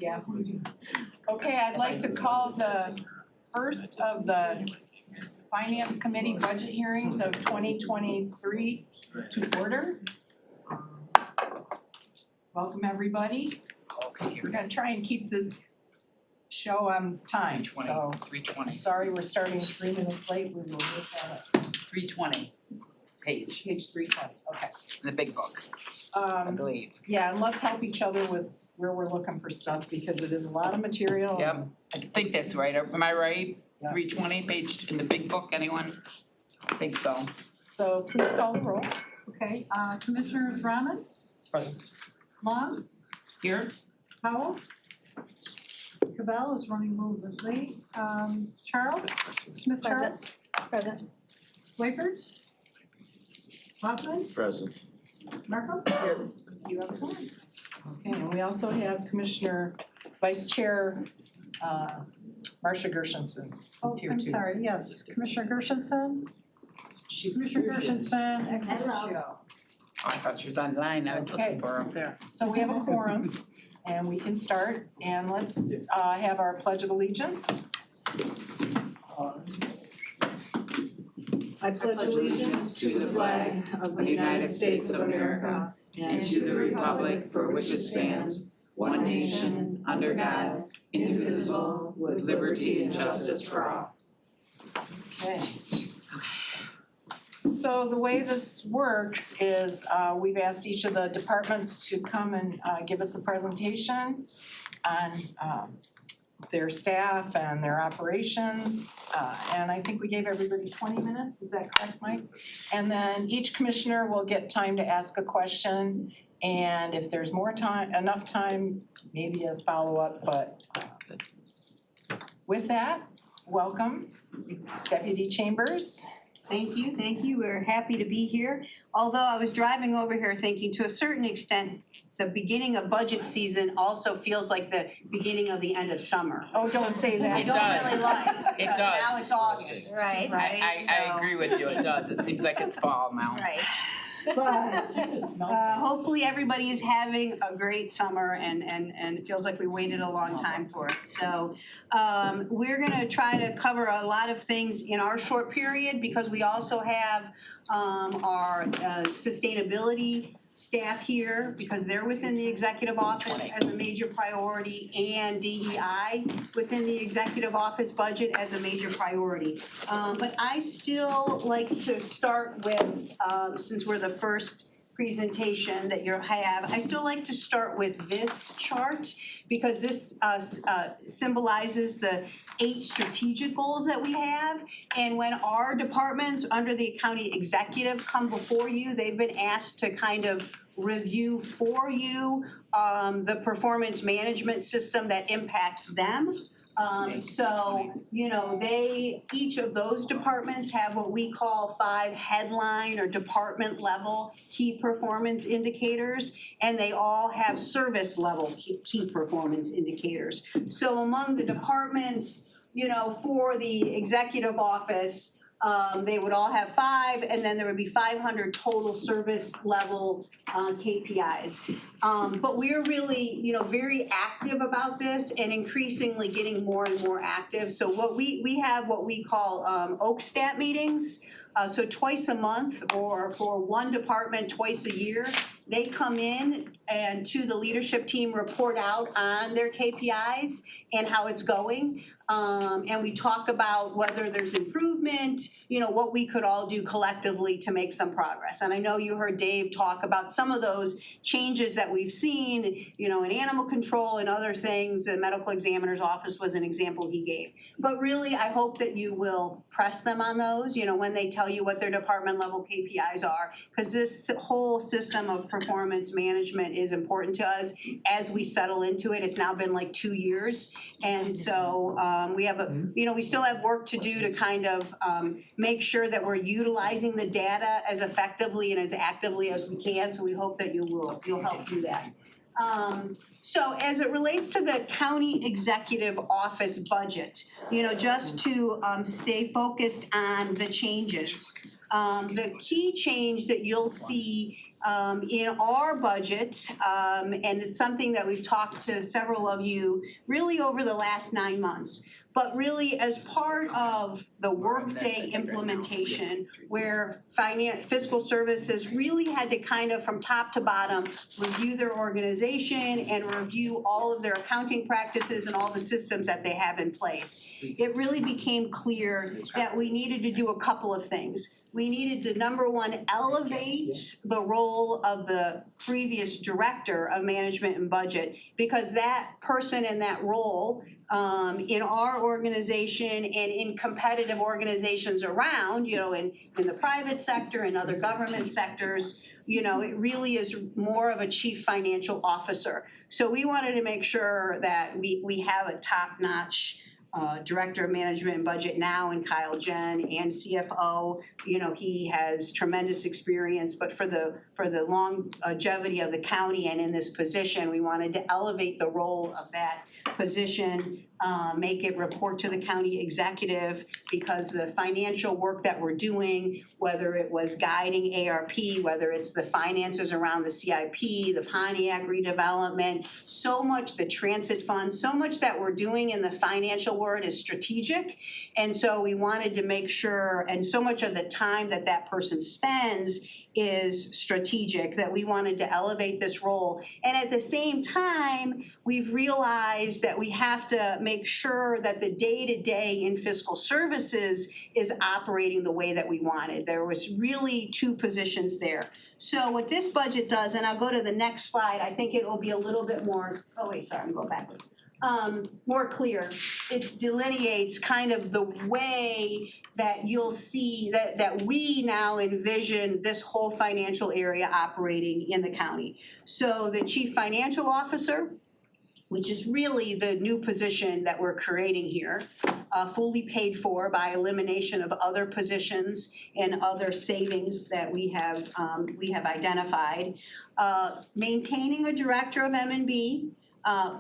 Yeah. Okay, I'd like to call the first of the Finance Committee budget hearings of 2023 to order. Welcome, everybody. We're gonna try and keep this show on time, so 320. sorry we're starting 3 minutes late. We will make that 320 page page 320, okay. in the big book, I believe. Yeah, and let's help each other with where we're looking for stuff because it is a lot of material. Yep. I think that's right. Am I right? Yeah. 320 page in the big book, anyone? I think so. So please call the roll. Okay, Commissioners Rahman? Present. Long? Here? Howell? Cavell is running a little bit late. Charles? Smith Charles? Present. Wipers? Hoffman? Present. Marco? You have a time. Okay, and we also have Commissioner Vice Chair Marcia Gershenson Oh, is here I'm too. sorry, yes. Commissioner Gershenson? She's Commissioner Gershenson, ex officio. Oh, I thought she was online. I was Okay. looking for her up there. So we have a quorum and we can start and let's have our Pledge of Allegiance. I pledge allegiance to the flag of the United States of America and to the republic for which it stands, one nation, under God, indivisible, with liberty and justice for all. Okay. So the way this works is we've asked each of the departments to come and give us a presentation on their staff and their operations. And I think we gave everybody 20 minutes, is that correct, Mike? And then each commissioner will get time to ask a question. And if there's more time, enough time, maybe a follow-up, but with that, welcome, Deputy Chambers. Thank you. We're happy to be here. Although I was driving over here thinking to a certain extent, the beginning of budget season also feels like the beginning of the end of summer. Oh, don't say that. I It don't does. really like, It but does. now it's August, right? I agree with you. It does. It seems like it's fall now. Right. But hopefully everybody is having a great summer and it feels like we waited a long time for it. So we're gonna try to cover a lot of things in our short period because we also have our sustainability staff here because they're within the executive office as a major priority and DEI within the executive office budget as a major priority. But I still like to start with, since we're the first presentation that you have, I still like to start with this chart because this symbolizes the 8 strategic goals that we have. And when our departments under the county executive come before you, they've been asked to kind of review for you the performance management system that impacts them. So, each of those departments have what we call 5 headline or department level key performance indicators, and they all have service level key performance indicators. So among the departments, for the executive office, they would all have 5, and then there would be 500 total service level KPIs. But we're really, very active about this and increasingly getting more and more active. So what we have what we call OAKStat meetings. So twice a month or for one department twice a year, they come in and to the leadership team report out on their KPIs and how it's going. And we talk about whether there's improvement, what we could all do collectively to make some progress. And I know you heard Dave talk about some of those changes that we've seen, in animal control and other things. The medical examiner's office was an example he gave. But really, I hope that you will press them on those, when they tell you what their department level KPIs are, because this whole system of performance management is important to us as we settle into it. It's now been like 2 years. And so we have we still have work to do to kind of make sure that we're utilizing the data as effectively and as actively as we can. So we hope that you'll help do that. So as it relates to the county executive office budget, just to stay focused on the changes. The key change that you'll see in our budget, and it's something that we've talked to several of you really over the last 9 months. But really, as part of the Workday implementation, where fiscal services really had to kind of from top to bottom review their organization and review all of their accounting practices and all the systems that they have in place. It really became clear that we needed to do a couple of things. We needed to, number one, elevate the role of the previous director of management and budget, because that person in that role in our organization and in competitive organizations around, in the private sector and other government sectors, it really is more of a chief financial officer. So we wanted to make sure that we have a top-notch Director of Management and Budget now in Kyle Jen, and CFO. He has tremendous experience, but for the longevity of the county and in this position, we wanted to elevate the role of that position, make it report to the county executive, because the financial work that we're doing, whether it was guiding ARP, whether it's the finances around the CIP, the Pontiac redevelopment, so much the transit fund, so much that we're doing in the financial world is strategic. And so we wanted to make sure, and so much of the time that that person spends is strategic, that we wanted to elevate this role. And at the same time, we've realized that we have to make sure that the day-to-day in fiscal services is operating the way that we wanted. There was really two positions there. So what this budget does, and I'll go to the next slide, I think it will be a little bit more, I'm going backwards. More clear. It delineates kind of the way that you'll see that we now envision this whole financial area operating in the county. So the chief financial officer, which is really the new position that we're creating here, fully paid for by elimination of other positions and other savings that we have identified. Maintaining a director of M&B,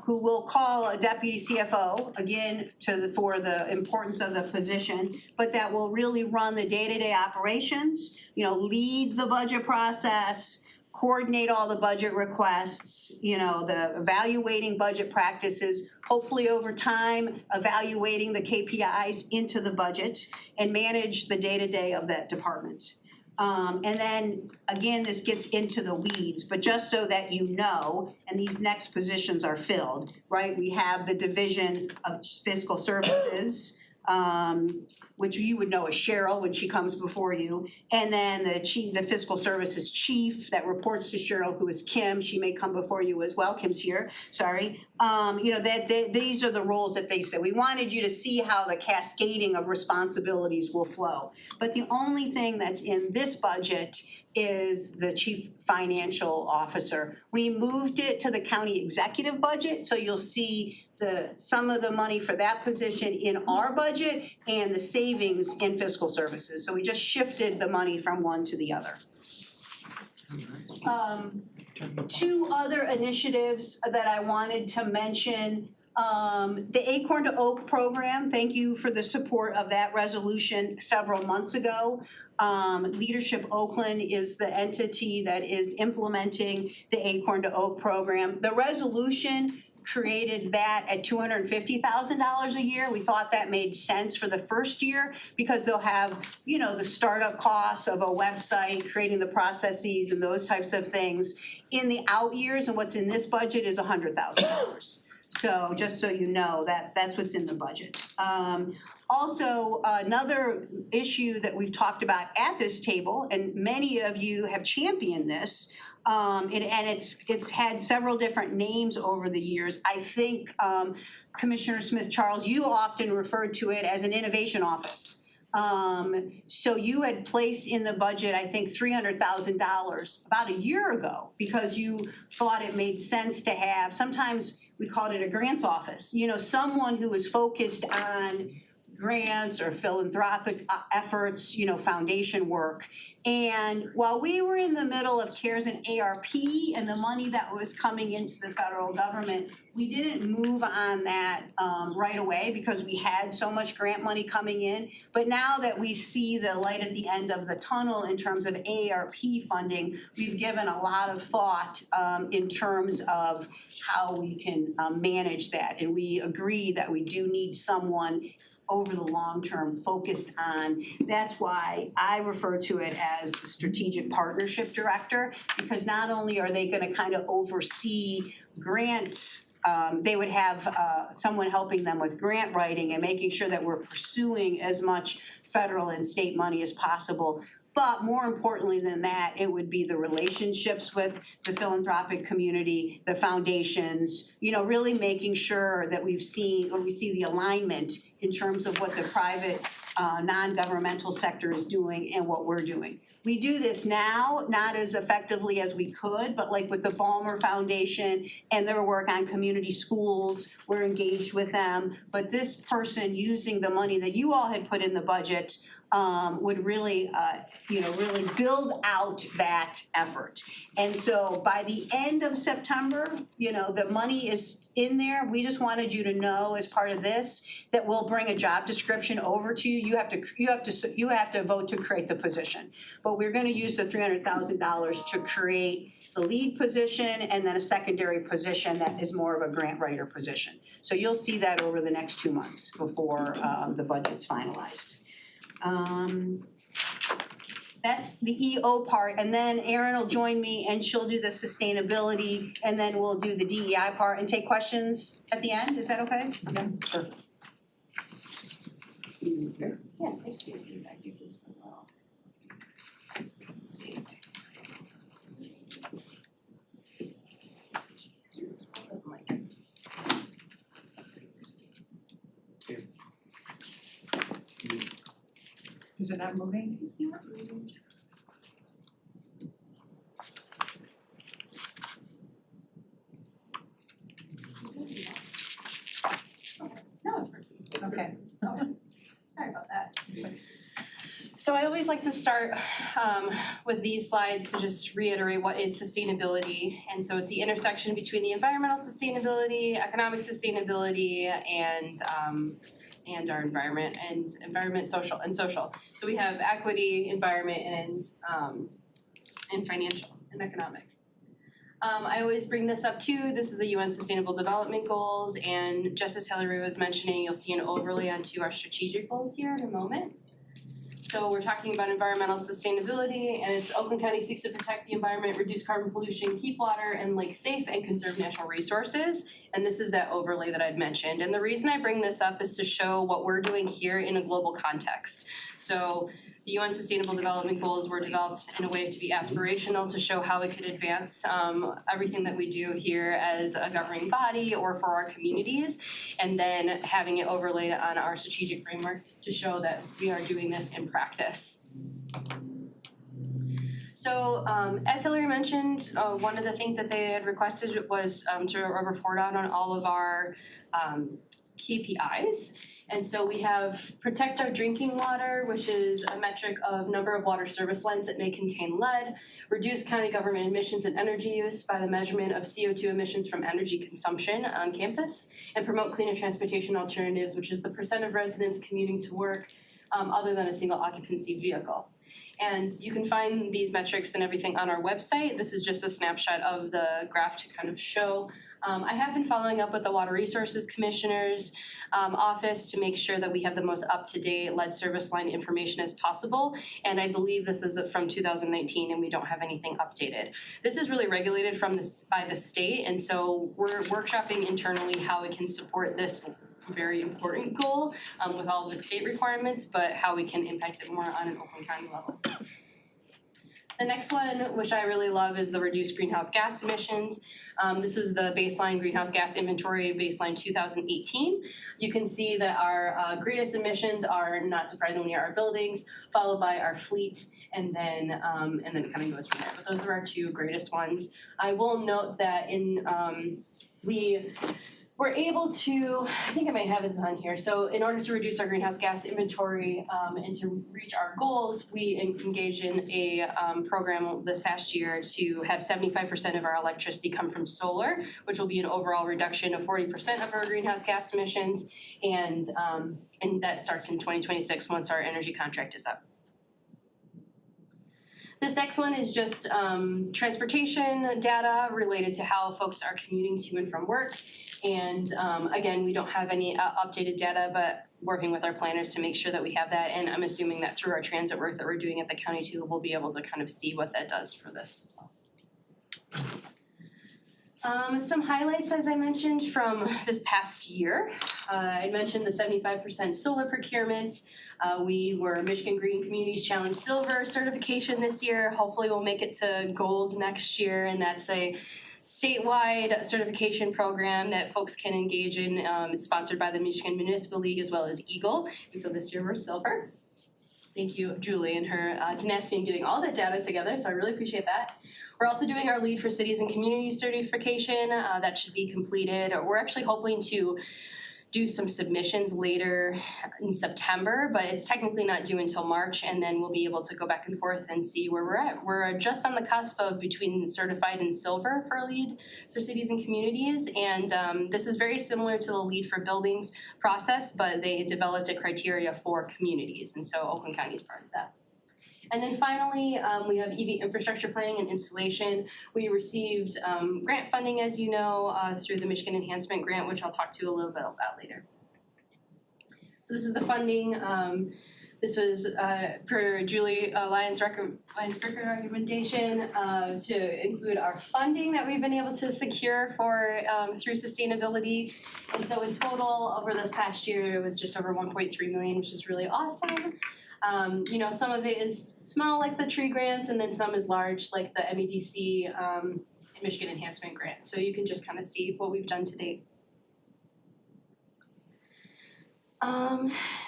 who will call a deputy CFO, again, for the importance of the position, but that will really run the day-to-day operations, lead the budget process, coordinate all the budget requests, the evaluating budget practices, hopefully over time, evaluating the KPIs into the budget, and manage the day-to-day of that department. And then, again, this gets into the weeds, but just so that you know, and these next positions are filled, right? We have the Division of Fiscal Services, which you would know as Cheryl when she comes before you, and then the Fiscal Services Chief that reports to Cheryl, who is Kim. She may come before you as well. Kim's here, sorry. These are the roles that they said. We wanted you to see how the cascading of responsibilities will flow. But the only thing that's in this budget is the chief financial officer. We moved it to the county executive budget, so you'll see some of the money for that position in our budget and the savings in fiscal services. So we just shifted the money from one to the other. Two other initiatives that I wanted to mention. The Acorn to Oak program, thank you for the support of that resolution several months ago. Leadership Oakland is the entity that is implementing the Acorn to Oak program. The resolution created that at $250,000 a year. We thought that made sense for the first year because they'll have, the startup costs of a website, creating the processes and those types of things. In the out years, and what's in this budget is $100,000. So just so you know, that's what's in the budget. Also, another issue that we've talked about at this table, and many of you have championed this, and it's had several different names over the years. I think Commissioner Smith Charles, you often referred to it as an innovation office. So you had placed in the budget, I think, $300,000 about a year ago because you thought it made sense to have, sometimes we called it a grants office, someone who is focused on grants or philanthropic efforts, foundation work. And while we were in the middle of CARES and ARP and the money that was coming into the federal government, we didn't move on that right away because we had so much grant money coming in. But now that we see the light at the end of the tunnel in terms of ARP funding, we've given a lot of thought in terms of how we can manage that. And we agree that we do need someone over the long term focused on. That's why I refer to it as the strategic partnership director, because not only are they gonna kind of oversee grants, they would have someone helping them with grant writing and making sure that we're pursuing as much federal and state money as possible. But more importantly than that, it would be the relationships with the philanthropic community, the foundations, really making sure that we see the alignment in terms of what the private non-governmental sector is doing and what we're doing. We do this now, not as effectively as we could, but like with the Ballmer Foundation and their work on community schools, we're engaged with them. But this person using the money that you all had put in the budget would really, really build out that effort. And so by the end of September, the money is in there. We just wanted you to know as part of this that we'll bring a job description over to you. You have to vote to create the position. But we're gonna use the $300,000 to create the lead position and then a secondary position that is more of a grant writer position. So you'll see that over the next 2 months before the budget's finalized. That's the EO part, and then Erin will join me and she'll do the sustainability, and then we'll do the DEI part and take questions at the end. Is that okay? Yeah, sure. Yeah, thank you. I do this so well. Let's see. Doesn't like it. Is it not moving? It's not moving. No, it's working. Okay. Sorry about that. So I always like to start with these slides to just reiterate what is sustainability. And so it's the intersection between the environmental sustainability, economic sustainability, and our environment, social. So we have equity, environment, and financial and economic. I always bring this up too. This is the UN Sustainable Development Goals, and just as Hillary was mentioning, you'll see an overlay onto our strategic goals here in a moment. So we're talking about environmental sustainability, and it's Oakland County seeks to protect the environment, reduce carbon pollution, keep water and lakes safe, and conserve natural resources. And this is that overlay that I'd mentioned. And the reason I bring this up is to show what we're doing here in a global context. So the UN Sustainable Development Goals were developed in a way to be aspirational, to show how we could advance everything that we do here as a governing body or for our communities, and then having it overlaid on our strategic framework to show that we are doing this in practice. So as Hillary mentioned, one of the things that they had requested was to report out on all of our KPIs. And so we have protect our drinking water, which is a metric of number of water service lines that may contain lead, reduce county government emissions and energy use by the measurement of CO2 emissions from energy consumption on campus, and promote cleaner transportation alternatives, which is the percent of residents commuting to work other than a single occupancy vehicle. And you can find these metrics and everything on our website. This is just a snapshot of the graph to kind of show. I have been following up with the Water Resources Commissioner's office to make sure that we have the most up-to-date lead service line information as possible. And I believe this is from 2019 and we don't have anything updated. This is really regulated by the state, and so we're workshopping internally how we can support this very important goal with all of the state requirements, but how we can impact it more on an Oakland County level. The next one, which I really love, is the reduced greenhouse gas emissions. This was the baseline greenhouse gas inventory, baseline 2018. You can see that our greatest emissions are, not surprisingly, our buildings, followed by our fleet, and then it kind of goes from there. But those are our two greatest ones. I will note that we're able to, I think I might have it on here, so in order to reduce our greenhouse gas inventory and to reach our goals, we engaged in a program this past year to have 75% of our electricity come from solar, which will be an overall reduction of 40% of our greenhouse gas emissions, and that starts in 2026 once our energy contract is up. This next one is just transportation data related to how folks are commuting to and from work. And again, we don't have any updated data, but working with our planners to make sure that we have that. And I'm assuming that through our transit work that we're doing at the county too, we'll be able to kind of see what that does for this as well. Some highlights, as I mentioned, from this past year. I mentioned the 75% solar procurement. We were Michigan Green Communities Challenge Silver certification this year. Hopefully we'll make it to gold next year, and that's a statewide certification program that folks can engage in. It's sponsored by the Michigan Municipal League as well as Eagle, and so this year we're silver. Thank you, Julie, and her tenacity in getting all that data together, so I really appreciate that. We're also doing our Lead for Cities and Communities certification. That should be completed. We're actually hoping to do some submissions later in September, but it's technically not due until March, and then we'll be able to go back and forth and see where we're at. We're just on the cusp of between certified and silver for Lead for Cities and Communities, and this is very similar to the Lead for Buildings process, but they developed a criteria for communities, and so Oakland County is part of that. And then finally, we have EV infrastructure planning and installation. We received grant funding, as you know, through the Michigan Enhancement Grant, which I'll talk to you a little bit about later. So this is the funding. This was per Julie Lyons' recommendation to include our funding that we've been able to secure for through sustainability. And so in total, over this past year, it was just over 1.3 million, which is really awesome. You know, some of it is small, like the tree grants, and then some is large, like the MEDC Michigan Enhancement Grant. So you can just kind of see what we've done to date.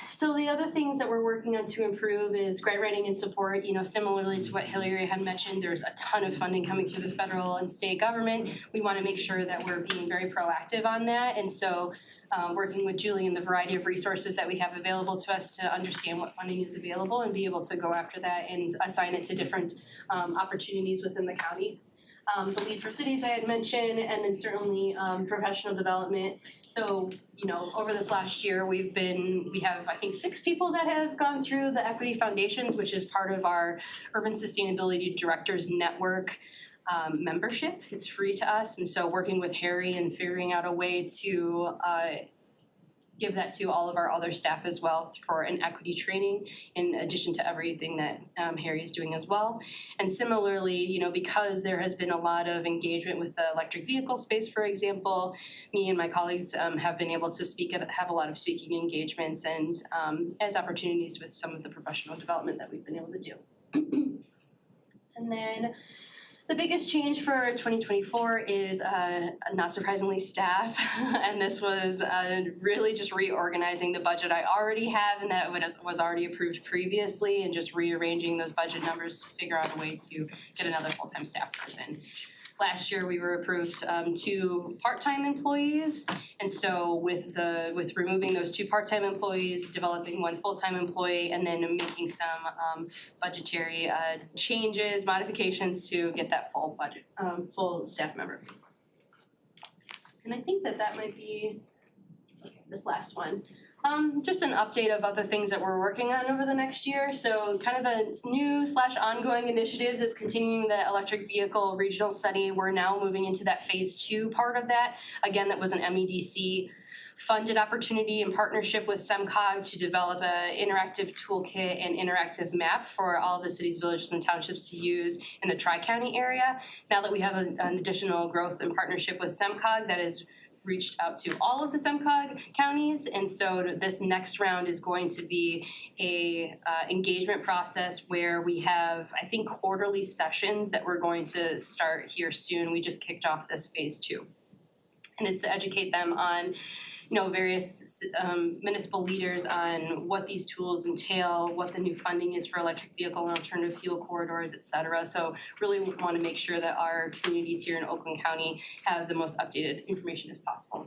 So the other things that we're working on to improve is grant writing and support. You know, similarly to what Hillary had mentioned, there's a ton of funding coming through the federal and state government. We want to make sure that we're being very proactive on that, and so working with Julie and the variety of resources that we have available to us to understand what funding is available and be able to go after that and assign it to different opportunities within the county. The Lead for Cities I had mentioned, and then certainly professional development. So, you know, over this last year, we have I think 6 people that have gone through the Equity Foundations, which is part of our Urban Sustainability Directors Network membership. It's free to us, and so working with Harry and figuring out a way to give that to all of our other staff as well for an equity training, in addition to everything that Harry is doing as well. And similarly, you know, because there has been a lot of engagement with the electric vehicle space, for example, me and my colleagues have been able to have a lot of speaking engagements and as opportunities with some of the professional development that we've been able to do. And then the biggest change for 2024 is, not surprisingly, staff. And this was really just reorganizing the budget I already have and that was already approved previously, and just rearranging those budget numbers to figure out a way to get another full-time staff person. Last year, we were approved 2 part-time employees, and so with removing those 2 part-time employees, developing 1 full-time employee, and then making some budgetary changes, modifications to get that full budget, full staff member. And I think that might be this last one. Just an update of other things that we're working on over the next year. So kind of a new/ongoing initiatives is continuing the electric vehicle regional study. We're now moving into that phase 2 part of that. Again, that was an MEDC funded opportunity in partnership with SEMCOG to develop an interactive toolkit and interactive map for all of the cities, villages, and townships to use in the Tri-County area. Now that we have an additional growth in partnership with SEMCOG that is reached out to all of the SEMCOG counties, and so this next round is going to be a engagement process where we have, I think, quarterly sessions that we're going to start here soon. We just kicked off this phase 2, and it's to educate them on, you know, various municipal leaders on what these tools entail, what the new funding is for electric vehicle and alternative fuel corridors, et cetera. So really want to make sure that our communities here in Oakland County have the most updated information as possible.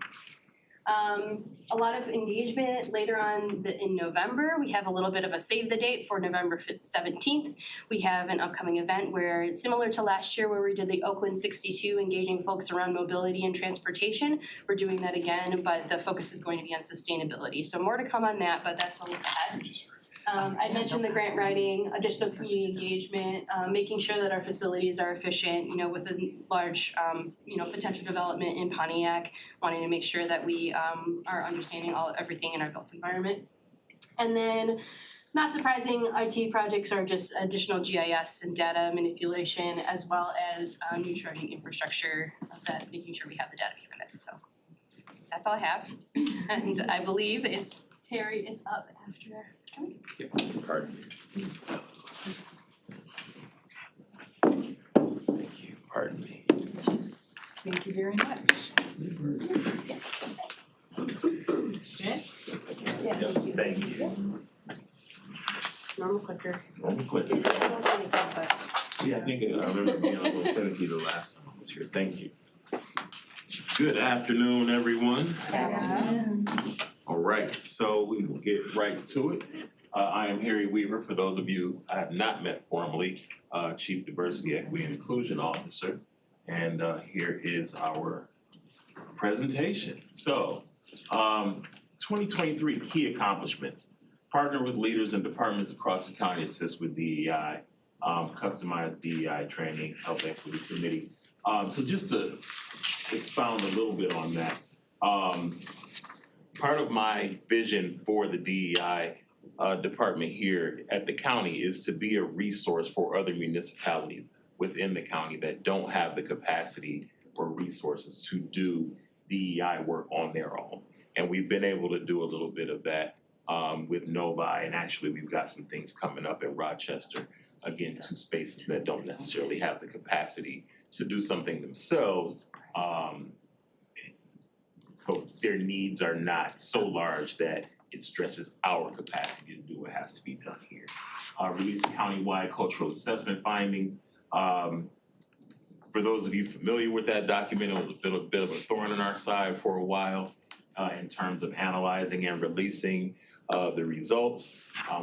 A lot of engagement later on in November. We have a little bit of a save the date for November 17th. We have an upcoming event where it's similar to last year where we did the Oakland 62, engaging folks around mobility and transportation. We're doing that again, but the focus is going to be on sustainability. So more to come on that, but that's a look ahead. I mentioned the grant writing, additional community engagement, making sure that our facilities are efficient, with a large, potential development in Pontiac, wanting to make sure that we are understanding everything in our built environment. And then, not surprising, IT projects are just additional GIS and data manipulation, as well as new charging infrastructure, that making sure we have the data behind it. So that's all I have, and I believe Harry is up after. Pardon me. Thank you, pardon me. Thank you very much. Yeah, thank you. Normal clicker. One quick. I don't think but Yeah, I think I remember being a little finicky the last time I was here. Thank you. Good afternoon, everyone. All right, so we will get right to it. I am Harry Weaver. For those of you I have not met formally, Chief Diversity, Equity, and Inclusion Officer. And here is our presentation. So, 2023 key accomplishments. Partner with leaders and departments across the county, assist with DEI, customized DEI training, Health Equity Committee. So just to expound a little bit on that, part of my vision for the DEI department here at the county is to be a resource for other municipalities within the county that don't have the capacity or resources to do DEI work on their own. And we've been able to do a little bit of that with Novi, and actually we've got some things coming up at Rochester. Again, two spaces that don't necessarily have the capacity to do something themselves, but their needs are not so large that it stresses our capacity to do what has to be done here. Release countywide cultural assessment findings. For those of you familiar with that document, it was a bit of a thorn in our side for a while in terms of analyzing and releasing the results.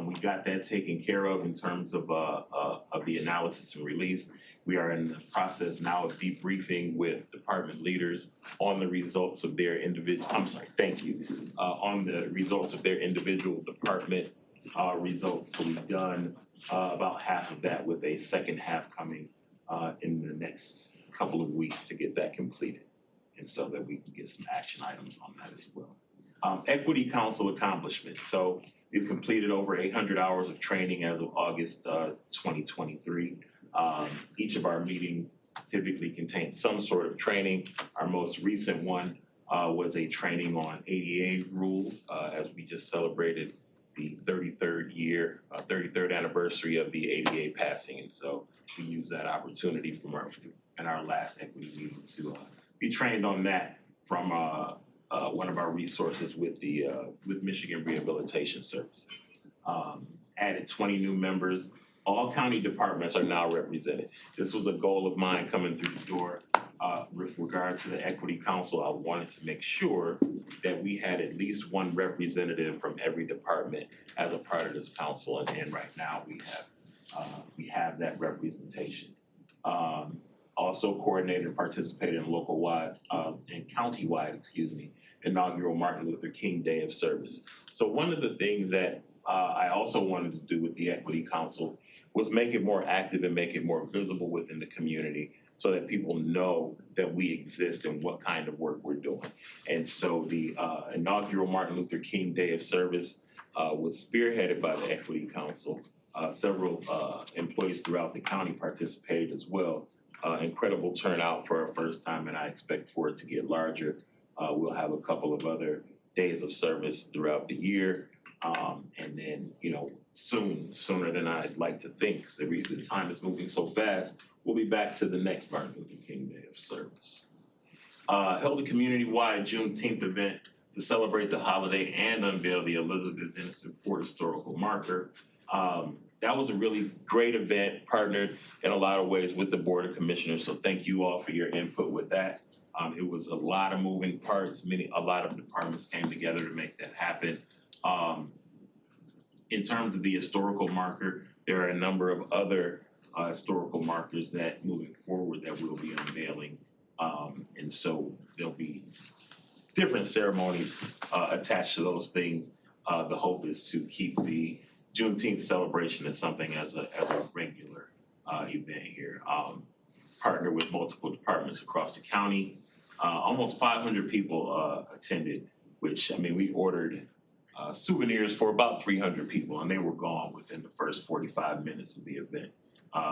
We got that taken care of in terms of the analysis and release. We are in the process now of debriefing with department leaders on the results of their individual, on the results of their individual department results. So we've done about half of that, with a second half coming in the next couple of weeks to get that completed. And so that we can get some action items on that as well. Equity Council accomplishments. So we've completed over 800 hours of training as of August 2023. Each of our meetings typically contains some sort of training. Our most recent one was a training on ADA rules as we just celebrated the 33rd anniversary of the ADA passing. And so we use that opportunity in our last equity meeting to be trained on that from one of our resources with Michigan Rehabilitation Services. Added 20 new members. All county departments are now represented. This was a goal of mine coming through the door. With regard to the Equity Council, I wanted to make sure that we had at least one representative from every department as a part of this council, and right now we have that representation. Also coordinated and participated in local-wide and county-wide, inaugural Martin Luther King Day of Service. So one of the things that I also wanted to do with the Equity Council was make it more active and make it more visible within the community so that people know that we exist and what kind of work we're doing. And so the inaugural Martin Luther King Day of Service was spearheaded by the Equity Council. Several employees throughout the county participated as well. Incredible turnout for our first time, and I expect for it to get larger. We'll have a couple of other days of service throughout the year. And then, sooner than I'd like to think, because the time is moving so fast, we'll be back to the next Martin Luther King Day of Service. Held a community-wide Juneteenth event to celebrate the holiday and unveil the Elizabeth Dennison Ford historical marker. That was a really great event, partnered in a lot of ways with the Board of Commissioners, so thank you all for your input with that. It was a lot of moving parts, a lot of departments came together to make that happen. In terms of the historical marker, there are a number of other historical markers that moving forward that we'll be unveiling. And so there'll be different ceremonies attached to those things. The hope is to keep the Juneteenth celebration as something as a regular event here. Partner with multiple departments across the county. Almost 500 people attended, which, I mean, we ordered souvenirs for about 300 people, and they were gone within the first 45 minutes of the event,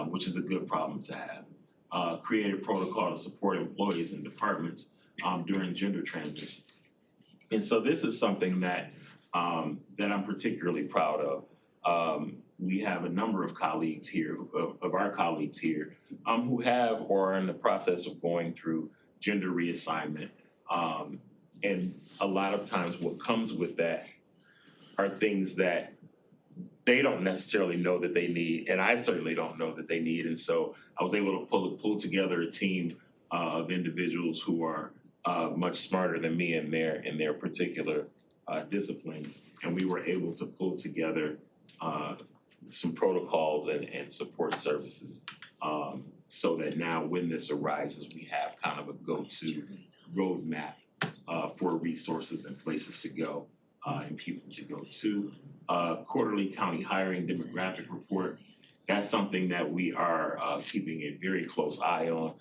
which is a good problem to have. Created protocol to support employees and departments during gender transition. And so this is something that I'm particularly proud of. We have a number of colleagues here, of our colleagues here, who have or are in the process of going through gender reassignment. And a lot of times what comes with that are things that they don't necessarily know that they need, and I certainly don't know that they need. And so I was able to pull together a team of individuals who are much smarter than me in their particular disciplines, and we were able to pull together some protocols and support services so that now when this arises, we have kind of a go-to roadmap for resources and places to go and people to go to. Quarterly county hiring demographic report, that's something that we are keeping a very close eye on.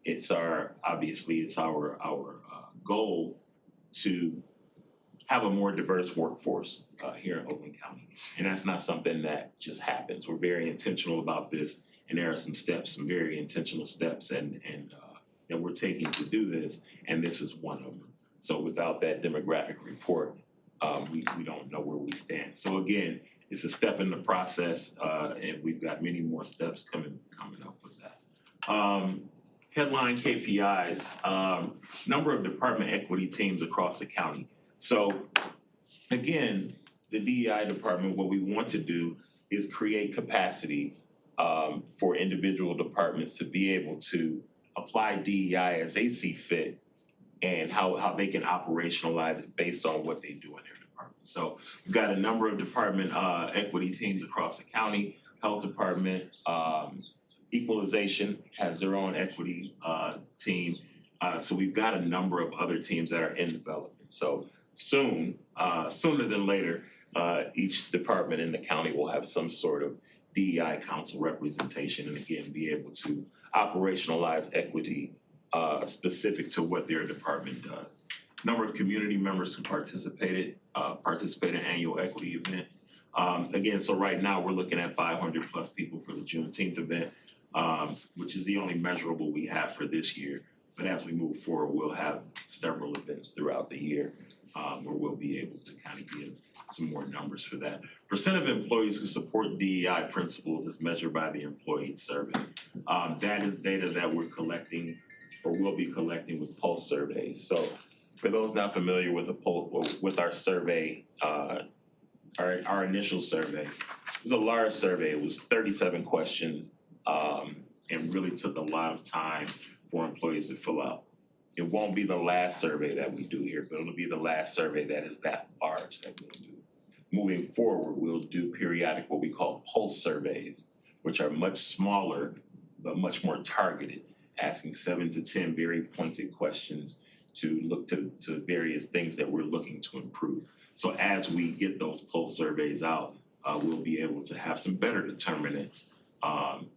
It's our goal to have a more diverse workforce here in Oakland County. And that's not something that just happens. We're very intentional about this, and there are some very intentional steps and that we're taking to do this, and this is one of them. So without that demographic report, we don't know where we stand. So again, it's a step in the process, and we've got many more steps coming up with that. Headline KPIs, number of department equity teams across the county. So again, the DEI department, what we want to do is create capacity for individual departments to be able to apply DEI as they see fit and how they can operationalize it based on what they do in their department. So we've got a number of department equity teams across the county. Health department, equalization has their own equity team. So we've got a number of other teams that are in development. So soon, sooner than later, each department in the county will have some sort of DEI council representation, and again, be able to operationalize equity specific to what their department does. Number of community members who participate in annual equity events. Again, so right now we're looking at 500 plus people for the Juneteenth event, which is the only measurable we have for this year. But as we move forward, we'll have several events throughout the year where we'll be able to kind of give some more numbers for that. Percent of employees who support DEI principles is measured by the employee survey. That is data that we're collecting or will be collecting with pulse surveys. So for those not familiar with our survey, our initial survey, it was a large survey. It was 37 questions and really took a lot of time for employees to fill out. It won't be the last survey that we do here, but it'll be the last survey that is that large that we'll do. Moving forward, we'll do periodic what we call pulse surveys, which are much smaller but much more targeted, asking 7 to 10 very pointed questions to look to various things that we're looking to improve. So as we get those pulse surveys out, we'll be able to have some better determinants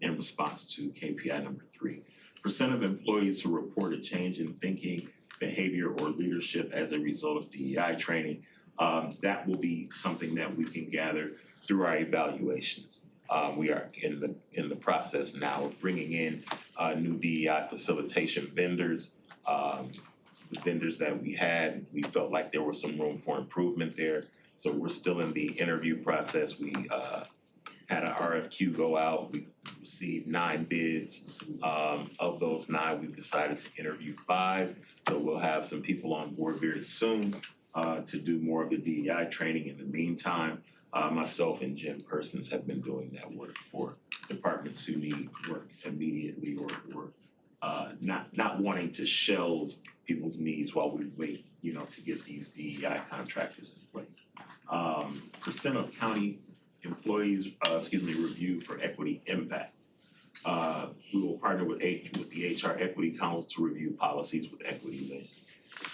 in response to KPI number 3. Percent of employees who report a change in thinking, behavior, or leadership as a result of DEI training. That will be something that we can gather through our evaluations. We are in the process now of bringing in new DEI facilitation vendors. The vendors that we had, we felt like there was some room for improvement there. So we're still in the interview process. We had an RFQ go out. We received 9 bids. Of those 9, we've decided to interview 5. So we'll have some people on board very soon to do more of the DEI training. In the meantime, myself and Jen Persons have been doing that work for departments who need work immediately or not wanting to shelve people's needs while we wait, to get these DEI contractors in place. Percent of county employees, review for equity impact. We will partner with the HR Equity Council to review policies with equity lens.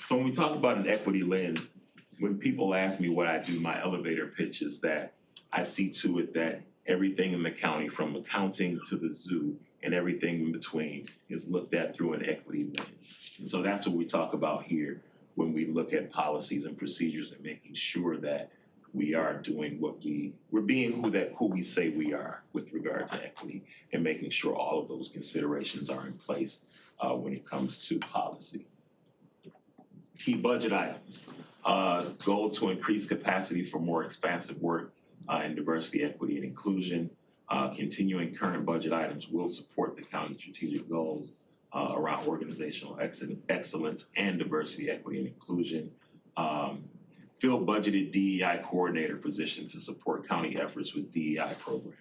So when we talk about an equity lens, when people ask me what I do, my elevator pitch is that I see to it that everything in the county, from accounting to the zoo and everything in between, is looked at through an equity lens. And so that's what we talk about here when we look at policies and procedures and making sure that we are doing we're being who we say we are with regard to equity, and making sure all of those considerations are in place when it comes to policy. Key budget items. Goal to increase capacity for more expansive work in diversity, equity, and inclusion. Continuing current budget items will support the county's strategic goals around organizational excellence and diversity, equity, and inclusion. Fill budgeted DEI coordinator position to support county efforts with DEI programs.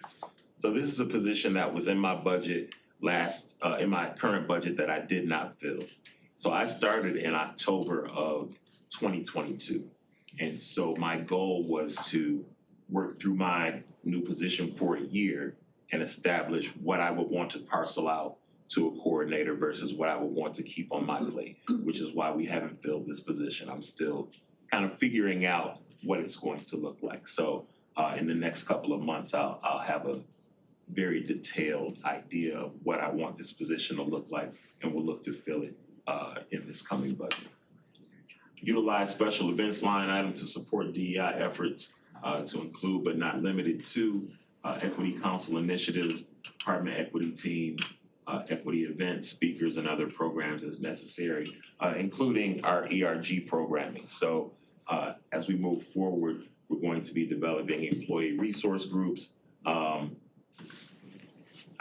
So this is a position that was in my budget in my current budget that I did not fill. So I started in October of 2022. And so my goal was to work through my new position for a year and establish what I would want to parcel out to a coordinator versus what I would want to keep on my plate, which is why we haven't filled this position. I'm still kind of figuring out what it's going to look like. So in the next couple of months, I'll have a very detailed idea of what I want this position to look like, and we'll look to fill it in this coming budget. Utilize special events line item to support DEI efforts to include but not limited to equity council initiatives, department equity teams, equity events, speakers, and other programs as necessary, including our ERG programming. So as we move forward, we're going to be developing employee resource groups. I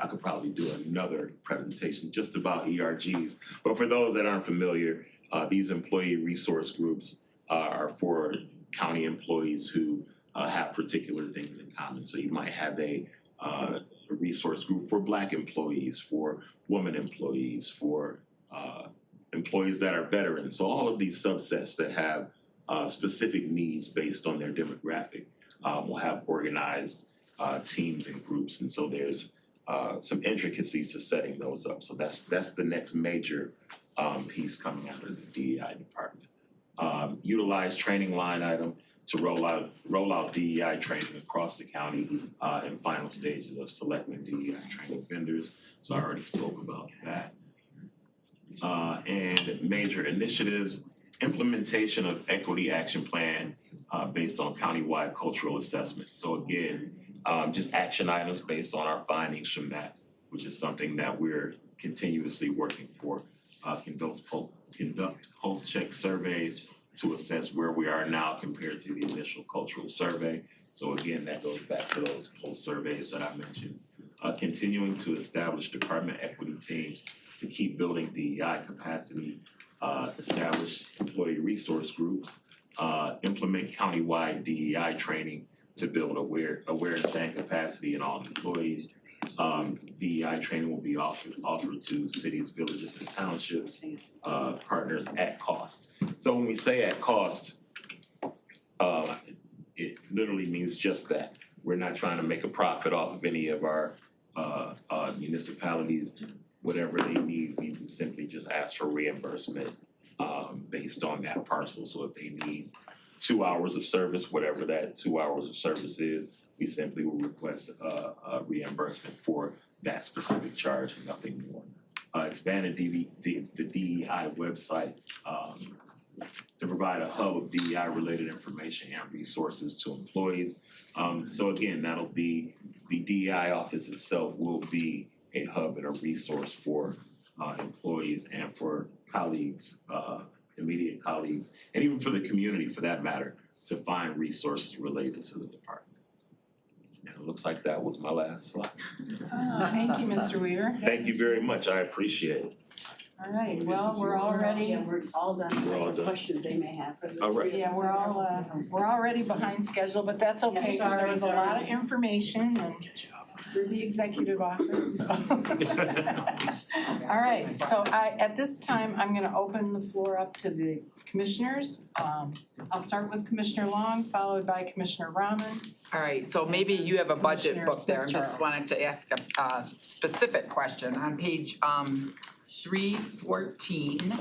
could probably do another presentation just about ERGs, but for those that aren't familiar, these employee resource groups are for county employees who have particular things in common. So you might have a resource group for Black employees, for women employees, for employees that are veterans. So all of these subsets that have specific needs based on their demographic will have organized teams and groups. And so there's some intricacies to setting those up. So that's the next major piece coming out of the DEI department. Utilize training line item to roll out DEI training across the county in final stages of selecting DEI training vendors. So I already spoke about that. And major initiatives, implementation of equity action plan based on countywide cultural assessment. So again, just action items based on our findings from that, which is something that we're continuously working for. Conduct post-check surveys to assess where we are now compared to the initial cultural survey. So again, that goes back to those post surveys that I mentioned. Continuing to establish department equity teams to keep building DEI capacity, establish employee resource groups, implement countywide DEI training to build awareness and capacity in all employees. DEI training will be offered to cities, villages, and townships, partners at cost. So when we say at cost, it literally means just that. We're not trying to make a profit off of any of our municipalities. Whatever they need, we can simply just ask for reimbursement based on that parcel. So if they need 2 hours of service, whatever that 2 hours of service is, we simply will request a reimbursement for that specific charge and nothing more. Expanded the DEI website to provide a hub of DEI related information and resources to employees. So again, that'll be the DEI office itself will be a hub and a resource for employees and for colleagues, immediate colleagues, and even for the community for that matter, to find resources related to the department. And it looks like that was my last slide. Thank you, Mr. Weaver. Thank you very much, I appreciate it. All right, well, we're already, Yeah, we're all done. We're all done. Questions they may have. All right. yeah, we're already behind schedule, but that's okay, because there was a lot of information and We're the executive office, so. All right, so at this time, I'm gonna open the floor up to the commissioners. I'll start with Commissioner Long, followed by Commissioner Rahman. All right, so maybe you have a budget Commissioner book there, I Smith-Charles. just wanted to ask a specific question on page 314.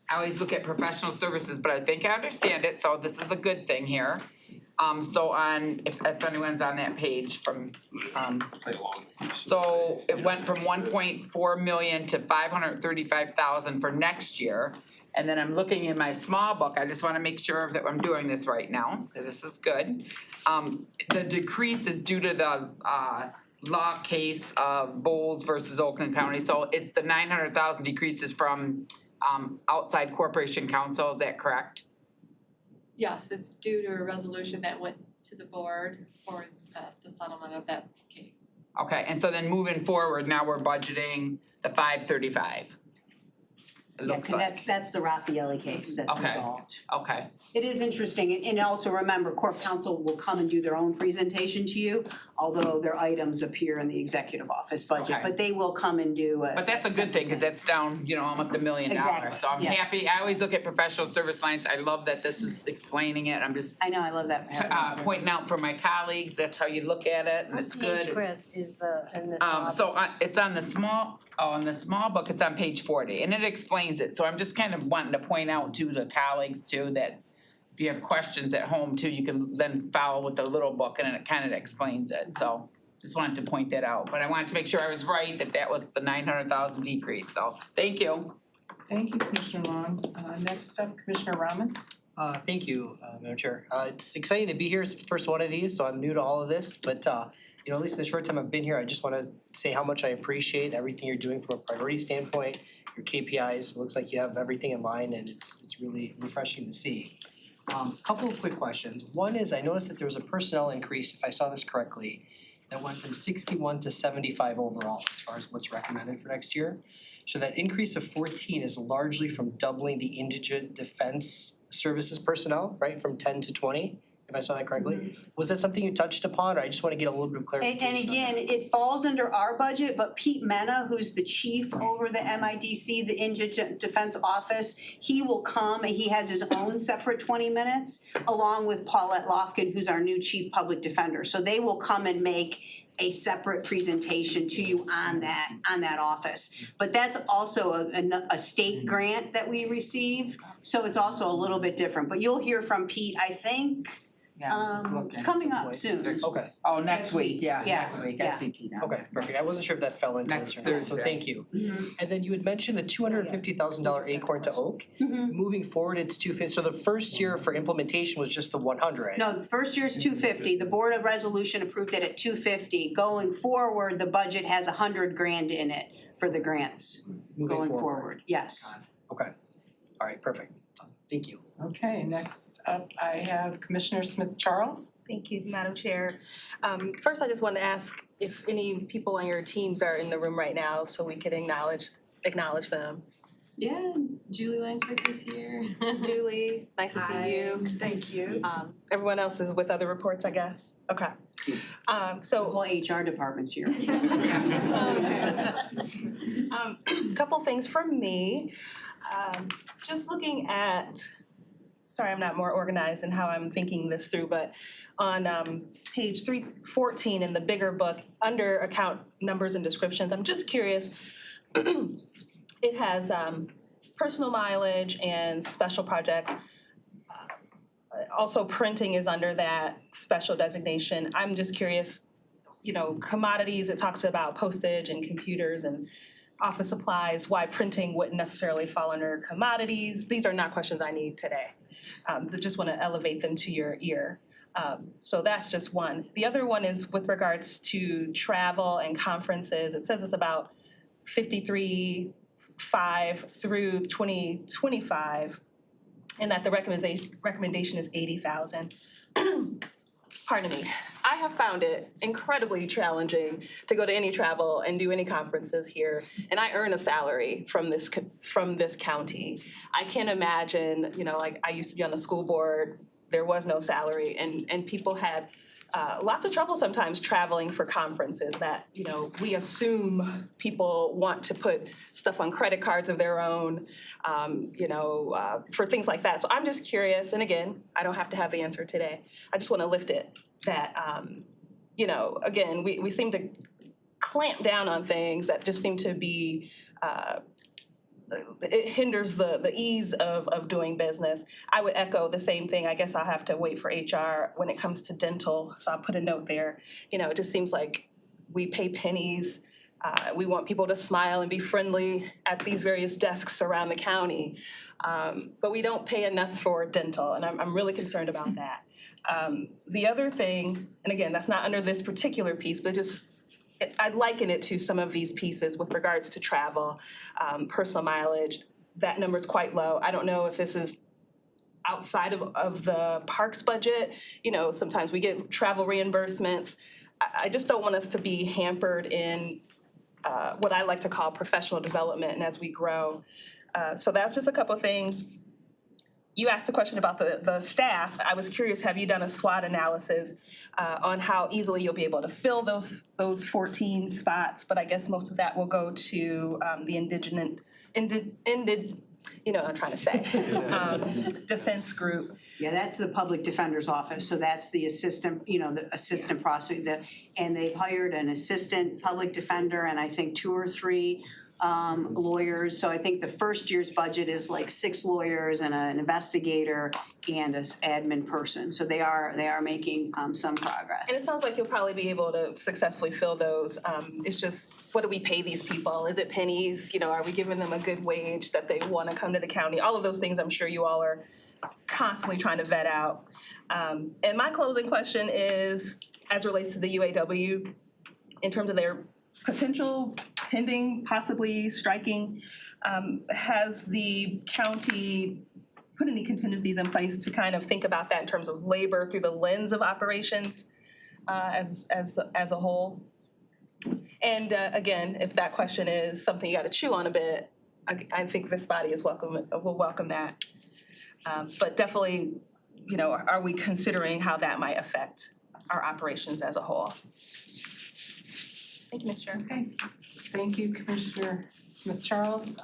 I always look at professional services, but I think I understand it, so this is a good thing here. So on, if anyone's on that page from, so it went from 1.4 million to 535,000 for next year. And then I'm looking in my small book, I just wanna make sure that I'm doing this right now, because this is good. The decrease is due to the law case of Bowles versus Oakland County, so the 900,000 decrease is from outside corporation counsel, is that correct? Yes, it's due to a resolution that went to the board for the settlement of that case. Okay, and so then moving forward, now we're budgeting the 535. It Yeah, looks 'cause like, that's the Raffaele case that's Okay. resolved. okay, It is interesting, and also remember, Corp Counsel will come and do their own presentation to you, although their items appear in the executive office budget, Okay. but they will come and do a. but that's a good thing, cause that's down, almost $1 million, Exactly, so I'm yes. happy, I always look at professional service lines, I love that this is explaining it, I'm just I know, I love that. pointing out for my colleagues, that's how you look at it, and What it's good. page, It's- Chris, is in this So it's on the small, in the small book, it's on page 40, and it explains it, so I'm just kind of wanting to point out to the colleagues too, that if you have questions at home too, you can then follow with the little book, and it kind of explains it, so just wanted to point that out, but I wanted to make sure I was right, that was the 900,000 decrease, so, thank you. Thank you, Commissioner Long. Next up, Commissioner Rahman. Thank you, Madam Chair. It's exciting to be here. It's the first one of these, so I'm new to all of this. But at least in the short time I've been here, I just want to say how much I appreciate everything you're doing from a priority standpoint. Your KPIs, it looks like you have everything in line, and it's really refreshing to see. Couple of quick questions. One is, I noticed that there was a personnel increase, if I saw this correctly, that went from 61 to 75 overall as far as what's recommended for next year. So that increase of 14 is largely from doubling the indigent defense services personnel, right, from 10 to 20, if I saw that correctly? Was that something you touched upon, or I just want to get a little bit of clarification And on again, that? it falls under our budget, but Pete Mena, who's the chief over the MIDC, the Indigent Defense Office, he will come and he has his own separate 20 minutes, along with Paulette Lofkin, who's our new chief public defender. So they will come and make a separate presentation to you on that office. But that's also a state grant that we receive, so it's also a little bit different. But you'll hear from Pete, I think, Yeah, I was just looking. it's coming up soon. Okay, Oh, next week, Yeah, next week, I yeah. see Pete now. okay, perfect. I wasn't sure if that fell into Next this or not, so Thursday. thank you. And then you had mentioned the $250,000 Acorn to Oak. Mhm. Moving forward, it's 250. So the first year for implementation was just the 100. No, the first year's 250, the board of resolution approved it at 250. Going forward, the budget has 100 grand in it for the grants, Moving going forward, yes. Okay, all right, perfect. Thank you. Okay, next up, I have Commissioner Smith-Charles. Thank you, Madam Chair. First, I just want to ask if any people on your teams are in the room right now so we could acknowledge them. Yeah, Julie Lansford is here. Julie, nice to see you. Thank you. Everyone else is with other reports, I guess. Okay. The So whole HR department's here. couple things from me. Just looking at, sorry, I'm not more organized in how I'm thinking this through, but on page 314 in the bigger book, under account numbers and descriptions, I'm just curious. It has personal mileage and special projects. Also, printing is under that special designation. I'm just curious, commodities, it talks about postage and computers and office supplies, why printing wouldn't necessarily fall under commodities. These are not questions I need today. I just want to elevate them to your ear. So that's just one. The other one is with regards to travel and conferences. It says it's about 53.5 through 2025, and that the recommendation is 80,000. Pardon me. I have found it incredibly challenging to go to any travel and do any conferences here, and I earn a salary from this county. I can't imagine, I used to be on the school board there was no salary, and people had lots of trouble sometimes traveling for conferences that, you know, we assume people want to put stuff on credit cards of their own, for things like that. So I'm just curious, and again, I don't have to have the answer today. I just want to lift it that, again, we seem to clamp down on things that just seem to be, it hinders the ease of doing business. I would echo the same thing. I guess I'll have to wait for HR when it comes to dental, so I'll put a note there. It just seems like we pay pennies. We want people to smile and be friendly at these various desks around the county, but we don't pay enough for dental, and I'm really concerned about that. The other thing, and again, that's not under this particular piece, but I'd liken it to some of these pieces with regards to travel, personal mileage. That number is quite low. I don't know if this is outside of the parks budget. Sometimes we get travel reimbursements. I just don't want us to be hampered in what I like to call professional development and as we grow. So that's just a couple of things. You asked a question about the staff. I was curious, have you done a SWOT analysis on how easily you'll be able to fill those 14 spots? But I guess most of that will go to the defense group. Yeah, that's the public defender's office, so that's the assistant, the assistant prosecutor. And they've hired an assistant public defender and I think 2 or 3 lawyers. So I think the first year's budget is like 6 lawyers and an investigator and an admin person. So they are making some progress. And it sounds like you'll probably be able to successfully fill those. It's just, what do we pay these people? Is it pennies? Are we giving them a good wage that they want to come to the county? All of those things I'm sure you all are constantly trying to vet out. And my closing question is, as relates to the UAW, in terms of their potential pending, possibly striking, has the county put any contingencies in place to kind of think about that in terms of labor through the lens of operations as a whole? And again, if that question is something you got to chew on a bit, I think this body will welcome that. But definitely, are we considering how that might affect our operations as a whole? Thank you, Ms. Chair. Okay, thank you, Commissioner Smith-Charles.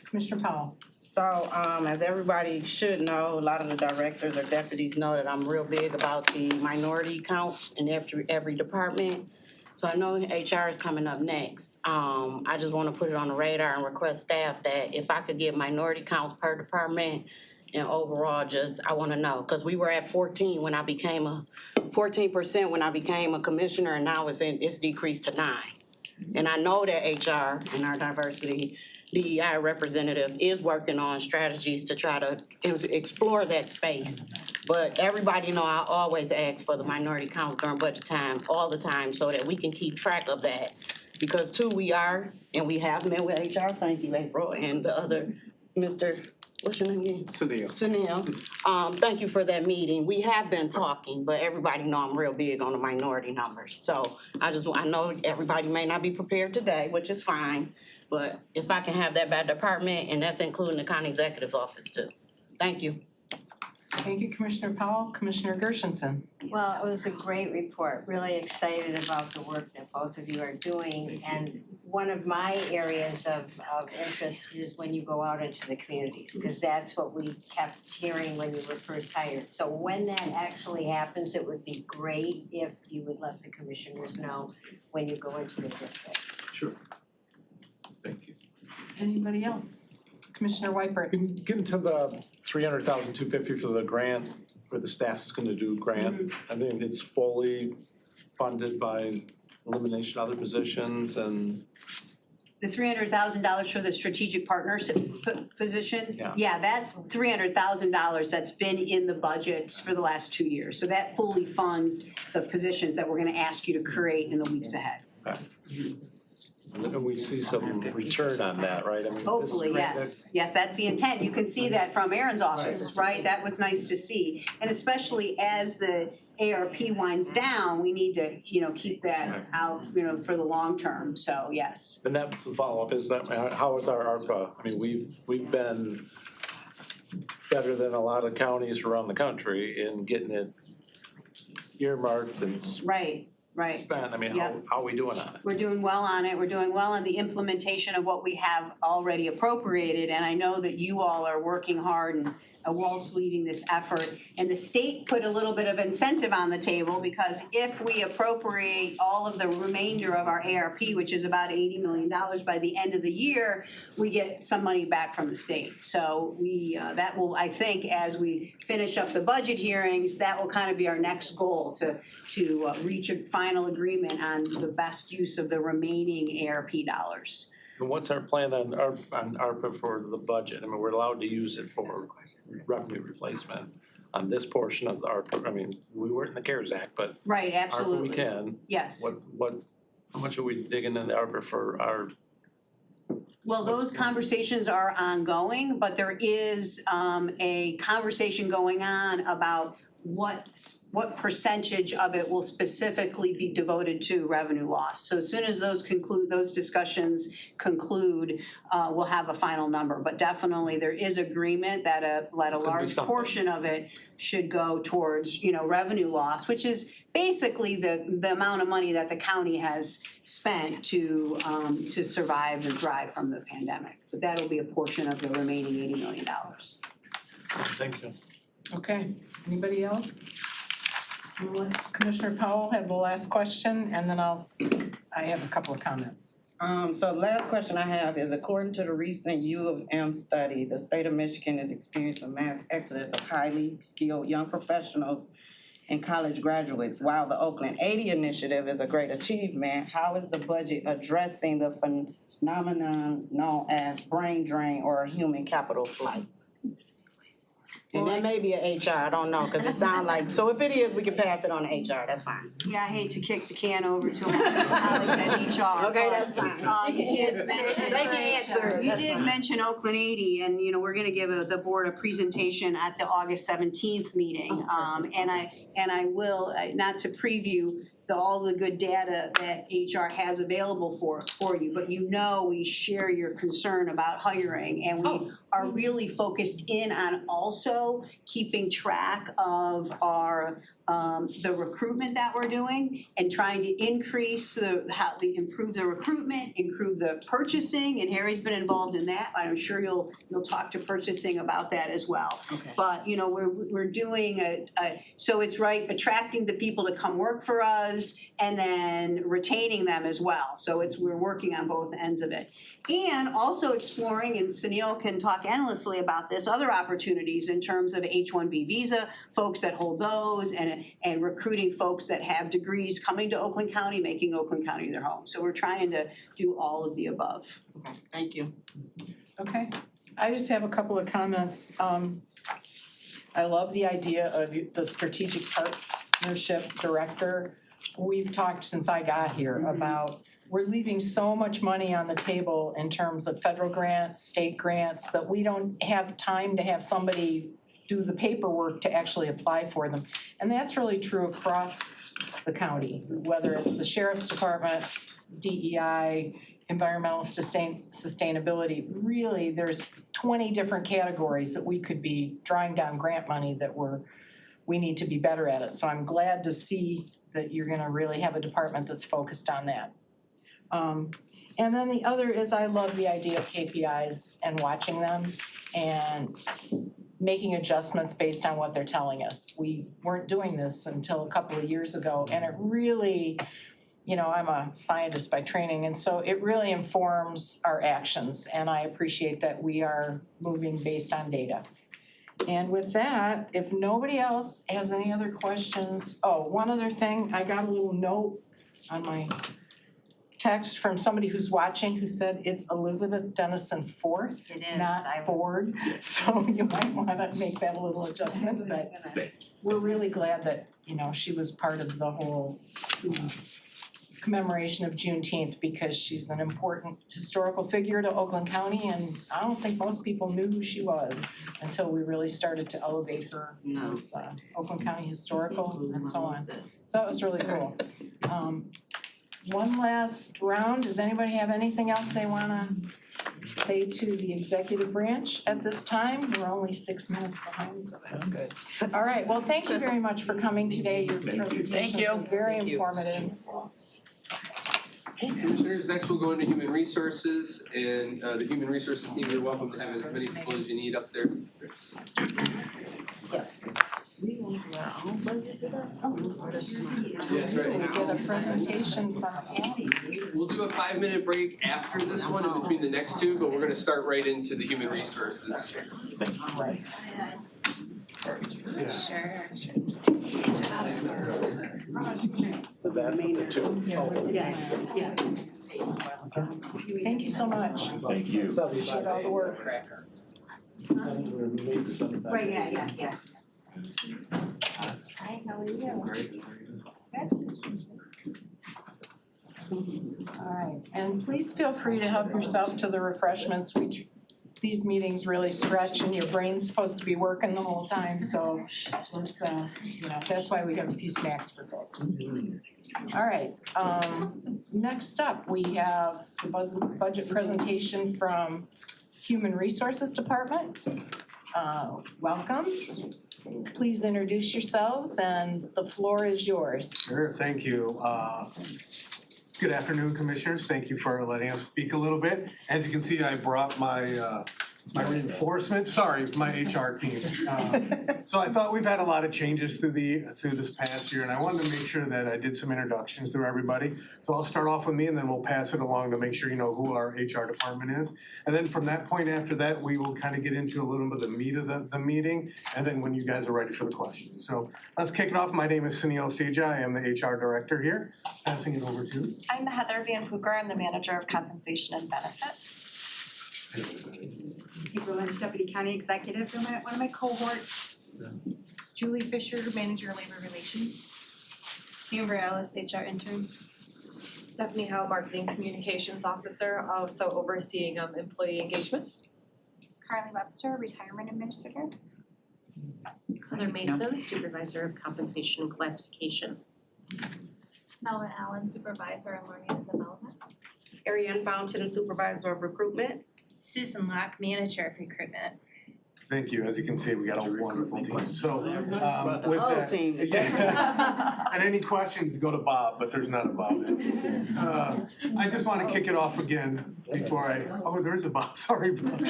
Commissioner Powell. So, as everybody should know, a lot of the directors or deputies know that I'm real big about the minority counts in every department. So I know HR is coming up next. I just want to put it on the radar and request staff that if I could get minority counts per department and overall, I want to know, because we were at 14% when I became a commissioner, and now it's decreased to 9%. And I know that HR and our diversity DEI representative is working on strategies to try to explore that space. But everybody know I always ask for the minority count during budget time, all the time, so that we can keep track of that. Because too, we have met with HR, thank you, April, and the other, Mr., what's your name again? Sunil. Thank you for that meeting. We have been talking, but everybody know I'm real big on the minority numbers. So I know everybody may not be prepared today, which is fine. But if I can have that by department, and that's including the county executive's office too. Thank you. Thank you, Commissioner Powell. Commissioner Gershenson. Well, it was a great report. Really excited about the work that both of you are doing. And one of my areas of interest is when you go out into the communities, because that's what we kept hearing when you were first hired. So when that actually happens, it would be great if you would let the commissioners know when you go into the district. Sure. Thank you. Anybody else? Commissioner Weipert. Getting to the $300,250 for the grant, where the staff is going to do grant, I mean, it's fully funded by elimination of other positions and. The $300,000 for the strategic partnership position? Yeah, that's $300,000 that's been in the budget for the last 2 years. So that fully funds the positions that we're gonna ask you to create in the weeks ahead. Okay. And we see some return on that, right? I mean, Hopefully, yes. Yes, that's the intent. You can see that from Aaron's office, right? That was nice to see. And especially as the ARP winds down, we need to, keep that out, for the long term. So, yes. And that's the follow-up, is that, how is our ARPA? I mean, we've been better than a lot of counties around the country in getting it earmarked and Right, right. spent. I mean, Yeah. how are we doing on it? We're doing well on it. We're doing well on the implementation of what we have already appropriated. And I know that you all are working hard and Walt's leading this effort. And the state put a little bit of incentive on the table because if we appropriate all of the remainder of our ARP, which is about $80 million by the end of the year, we get some money back from the state. So that will, I think, as we finish up the budget hearings, that will kind of be our next goal to reach a final agreement on the best use of the remaining ARP dollars. And what's our plan on ARPA for the budget? I mean, we're allowed to use it for revenue replacement on this portion of the ARPA. I mean, we weren't in the CARES Act, but Right, ARPA absolutely. we can. Yes. How much are we digging in the ARPA for our? Well, those conversations are ongoing, but there is a conversation going on about what percentage of it will specifically be devoted to revenue loss. So as soon as those discussions conclude, we'll have a final number. But definitely there is agreement that a large something. portion of it should go towards, revenue loss, which is basically the amount of money that the county has spent to survive and thrive from the pandemic. But that'll be a portion of the remaining $80 million. Thank you. Okay, anybody else? We'll let Commissioner Powell have the last question, and then I have a couple of comments. So the last question I have is, according to the recent U of M study, the state of Michigan is experiencing a mass exodus of highly skilled young professionals and college graduates. While the Oakland 80 initiative is a great achievement, how is the budget addressing the phenomenon known as brain drain or human capital flight? And that may be an HR, I don't know, because it sounds like, so if it is, we can pass it on to HR, that's fine. Yeah, I hate to kick the can over to my colleagues at HR. Okay, that's fine. You did mention. They can answer. You did mention Oakland 80, and we're gonna give the board a presentation at the August 17th meeting. And I will, not to preview all the good data that HR has available for you, but we share your concern about hiring, and we are really focused in on also keeping track of our the recruitment that we're doing and trying to increase improve the recruitment, improve the purchasing, and Harry's been involved in that. I'm sure you'll talk to purchasing about that as well. Okay. But we're doing so it's right, attracting the people to come work for us and then retaining them as well. So we're working on both ends of it. And also exploring, and Sunil can talk endlessly about this, other opportunities in terms of H-1B visa, folks that hold those, and recruiting folks that have degrees coming to Oakland County, making Oakland County their home. So we're trying to do all of the above. Okay, thank you. Okay, I just have a couple of comments. I love the idea of the strategic partnership director. We've talked since I got here about we're leaving so much money on the table in terms of federal grants, state grants, that we don't have time to have somebody do the paperwork to actually apply for them. And that's really true across the county, whether it's the Sheriff's Department, DEI, environmental sustainability. Really, there's 20 different categories that we could be drawing down grant money that we need to be better at it. So I'm glad to see that you're gonna really have a department that's focused on that. And then the other is I love the idea of KPIs and watching them and making adjustments based on what they're telling us. We weren't doing this until a couple of years ago, and it really, I'm a scientist by training, and so it really informs our actions, and I appreciate that we are moving based on data. And with that, if nobody else has any other questions, one other thing, I got a little note on my text from somebody who's watching who said it's Elizabeth Dennison Fourth, It is. not Ford. So you might wanna make that a little adjustment, but we're really glad that, she was part of the whole commemoration of Juneteenth, because she's an important historical figure to Oakland County, and I don't think most people knew who she was until we really started to elevate her as Oakland County historical and so on. So that was really cool. One last round, does anybody have anything else they wanna say to the executive branch at this time. We're only 6 minutes behind, so that's good. All right, well, thank you very much for coming today. Your presentations were very Thank you. informative. Commissioners, next we'll go into human resources, and the human resources team, you're welcome to have as many people as you need up there. Yes. We will now. Yes, right. We get a presentation from Abby. We'll do a 5-minute break after this one in between the next two, but we're gonna start right into the human resources. Right. Sure. Thank you so much. Thank you. Appreciate all the work. Right, yeah. Hi, how are you? All right, and please feel free to help yourself to the refreshments. These meetings really stretch and your brain's supposed to be working the whole time, so it's, that's why we have a few snacks for folks. All right, next up, we have the budget presentation from Human Resources Department. Welcome. Please introduce yourselves and the floor is yours. Sure, thank you. Good afternoon, Commissioners. Thank you for letting us speak a little bit. As you can see, I brought my reinforcement, my HR team. So I thought we've had a lot of changes through this past year, and I wanted to make sure that I did some introductions to everybody. So I'll start off with me, and then we'll pass it along to make sure you know who our HR department is. And then from that point after that, we will kind of get into a little bit of the meat of the meeting, and then when you guys are ready for the questions. So let's kick it off. My name is Sunil Seja. I am the HR director here. Passing it over to. I'm Heather Van Hooker. I'm the manager of compensation and benefits. April Lynch, Deputy County Executive, and one of my cohorts. Julie Fisher, manager of labor relations. Amber Alice, HR intern. Stephanie Howe, marketing communications officer, also overseeing employee engagement. Carly Webster, retirement administrator. Heather Mason, supervisor of compensation and classification. Melvin Allen, supervisor of learning and development. Ariane Fountain, supervisor of recruitment. Susan Locke, manager of recruitment. Thank you. As you can see, we got a wonderful team. So with Whole that, team. yeah. And any questions, go to Bob, but there's not a Bob. I just want to kick it off again before there is a Bob. Sorry, Bob.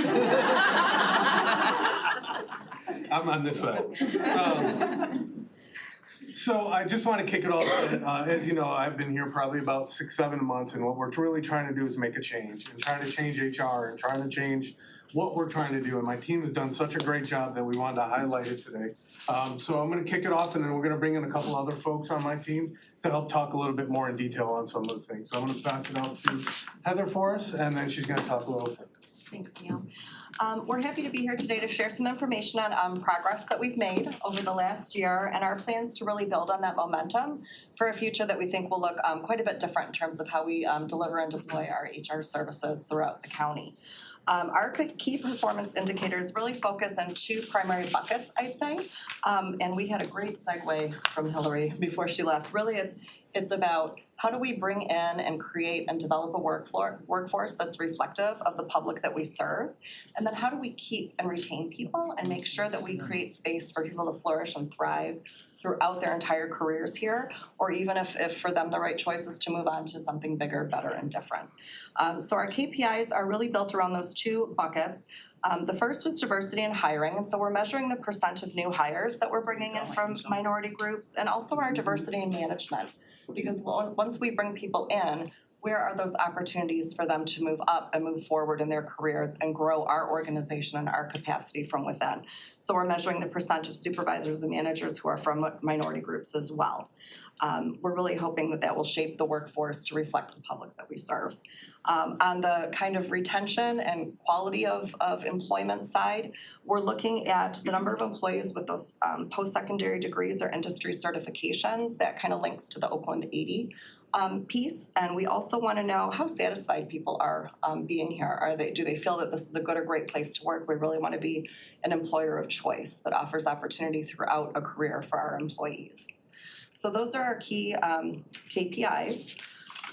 I'm on this side. So I just want to kick it off. As you know, I've been here probably about 6-7 months, and what we're really trying to do is make a change and trying to change HR and trying to change what we're trying to do. And my team has done such a great job that we wanted to highlight it today. So I'm going to kick it off, and then we're going to bring in a couple other folks on my team to help talk a little bit more in detail on some of the things. So I'm going to pass it off to Heather for us, and then she's going to talk a little bit. Thanks, Neil. We're happy to be here today to share some information on progress that we've made over the last year and our plans to really build on that momentum for a future that we think will look quite a bit different in terms of how we deliver and deploy our HR services throughout the county. Our key performance indicators really focus on 2 primary buckets, I'd say. And we had a great segue from Hillary before she left. Really, it's about how do we bring in and create and develop a workforce that's reflective of the public that we serve? And then how do we keep and retain people and make sure that we create space for people to flourish and thrive throughout their entire careers here, or even if for them the right choice is to move on to something bigger, better, and different. So our KPIs are really built around those 2 buckets. The first is diversity in hiring, and so we're measuring the percent of new hires that we're bringing in from minority groups, and also our diversity in management. Because once we bring people in, where are those opportunities for them to move up and move forward in their careers and grow our organization and our capacity from within? So we're measuring the percent of supervisors and managers who are from minority groups as well. We're really hoping that will shape the workforce to reflect the public that we serve. On the kind of retention and quality of employment side, we're looking at the number of employees with those post-secondary degrees or industry certifications. That kind of links to the Oakland 80 piece. And we also want to know how satisfied people are being here. Do they feel that this is a good or great place to work? We really want to be an employer of choice that offers opportunity throughout a career for our employees. So those are our key KPIs.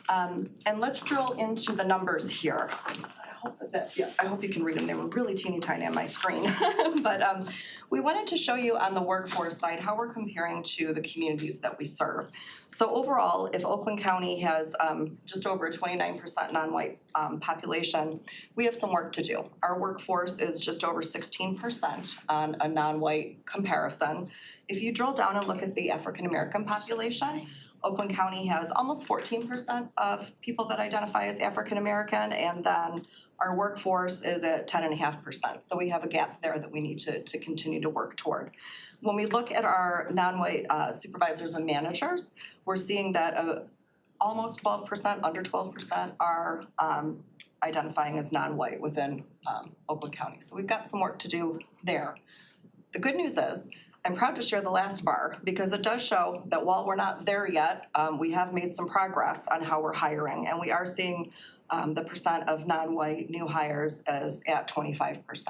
And let's drill into the numbers here. I hope you can read them, they were really teeny tiny on my screen. But we wanted to show you on the workforce side how we're comparing to the communities that we serve. So overall, if Oakland County has just over a 29% non-white population, we have some work to do. Our workforce is just over 16% on a non-white comparison. If you drill down and look at the African American population, Oakland County has almost 14% of people that identify as African American, and then our workforce is at 10.5%. So we have a gap there that we need to continue to work toward. When we look at our non-white supervisors and managers, we're seeing that almost 12%, under 12% are identifying as non-white within Oakland County. So we've got some work to do there. The good news is, I'm proud to share the last bar because it does show that while we're not there yet, we have made some progress on how we're hiring, and we are seeing the percent of non-white new hires as at 25%.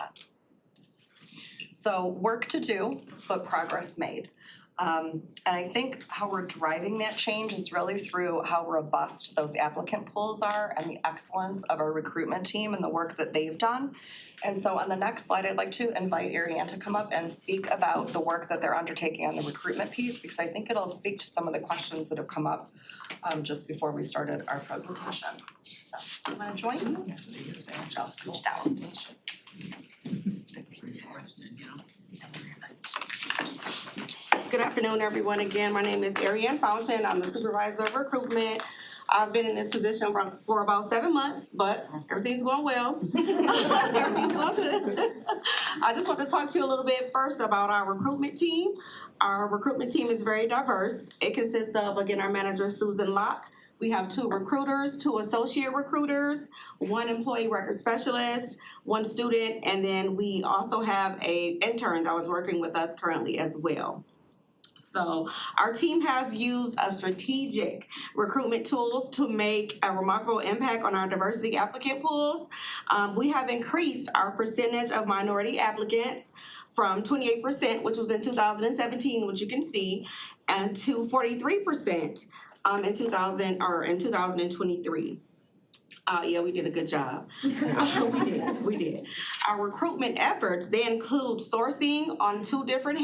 So work to do, but progress made. And I think how we're driving that change is really through how robust those applicant pools are and the excellence of our recruitment team and the work that they've done. And so on the next slide, I'd like to invite Ariane to come up and speak about the work that they're undertaking on the recruitment piece, because I think it'll speak to some of the questions that have come up just before we started our presentation. So, do you wanna join? Yes, I'll switch down. Good afternoon, everyone. Again, my name is Ariane Fountain. I'm the supervisor of recruitment. I've been in this position for about 7 months, but everything's going well. Everything's going good. I just want to talk to you a little bit first about our recruitment team. Our recruitment team is very diverse. It consists of, again, our manager, Susan Locke. We have 2 recruiters, 2 associate recruiters, 1 employee record specialist, 1 student, and then we also have an intern that was working with us currently as well. So our team has used a strategic recruitment tools to make a remarkable impact on our diversity applicant pools. We have increased our percentage of minority applicants from 28%, which was in 2017, which you can see, and to 43% in 2023. Yeah, we did a good job. We did. Our recruitment efforts, they include sourcing on 2 different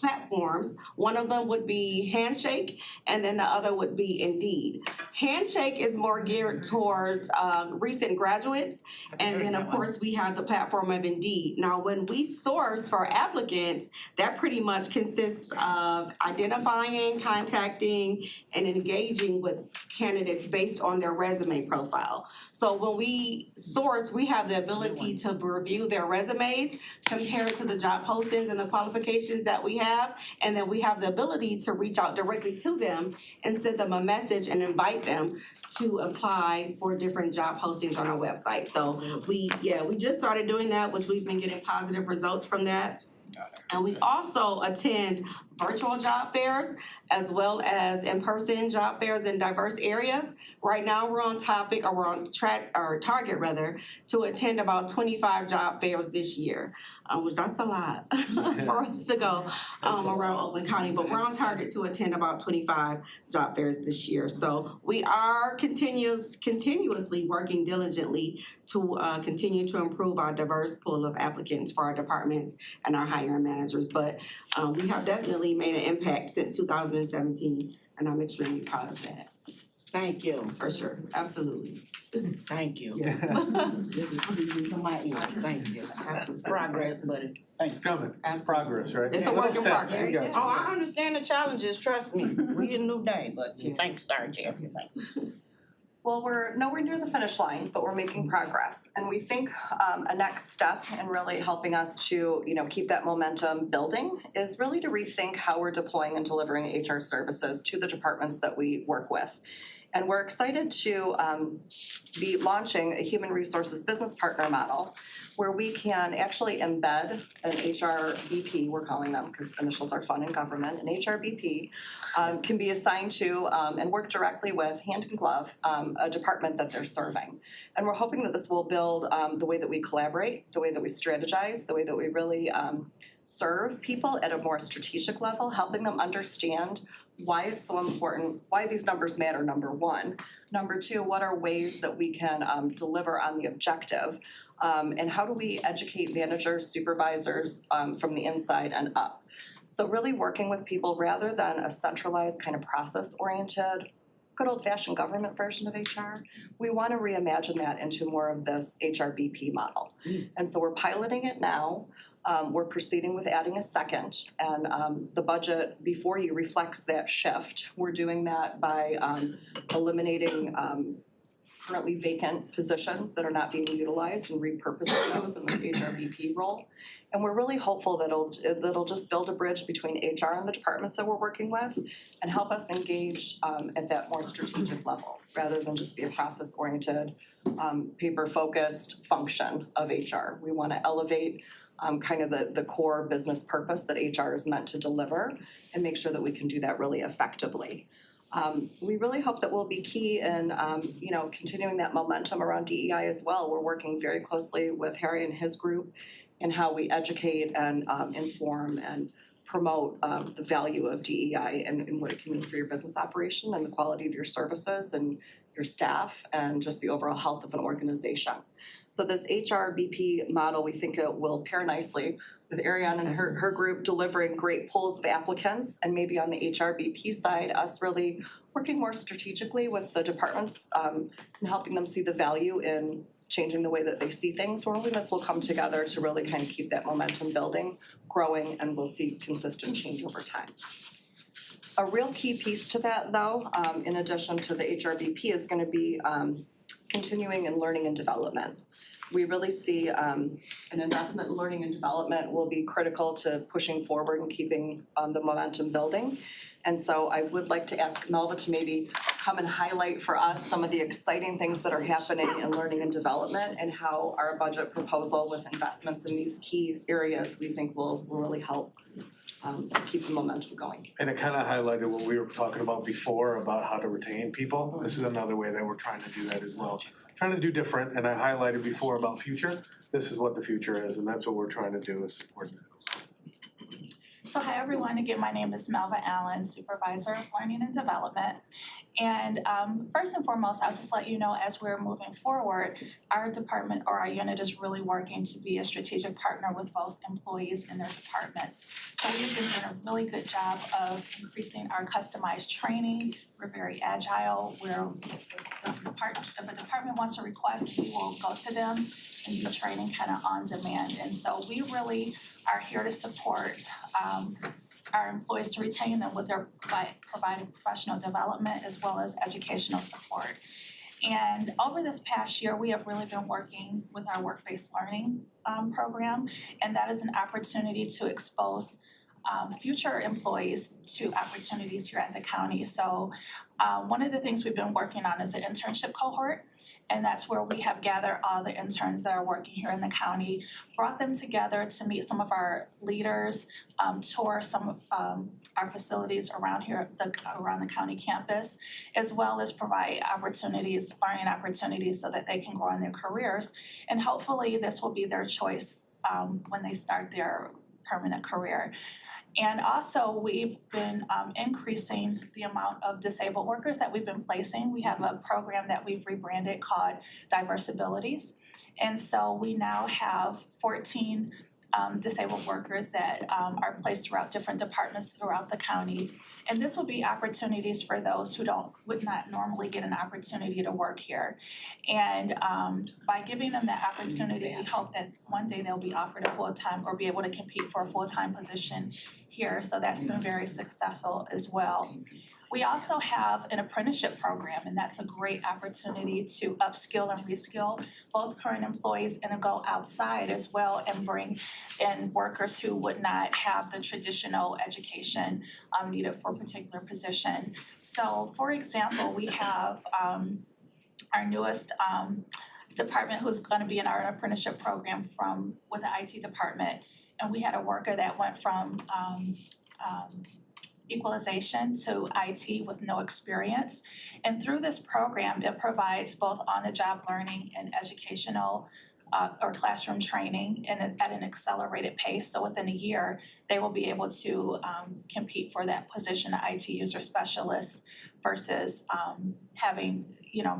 platforms. One of them would be Handshake, and then the other would be Indeed. Handshake is more geared towards recent graduates, and then of course we have the platform of Indeed. Now, when we source for applicants, that pretty much consists of identifying, contacting, and engaging with candidates based on their resume profile. So when we source, we have the ability to review their resumes, compare it to the job postings and the qualifications that we have, and then we have the ability to reach out directly to them and send them a message and invite them to apply for different job postings on our website. So we just started doing that, which we've been getting positive results from that. And we also attend virtual job fairs as well as in-person job fairs in diverse areas. Right now, we're on target to attend about 25 job fairs this year, which that's a lot for us to go around Oakland County, but we're on target to attend about 25 job fairs this year. So we are continuously working diligently to continue to improve our diverse pool of applicants for our departments and our hiring managers. But we have definitely made an impact since 2017, and I'm extremely proud of that. Thank you. For sure, absolutely. Thank you. To my ears, thank you. It's progress, but It's coming. It's progress, right? it's a work in Little steps. progress. We got you. Oh, I understand the challenges, trust me. We a new day, but thanks, Sarah Jerry. Well, we're nowhere near the finish line, but we're making progress. And we think a next step in really helping us to, keep that momentum building is really to rethink how we're deploying and delivering HR services to the departments that we work with. And we're excited to be launching a human resources business partner model where we can actually embed an HR VP, we're calling them because initials are fun in government, an HR VP can be assigned to and work directly with, hand in glove, a department that they're serving. And we're hoping that this will build the way that we collaborate, the way that we strategize, the way that we really serve people at a more strategic level, helping them understand why it's so important, why these numbers matter, number one. Number two, what are ways that we can deliver on the objective? And how do we educate managers, supervisors from the inside and up? So really working with people rather than a centralized kind of process-oriented, good old-fashioned government version of HR, we want to reimagine that into more of this HRBP model. And so we're piloting it now. We're proceeding with adding a second, and the budget before you reflects that shift. We're doing that by eliminating currently vacant positions that are not being utilized and repurposing those in this HRBP role. And we're really hopeful that it'll just build a bridge between HR and the departments that we're working with and help us engage at that more strategic level, rather than just be a process-oriented, paper-focused function of HR. We want to elevate kind of the core business purpose that HR is meant to deliver and make sure that we can do that really effectively. We really hope that we'll be key in, continuing that momentum around DEI as well. We're working very closely with Harry and his group in how we educate and inform and promote the value of DEI and what it can mean for your business operation and the quality of your services and your staff and just the overall health of an organization. So this HRBP model, we think it will pair nicely with Ariane and her group delivering great pools of applicants, and maybe on the HRBP side, us really working more strategically with the departments and helping them see the value in changing the way that they see things. We're hoping this will come together to really kind of keep that momentum building, growing, and we'll see consistent change over time. A real key piece to that, though, in addition to the HRBP, is going to be continuing in learning and development. We really see an investment in learning and development will be critical to pushing forward and keeping the momentum building. And so I would like to ask Melva to maybe come and highlight for us some of the exciting things that are happening in learning and development and how our budget proposal with investments in these key areas we think will really help keep the momentum going. And it kind of highlighted what we were talking about before about how to retain people. This is another way that we're trying to do that as well. Trying to do different, and I highlighted before about future. This is what the future is, and that's what we're trying to do is support that. So hi everyone, again, my name is Melva Allen, Supervisor of Learning and Development. And first and foremost, I'll just let you know as we're moving forward, our department or our unit is really working to be a strategic partner with both employees and their departments. So we've been doing a really good job of increasing our customized training. We're very agile. If a department wants a request, we will go to them and do training kind of on demand. And so we really are here to support our employees to retain them by providing professional development as well as educational support. And over this past year, we have really been working with our work-based learning program, and that is an opportunity to expose future employees to opportunities here at the county. So one of the things we've been working on is an internship cohort. And that's where we have gathered all the interns that are working here in the county, brought them together to meet some of our leaders, tour some of our facilities around here, around the county campus, as well as provide opportunities, learning opportunities so that they can grow in their careers. And hopefully this will be their choice when they start their permanent career. And also, we've been increasing the amount of disabled workers that we've been placing. We have a program that we've rebranded called Diverse Abilities. And so we now have 14 disabled workers that are placed throughout different departments throughout the county. And this will be opportunities for those who would not normally get an opportunity to work here. And by giving them that opportunity, we hope that one day they'll be offered a full-time or be able to compete for a full-time position here. So that's been very successful as well. We also have an apprenticeship program, and that's a great opportunity to upskill and reskill both current employees and to go outside as well and bring in workers who would not have the traditional education needed for a particular position. So for example, we have our newest department who's going to be in our apprenticeship program with the IT department, and we had a worker that went from equalization to IT with no experience. And through this program, it provides both on-the-job learning and educational or classroom training at an accelerated pace. So within a year, they will be able to compete for that position of IT user specialist versus having,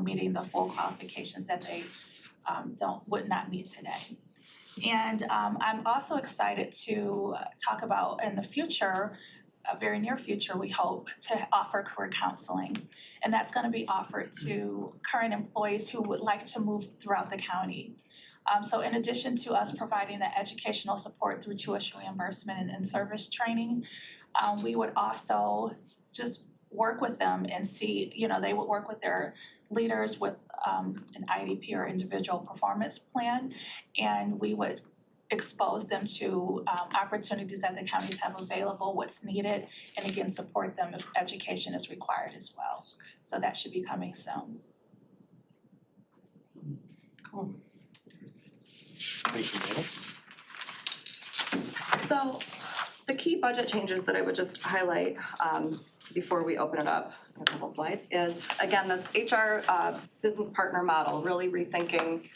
meeting the full qualifications that they would not meet today. And I'm also excited to talk about in the future, a very near future, we hope to offer career counseling. And that's gonna be offered to current employees who would like to move throughout the county. So in addition to us providing the educational support through tuition reimbursement and in-service training, we would also just work with them and see, they would work with their leaders with an IDP or individual performance plan, and we would expose them to opportunities that the counties have available, what's needed, and again, support them if education is required as well. So that should be coming soon. Cool. Thank you, Dana. So the key budget changes that I would just highlight before we open it up, a couple slides, is again, this HR business partner model, really rethinking,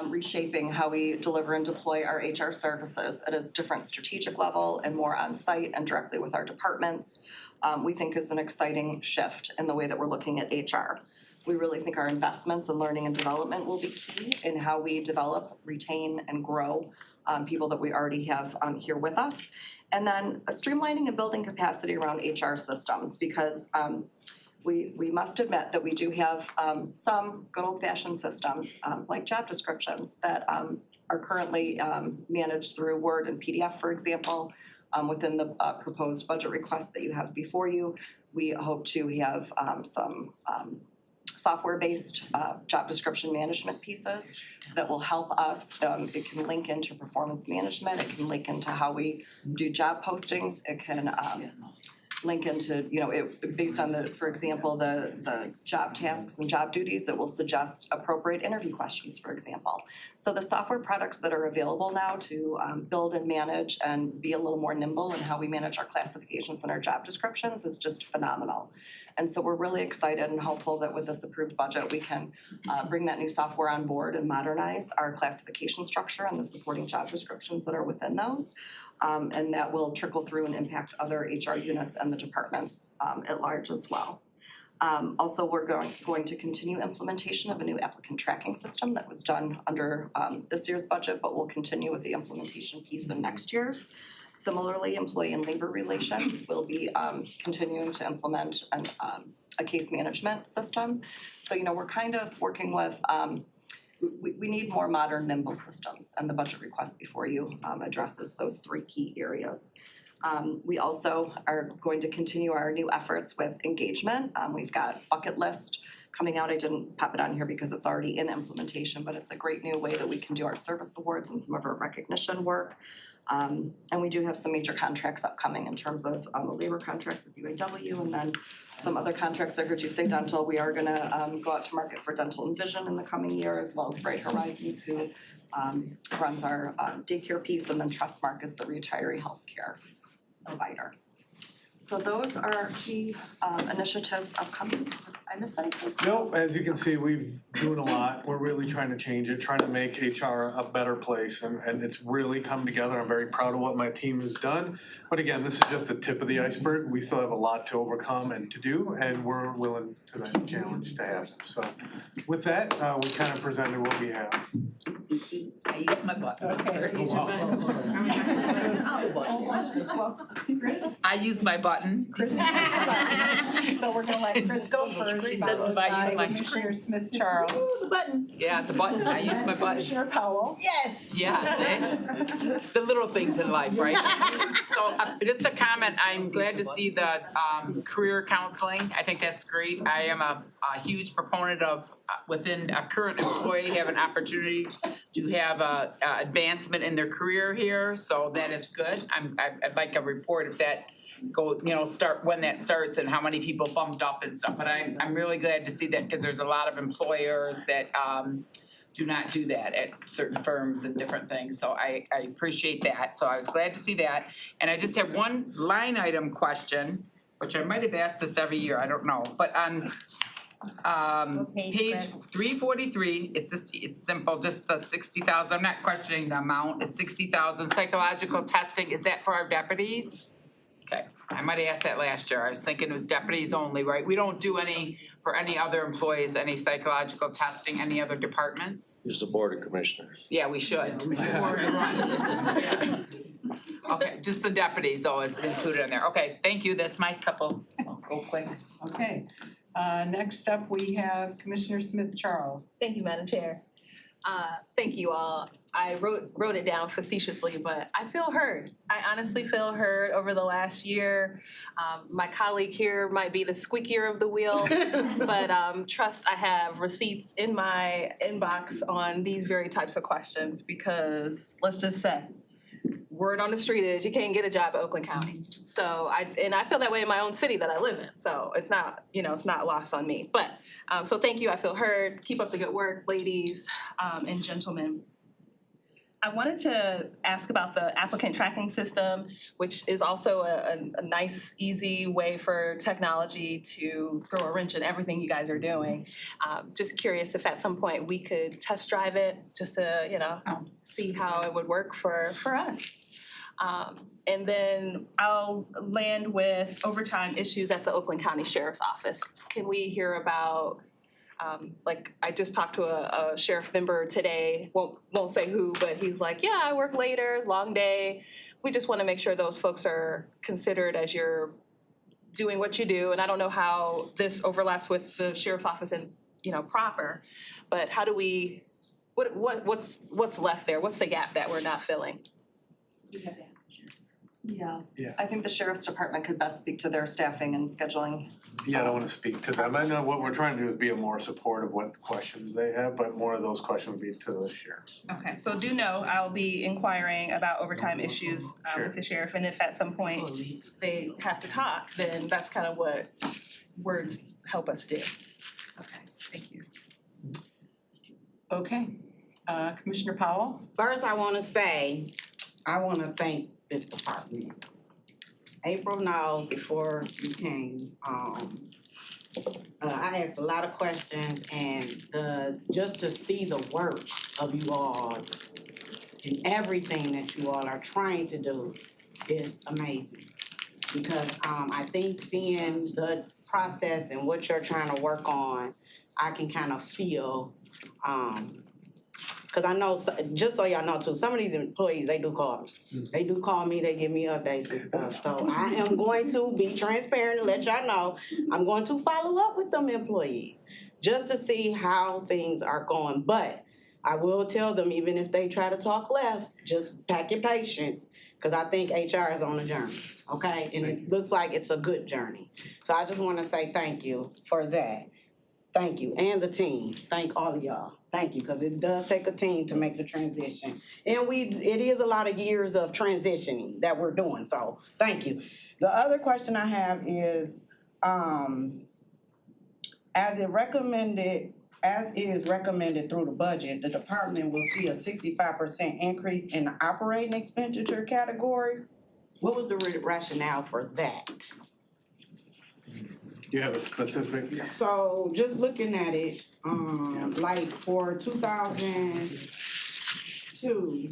reshaping how we deliver and deploy our HR services at a different strategic level and more on-site and directly with our departments, we think is an exciting shift in the way that we're looking at HR. We really think our investments in learning and development will be key in how we develop, retain, and grow people that we already have here with us. And then streamlining and building capacity around HR systems, because we must admit that we do have some good old-fashioned systems like job descriptions that are currently managed through Word and PDF, for example. Within the proposed budget request that you have before you, we hope to have some software-based job description management pieces that will help us. It can link into performance management, it can link into how we do job postings, it can link into, based on for example, the job tasks and job duties, it will suggest appropriate interview questions, for example. So the software products that are available now to build and manage and be a little more nimble in how we manage our classifications and our job descriptions is just phenomenal. And so we're really excited and hopeful that with this approved budget, we can bring that new software on board and modernize our classification structure and the supporting job descriptions that are within those. And that will trickle through and impact other HR units and the departments at large as well. Also, we're going to continue implementation of a new applicant tracking system that was done under this year's budget, but we'll continue with the implementation piece in next year's. Similarly, employee and labor relations will be continuing to implement a case management system. So, we're kind of working with we need more modern, nimble systems, and the budget request before you addresses those three key areas. We also are going to continue our new efforts with engagement. We've got Bucket List coming out. I didn't pop it on here because it's already in implementation, but it's a great new way that we can do our service awards and some of our recognition work. And we do have some major contracts upcoming in terms of a labor contract with UAW and then some other contracts. I heard you say dental. We are gonna go out to market for dental and vision in the coming year, as well as Bright Horizons, who runs our daycare piece, and then Trustmark is the retiree healthcare provider. So those are our key initiatives upcoming. I missed anything? Nope, as you can see, we've doing a lot. We're really trying to change it, trying to make HR a better place, and it's really come together. I'm very proud of what my team has done. But again, this is just the tip of the iceberg. We still have a lot to overcome and to do, and we're willing to that challenge to happen. So with that, we kind of presented what we have. I use my button. Okay. Chris? I use my button. Chris. So we're gonna let Chris go first. She said followed if I use by my- Commissioner Smith Charles. The button. Yeah, the button. I use my button. Commissioner Powell. Yes. Yeah, see? The little things in life, right? So just a comment, I'm glad to see the career counseling. I think that's great. I am a huge proponent of within a current employee have an opportunity to have a advancement in their career here, so that is good. I'd like a report if that start when that starts and how many people bumped up and stuff. But I'm really glad to see that because there's a lot of employers that do not do that at certain firms and different things. So I appreciate that. So I was glad to see that. And I just have one line item question, which I might have asked this every year, I don't know. But on Page 343, it's simple, just the 60,000, I'm not questioning the amount, it's 60,000 psychological testing, is that for our deputies? Okay, I might have asked that last year, I was thinking it was deputies only, right? We don't do any, for any other employees, any psychological testing, any other departments? Use the Board of Commissioners. Yeah, we should. Okay, just the deputies, though, is included in there, okay, thank you, that's my couple, I'll go quick. Okay, next up, we have Commissioner Smith Charles. Thank you, Madam Chair. Thank you all. I wrote it down facetiously, but I feel heard. I honestly feel heard over the last year. My colleague here might be the squeakier of the wheel, but trust I have receipts in my inbox on these very types of questions because let's just say, word on the street is you can't get a job at Oakland County. So I feel that way in my own city that I live in. So it's not, it's not lost on me. But so thank you. I feel heard. Keep up the good work, ladies and gentlemen. I wanted to ask about the applicant tracking system, which is also a nice, easy way for technology to throw a wrench in everything you guys are doing. Just curious if at some point we could test drive it just to, see how it would work for us. And then I'll land with overtime issues at the Oakland County Sheriff's Office. Can we hear about I just talked to a sheriff member today, won't say who, but he's like, yeah, I work later, long day. We just want to make sure those folks are considered as you're doing what you do. And I don't know how this overlaps with the sheriff's office and, proper, but how do we, what's left there? What's the gap that we're not filling? Yeah. Yeah. I think the sheriff's department could best speak to their staffing and scheduling. Yeah, I don't wanna speak to them. I know what we're trying to do is be a more supportive of what questions they have, but more of those questions would be to the sheriff. Okay, so do know I'll be inquiring about overtime issues Sure. with the sheriff, and if at some point they have to talk, then that's kind of what words help us do. Okay, thank you. Okay, Commissioner Powell? First, I wanna say, I wanna thank this department. April knows before you came, I asked a lot of questions and just to see the work of you all and everything that you all are trying to do is amazing. Because I think seeing the process and what you're trying to work on, I can kind of feel, because I know, just so y'all know too, some of these employees, they do call me. They do call me, they give me updates and stuff. So I am going to be transparent and let y'all know, I'm going to follow up with them employees just to see how things are going. But I will tell them, even if they try to talk left, just pack your patience, because I think HR is on a journey, okay? And it looks like it's a good journey. So I just want to say thank you for that. Thank you, and the team. Thank all of y'all. Thank you, because it does take a team to make the transition. And it is a lot of years of transitioning that we're doing, so thank you. The other question I have is, as is recommended through the budget, the department will see a 65% increase in the operating expenditure category. What was the rationale for that? Do you have a specific? So just looking at it, like for 2003,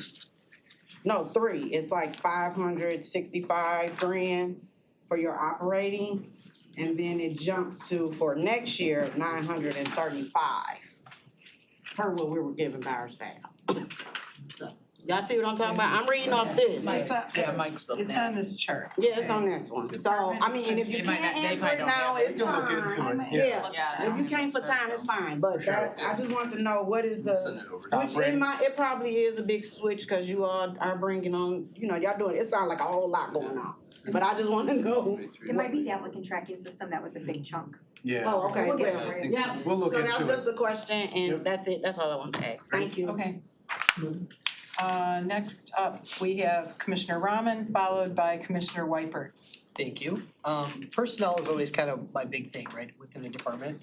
it's like 565 grand for your operating. And then it jumps to, for next year, 935 per what we were given by our staff. So, y'all see what I'm talking about? I'm reading off this. It's on this chart. Yeah, it's on this one. So, I mean, and if you can't answer it now, it's We can look into fine. it, Yeah, if you can't for time, it's fine, but Sure. I just want to know what is which it probably is a big switch, cause you all are bringing on, y'all doing, it sounds like a whole lot going on. But I just want to know. It might be the applicant tracking system, that was a big chunk. Yeah. Oh, okay, We'll get well, it. yeah. We'll look So into that was it. just a question, and that's it, that's all I want to ask. Thank you. Okay. Next up, we have Commissioner Rahman, followed by Commissioner Weipert. Thank you. Personnel is always kind of my big thing, right, within the department.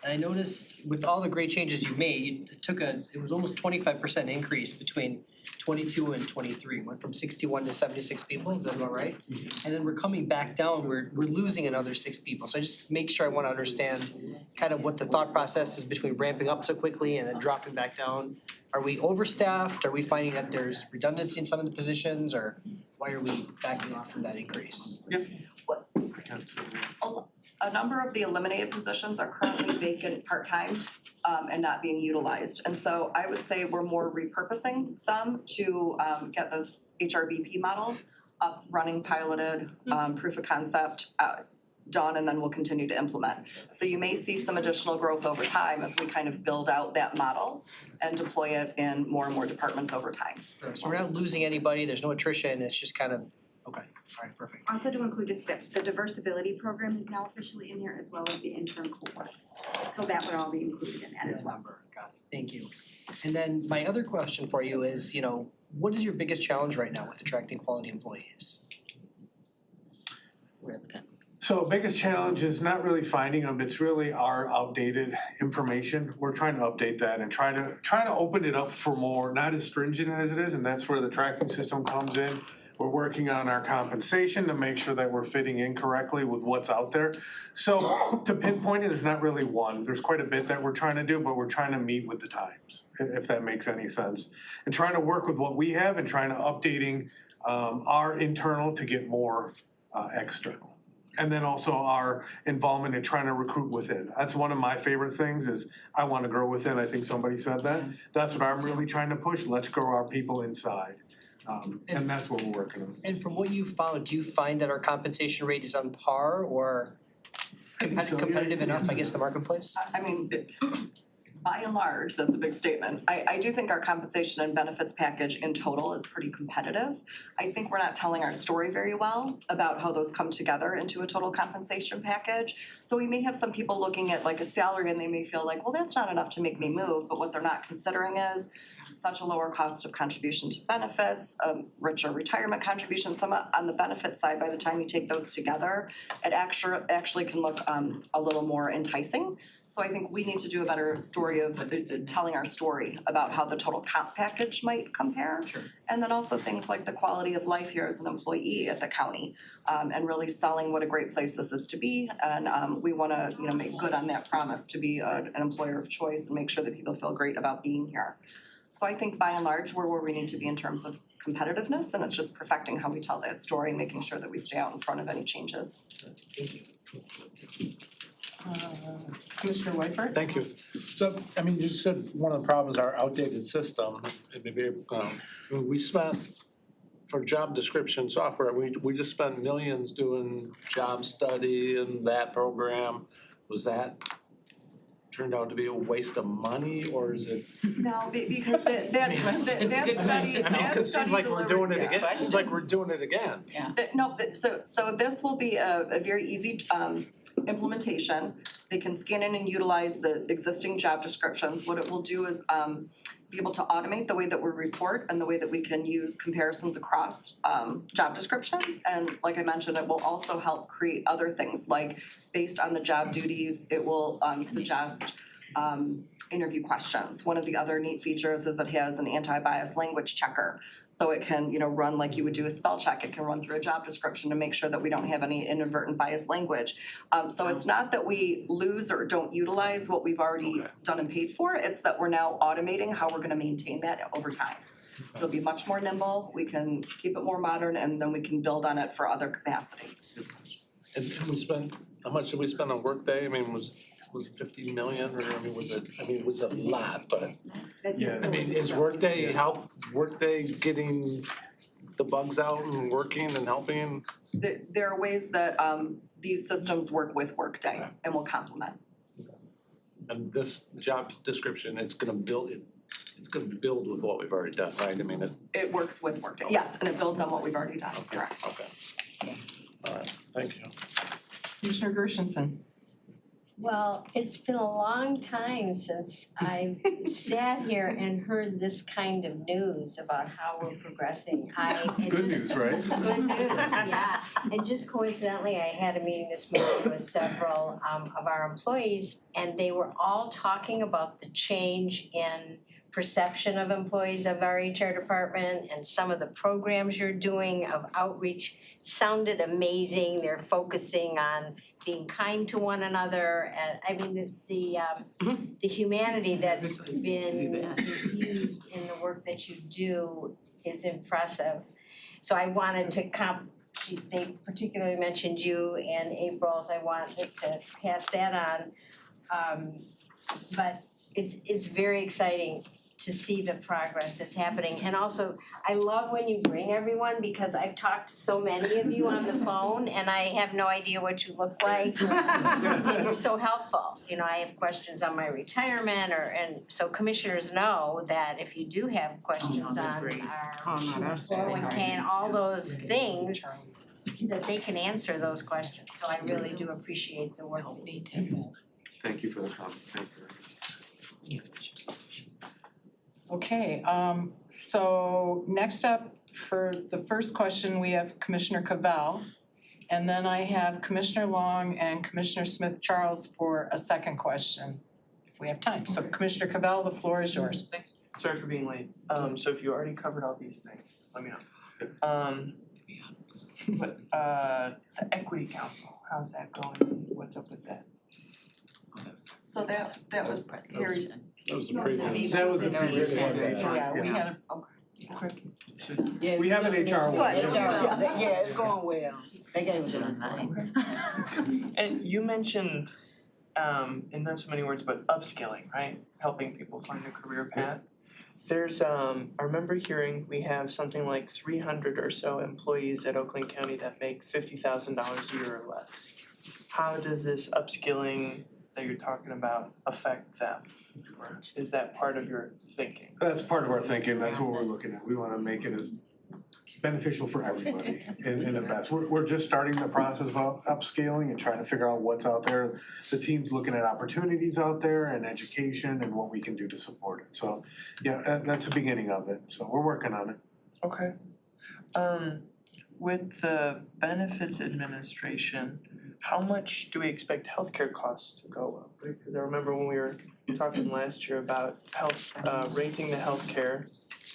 And I noticed with all the great changes you've made, it was almost 25% increase between 22 and 23, went from 61 to 76 people, is that about right? And then we're coming back down, we're losing another 6 people. So I just make sure I wanna understand kind of what the thought process is between ramping up so quickly and then dropping back down. Are we overstaffed? Are we finding that there's redundancy in some of the positions, or why are we backing off from that increase? A number of the eliminated positions are currently vacant part-time and not being utilized. And so I would say we're more repurposing some to get this HRBP model up, running, piloted, proof of concept done, and then we'll continue to implement. So you may see some additional growth over time as we kind of build out that model and deploy it in more and more departments over time. So we're not losing anybody, there's no attrition, it's just kind of, okay, alright, perfect. Also to include just the diversibility program is now officially in here as well as the intern cohorts. So that would all be included in that as well. Got it, thank you. And then my other question for you is, what is your biggest challenge right now with attracting quality employees? So biggest challenge is not really finding them, it's really our outdated information. We're trying to update that and try to open it up for more, not as stringent as it is, and that's where the tracking system comes in. We're working on our compensation to make sure that we're fitting in correctly with what's out there. So to pinpoint it, there's not really one. There's quite a bit that we're trying to do, but we're trying to meet with the times, if that makes any sense. And trying to work with what we have and trying to updating our internal to get more external. And then also our involvement in trying to recruit within. That's one of my favorite things is I want to grow within. I think somebody said that. That's what I'm really trying to push. Let's grow our people inside. And that's what we're working on. And from what you found, do you find that our compensation rate is on par or competitive enough, I guess, in the marketplace? I mean, by and large, that's a big statement. I do think our compensation and benefits package in total is pretty competitive. I think we're not telling our story very well about how those come together into a total compensation package. So we may have some people looking at like a salary and they may feel like, well, that's not enough to make me move, but what they're not considering is such a lower cost of contribution to benefits, richer retirement contribution. Some on the benefit side, by the time you take those together, it actually can look a little more enticing. So I think we need to do a better story of telling our story about how the total comp package might compare. Sure. And then also things like the quality of life here as an employee at the county, and really selling what a great place this is to be. And we wanna, make good on that promise to be an employer of choice and make sure that people feel great about being here. So I think by and large, we're where we need to be in terms of competitiveness, and it's just perfecting how we tell that story and making sure that we stay out in front of any changes. Thank you. Commissioner Whiteford? Thank you. So, you said one of the problems, our outdated system. We spent, for job description software, we just spent millions doing job study and that program. Was that turned out to be a waste of money, or is it? No, because that study, it seems like we're doing it again. It seems like we're doing it again. So this will be a very easy implementation. They can scan in and utilize the existing job descriptions. What it will do is be able to automate the way that we report and the way that we can use comparisons across job descriptions. And like I mentioned, it will also help create other things, like based on the job duties, it will suggest interview questions. One of the other neat features is it has an anti-bias language checker. So it can, run like you would do a spell check. It can run through a job description to make sure that we don't have any inadvertent biased language. So it's not that we lose or don't utilize what we've already done and paid for. It's that we're now automating how we're gonna maintain that over time. It'll be much more nimble. We can keep it more modern, and then we can build on it for other capacity. And how much did we spend on Workday? Was it 15 million, or it was a lot, but Yeah. is Workday getting the bugs out and working and helping? There are ways that these systems work with Workday and will complement. And this job description, it's gonna build with what we've already done, right? It works with Workday, yes, and it builds on what we've already done, correct. Okay. All right, thank you. Commissioner Gershenson? Well, it's been a long time since I've sat here and heard this kind of news about how we're progressing. Good news, right? Good news, yeah. And just coincidentally, I had a meeting this morning with several of our employees, and they were all talking about the change in perception of employees of our HR department and some of the programs you're doing of outreach sounded amazing. They're focusing on being kind to one another, and I mean, the humanity that's been infused in the work that you do is impressive. So I wanted to they particularly mentioned you and April's, I wanted to pass that on. But it's very exciting to see the progress that's happening. And also, I love when you bring everyone, because I've talked to so many of you on the phone and I have no idea what you look like. And you're so helpful. You know, I have questions on my retirement and so commissioners know that if you do have questions on our 401k and all those things, that they can answer those questions. So I really do appreciate the work that you do. Thank you for the comments, thank you. Okay, so next up for the first question, we have Commissioner Cavell. And then I have Commissioner Long and Commissioner Smith Charles for a second question, if we have time. So Commissioner Cavell, the floor is yours. Thanks. Sorry for being late. So if you already covered all these things, let me know. But the Equity Council, how's that going? What's up with that? So that was Harry's. That was the previous. That was the previous one. Yeah, we had We have an HR one. Yeah, it's going well. They gave it to them. And you mentioned, in not so many words, but upskilling, right? Helping people find a career path. There's, I remember hearing we have something like 300 or so employees at Oakland County that make $50,000 a year or less. How does this upskilling that you're talking about affect them? Or is that part of your thinking? That's part of our thinking, that's what we're looking at. We wanna make it as beneficial for everybody in the best. We're just starting the process of upscaling and trying to figure out what's out there. The team's looking at opportunities out there and education and what we can do to support it. So, yeah, that's the beginning of it. So we're working on it. Okay. With the benefits administration, how much do we expect healthcare costs to go up? Because I remember when we were talking last year about raising the healthcare,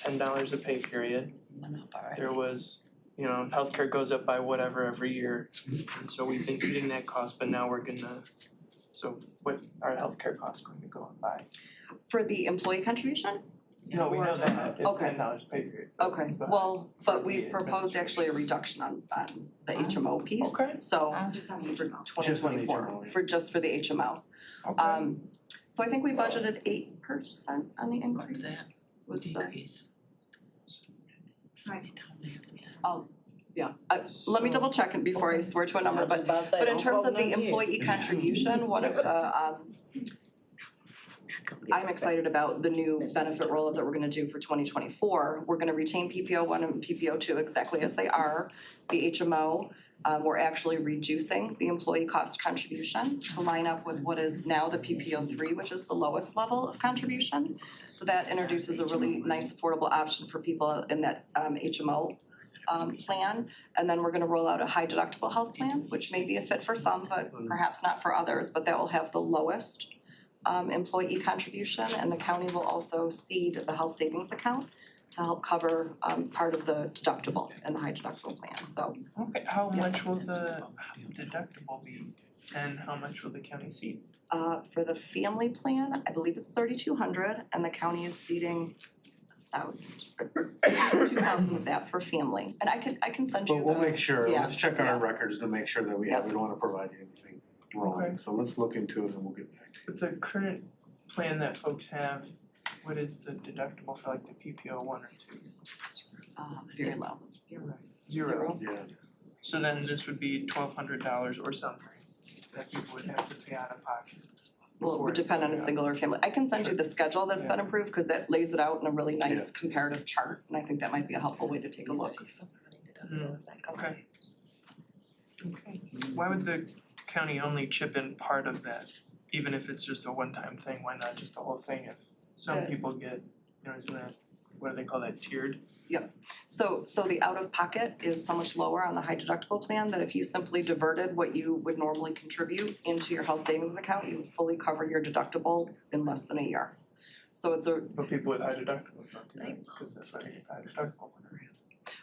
$10 a pay period. There was, you know, healthcare goes up by whatever every year. And so we've been eating that cost, but now we're so what are healthcare costs going to go up by? For the employee contribution? No, we know that, it's Okay. $10 pay period. Okay, But well, for but we've the proposed actually a reduction on the HMO piece. Okay. So for twenty twenty-four, just for the HMO. Okay. So I think we budgeted 8% on the increase. Was the. Yeah, let me double check it before I swear to a number, but in terms of the employee contribution, one of the I'm excited about the new benefit rollout that we're gonna do for 2024. We're gonna retain PPO 1 and PPO 2 exactly as they are. The HMO, we're actually reducing the employee cost contribution to line up with what is now the PPO 3, which is the lowest level of contribution. So that introduces a really nice affordable option for people in that HMO plan. And then we're gonna roll out a high deductible health plan, which may be a fit for some, but perhaps not for others, but that will have the lowest employee contribution, and the county will also seed the health savings account to help cover part of the deductible in the high deductible plan, so. Okay, how much will the deductible be and how much will the county seed? For the family plan, I believe it's $3,200 and the county is seeding 1,000, 2,000 of that for family, and I can send you But we'll make sure, yeah, let's check on our records to make sure that we don't wanna provide you anything wrong. Okay. So let's look into it and we'll get back to you. With the current plan that folks have, what is the deductible for like the PPO 1 or 2? Very low. Zero. Yeah. So then this would be $1,200 or something that people would have to pay out of pocket. Well, it would depend on a single or family. I can send you the schedule that's been approved, cause that lays it out in a really nice comparative chart, and I think that might be a helpful way to take a look. Okay. Why would the county only chip in part of that even if it's just a one-time thing, why not just the whole thing if some Yeah. people get, isn't that, what do they call that, tiered? So the out-of-pocket is so much lower on the high deductible plan that if you simply diverted what you would normally contribute into your health savings account, you would fully cover your deductible in less than a year. So it's a, But people with high deductibles not do that, because that's why they get high deductible.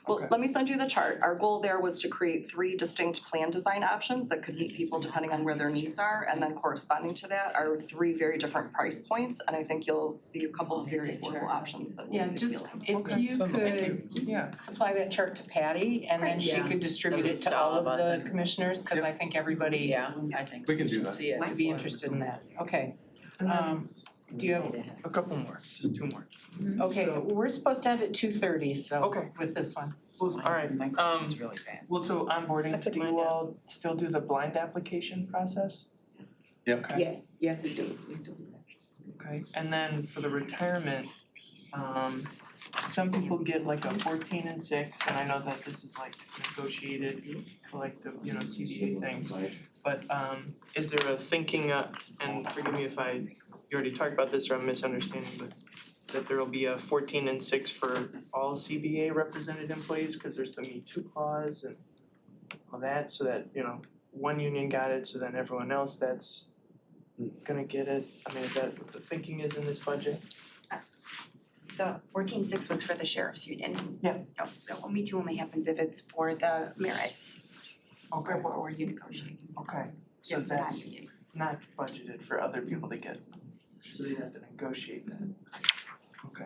well, Okay. let me send you the chart. Our goal there was to create 3 distinct plan design options that could meet people depending on where their needs are, and then corresponding to that are 3 very different price points, and I think you'll see a couple of very affordable options that will Yeah, be just appealing. if you could Yeah. supply that chart to Patty and then she Yeah. could distribute it to all of the commissioners, cause I think everybody Yeah, I think We can do that. see it. might be interested in that. Okay, And then do you have, a couple more, just 2 more. okay, So- we're supposed to end at 2:30, so Okay. with this one. Well, alright, My question's really fast. well, so onboarding, took do mine you down. all still do the blind application process? Yep. Okay. Yes, we do, we still do that. Okay, and then for the retirement, some people get like a 14 and 6, and I know that this is like negotiated collective, CBA things. But is there a thinking, and forgive me if you already talked about this or I'm misunderstanding, but that there will be a 14 and 6 for all CBA represented employees, cause there's the Me Too clause and all that, so that, one union got it, so then everyone else that's gonna get it. I mean, is that what the thinking is in this budget? The 14.6 was for the sheriff's union. Yeah. No, the Me Too only happens if it's for the merit Okay, or you negotiate. okay, so Yeah, for that's non-union. not budgeted for other people to get, so they have to negotiate that. Okay,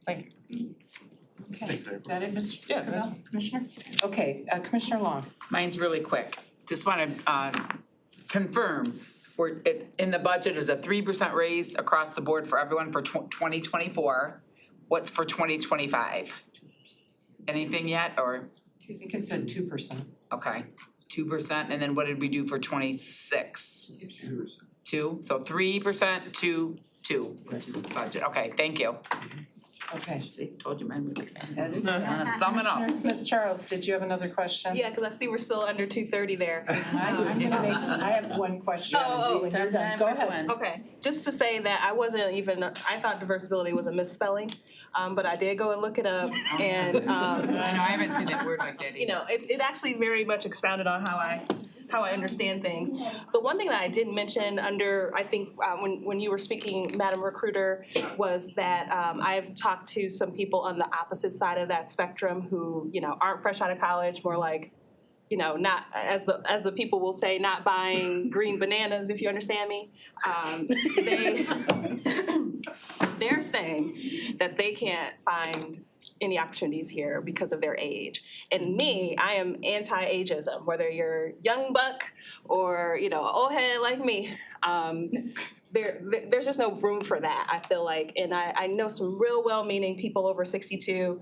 thank you. Okay, is that it, Mr. Yeah, that's Cavell, Commissioner? Okay, Commissioner Long. Mine's really quick. Just wanna confirm, in the budget is a 3% raise across the board for everyone for 2024. What's for 2025? Anything yet, or, I think it said 2%. okay, 2%, and then what did we do for 26? 2, so 3%, 2, which is the budget, okay, thank you. Okay. See, told you mine would be fast. That is- Sum it up. Commissioner Smith-Charles, did you have another question? Yeah, cause I see we're still under 2:30 there. I have one question. Oh, When you're done, go ahead. Okay, just to say that I wasn't even, I thought diversibility was a misspelling, but I did go and look it up and I know, I haven't seen that word like that either. you know, it actually very much expounded on how I understand things. The one thing that I didn't mention under, I think, when you were speaking, Madam Recruiter, was that I've talked to some people on the opposite side of that spectrum who, aren't fresh out of college, more like, not, as the people will say, not buying green bananas, if you understand me. They're saying that they can't find any opportunities here because of their age. And me, I am anti-ageism, whether you're young buck or, old head like me. There's just no room for that, I feel like. And I know some real well-meaning people over 62.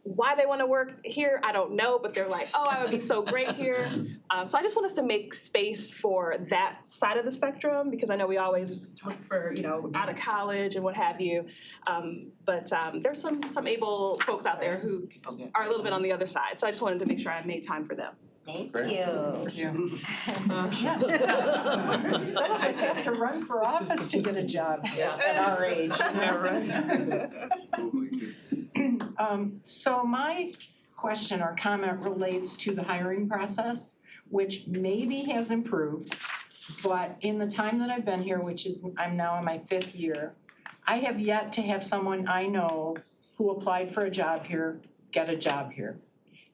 Why they want to work here, I don't know, but they're like, oh, I would be so great here. So I just want us to make space for that side of the spectrum, because I know we always talk for, out of college and what have you. But there's some able folks out there who are a little bit on the other side. So I just wanted to make sure I made time for them. Thank Great. you. Some of us have to run for office to get a job at our age. So my question or comment relates to the hiring process, which maybe has improved. But in the time that I've been here, which is, I'm now in my 5th year, I have yet to have someone I know who applied for a job here get a job here.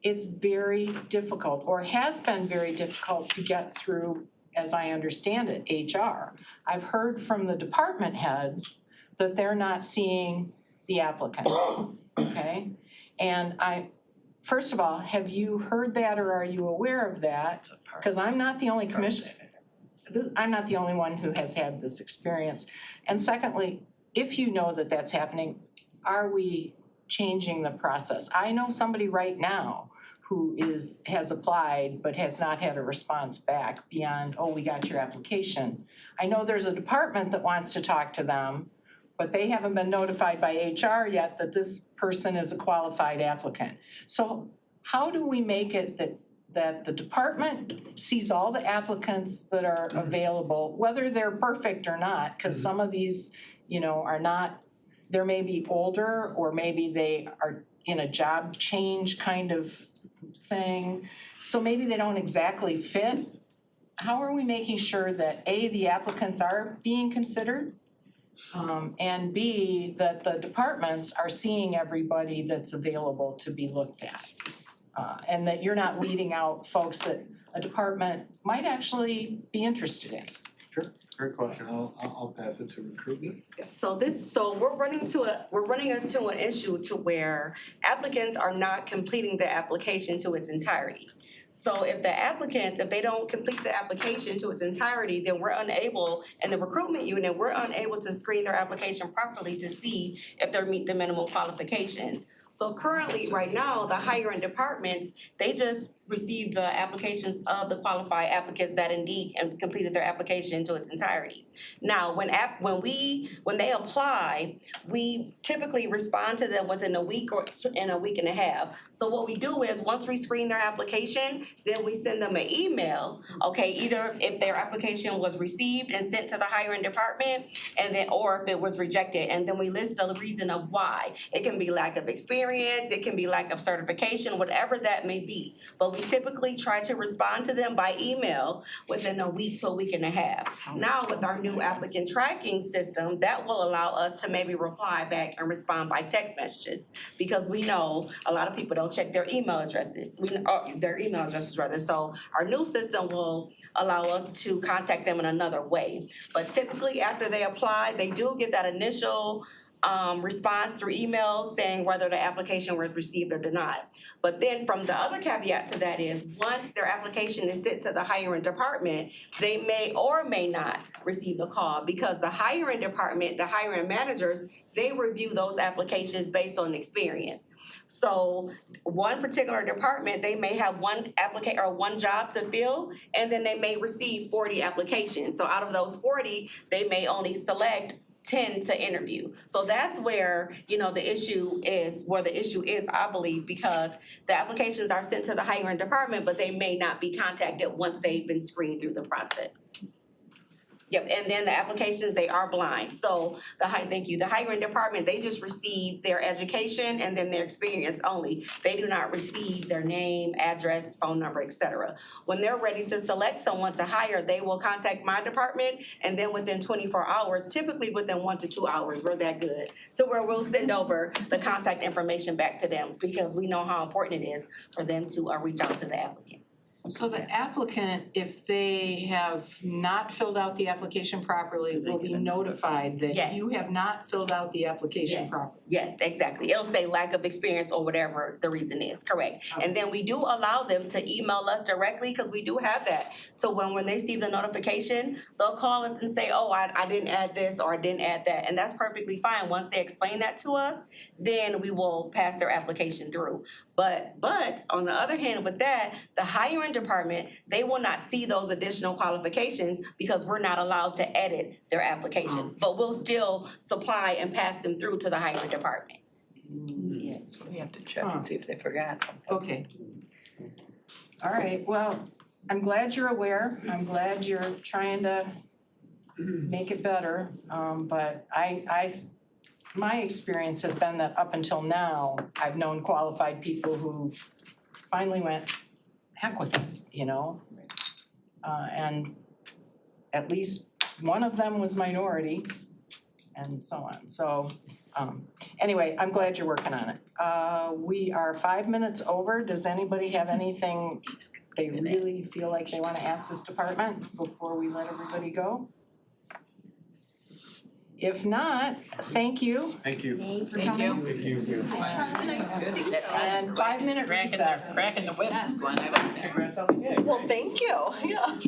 It's very difficult, or has been very difficult, to get through, as I understand it, HR. I've heard from the department heads that they're not seeing the applicant, okay? And first of all, have you heard that, or are you aware of that? Because I'm not the only I'm not the only one who has had this experience. And secondly, if you know that that's happening, are we changing the process? I know somebody right now who has applied but has not had a response back beyond, oh, we got your application. I know there's a department that wants to talk to them, but they haven't been notified by HR yet that this person is a qualified applicant. So how do we make it that that the department sees all the applicants that are available, whether they're perfect or not, because some of these, you know, are not, they may be older, or maybe they are in a job change kind of thing. So maybe they don't exactly fit. How are we making sure that A, the applicants are being considered? And B, that the departments are seeing everybody that's available to be looked at. And that you're not weeding out folks that a department might actually be interested in. Great question. I'll pass it to recruitment. So we're running into an issue to where applicants are not completing the application to its entirety. So if they don't complete the application to its entirety, then we're unable, in the recruitment unit, we're unable to screen their application properly to see if they meet the minimum qualifications. So currently, right now, the hiring departments, they just receive the applications of the qualified applicants that indeed have completed their application to its entirety. Now, when they apply, we typically respond to them within a week or in a week and a half. So what we do is, once we screen their application, then we send them an email, okay, either if their application was received and sent to the hiring department, and then, or if it was rejected, and then we list the reason of why. It can be lack of experience, it can be lack of certification, whatever that may be. But we typically try to respond to them by email within a week to a week and a half. Now, with our new applicant tracking system, that will allow us to maybe reply back and respond by text messages, because we know a lot of people don't check their email addresses. So our new system will allow us to contact them in another way. But typically, after they apply, they do get that initial response through email saying whether the application was received or denied. But then from the other caveat to that is, once their application is sent to the hiring department, they may or may not receive a call, because the hiring department, the hiring managers, they review those applications based on experience. So one particular department, they may have one job to fill, and then they may receive 40 applications. So out of those 40, they may only select 10 to interview. So that's where, the issue is, I believe, because the applications are sent to the hiring department, but they may not be contacted once they've been screened through the process. Yep, and then the applications, they are blind. So the hiring department, they just receive their education and then their experience only. They do not receive their name, address, phone number, etc. When they're ready to select someone to hire, they will contact my department, and then within 24 hours, typically within 1 to 2 hours, we're that good, to where we'll send over the contact information back to them, because we know how important it is for them to reach out to the applicant. So the applicant, if they have not filled out the application properly, will be notified that Yes. you have not filled out the application Yes. properly. Yes, exactly. It'll say lack of experience or whatever the reason is, correct. And then we do allow them to email us directly, because we do have that. So when they receive the notification, they'll call us and say, oh, I didn't add this or I didn't add that. And that's perfectly fine. Once they explain that to us, then we will pass their application through. But on the other hand, with that, the hiring department, they will not see those additional qualifications, because we're not allowed to edit their application. But we'll still supply and pass them through to the hiring department. Yeah, so we have to check and see if they forgot. Okay. All right, well, I'm glad you're aware. I'm glad you're trying to make it better. But my experience has been that up until now, I've known qualified people who finally went, heck with it, and at least one of them was minority, and so on. So anyway, I'm glad you're working on it. We are 5 minutes over. Does anybody have anything they really feel like they want to ask this department before we let everybody go? If not, thank you. Thank you. For coming. Thank you. And 5-minute recess. Cracking the whip, Glenn, I like that. Congrats on the gig. Well, thank you. Yeah.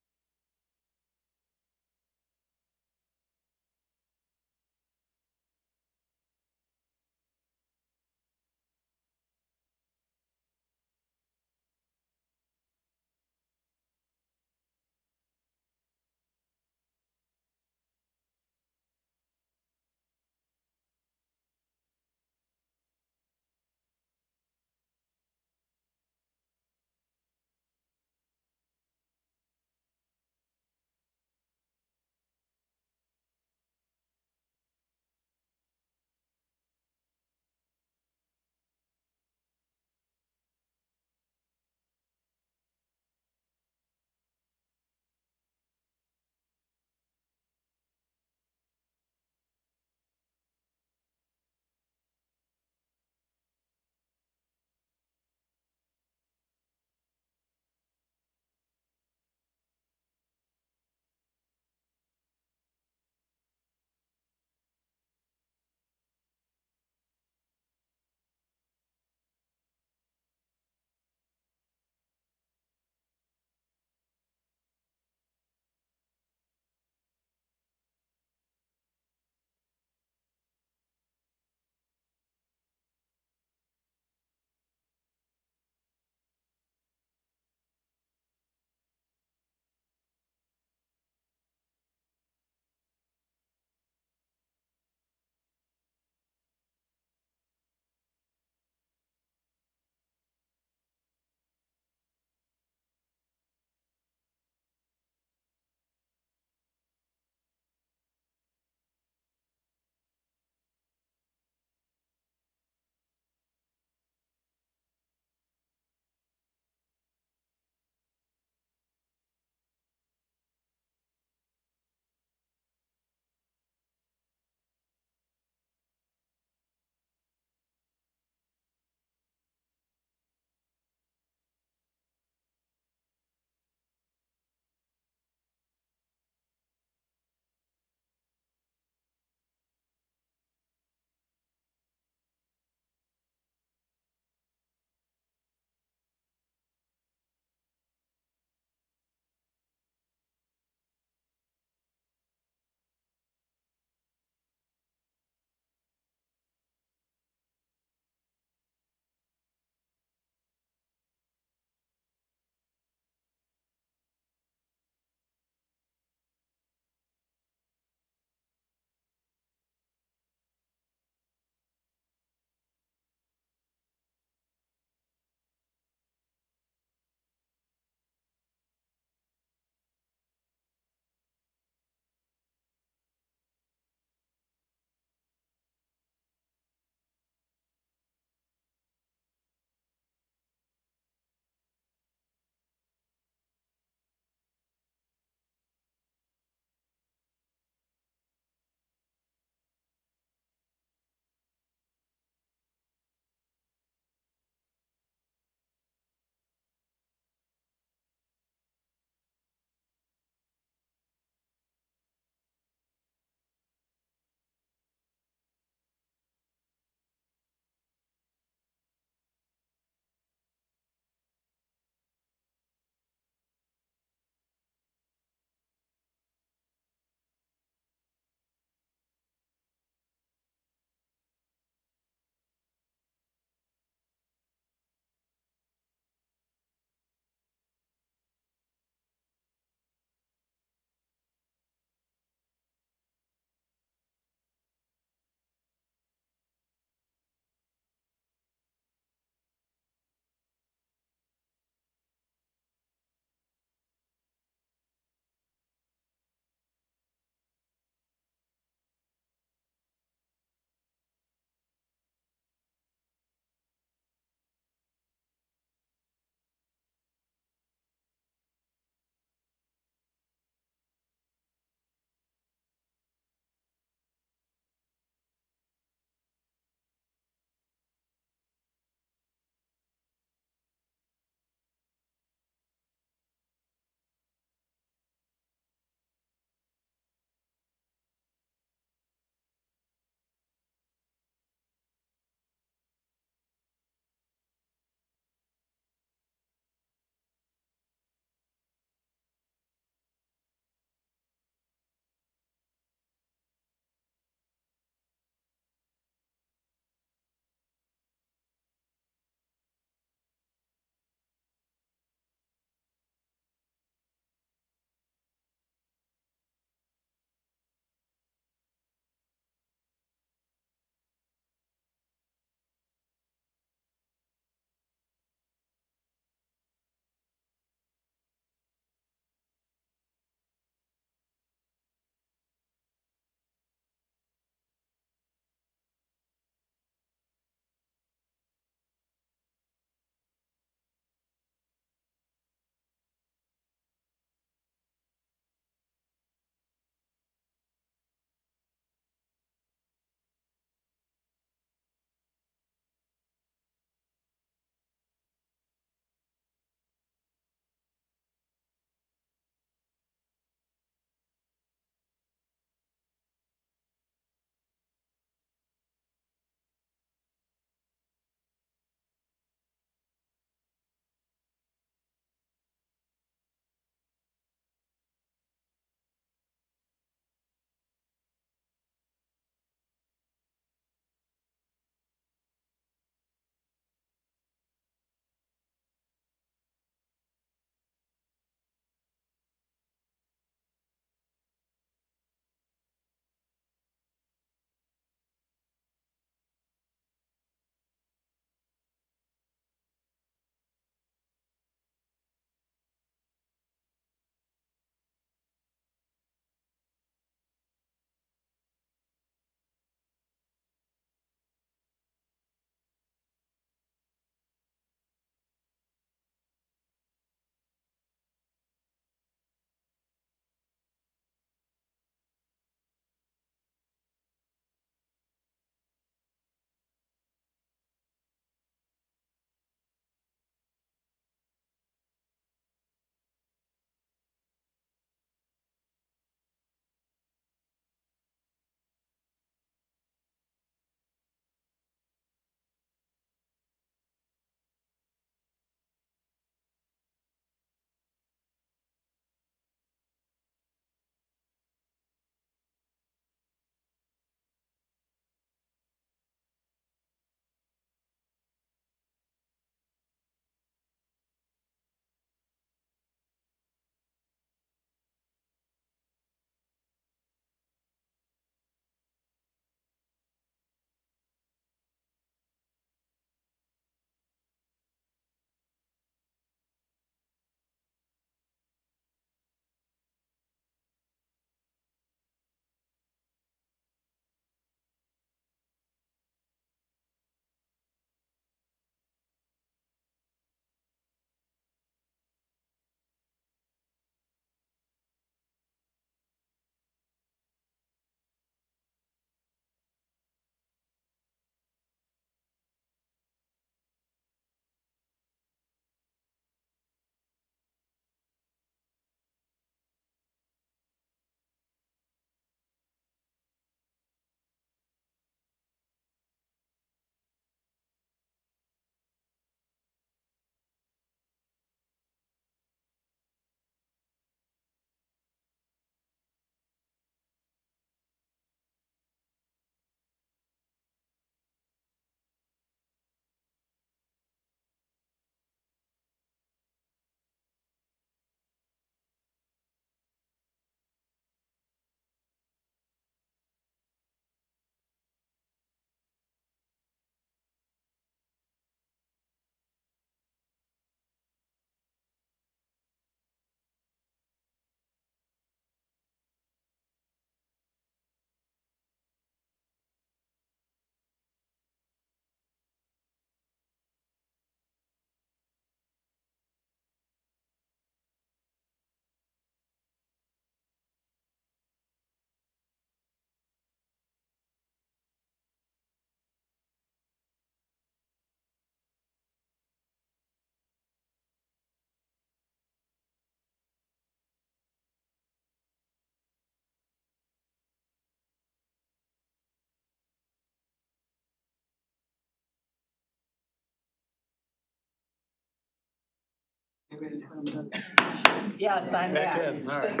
Yes, I'm back. in, all right.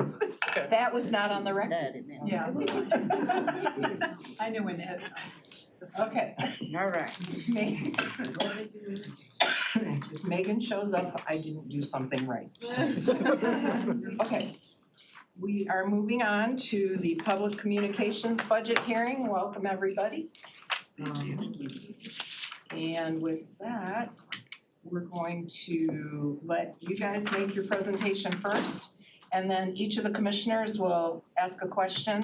That was not on the record. Yeah. I knew when to hit. Okay. All right. If Megan shows up, I didn't do something right. Okay. We are moving on to the public communications budget hearing. Welcome, everybody. And with that, we're going to let you guys make your presentation first, and then each of the commissioners will ask a question.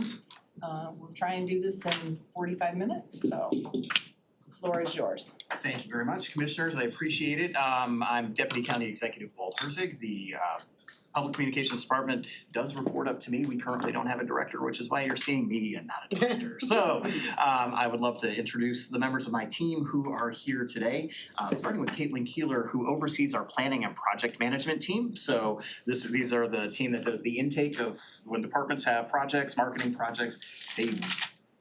We'll try and do this in 45 minutes, so the floor is yours. Thank you very much, Commissioners. I appreciate it. I'm Deputy County Executive Walt Herzig. The Public Communications Department does report up to me. We currently don't have a director, which is why you're seeing me and not a director. So I would love to introduce the members of my team who are here today, starting with Caitlin Keeler, who oversees our planning and project management team. So these are the team that does the intake of when departments have projects, marketing projects. They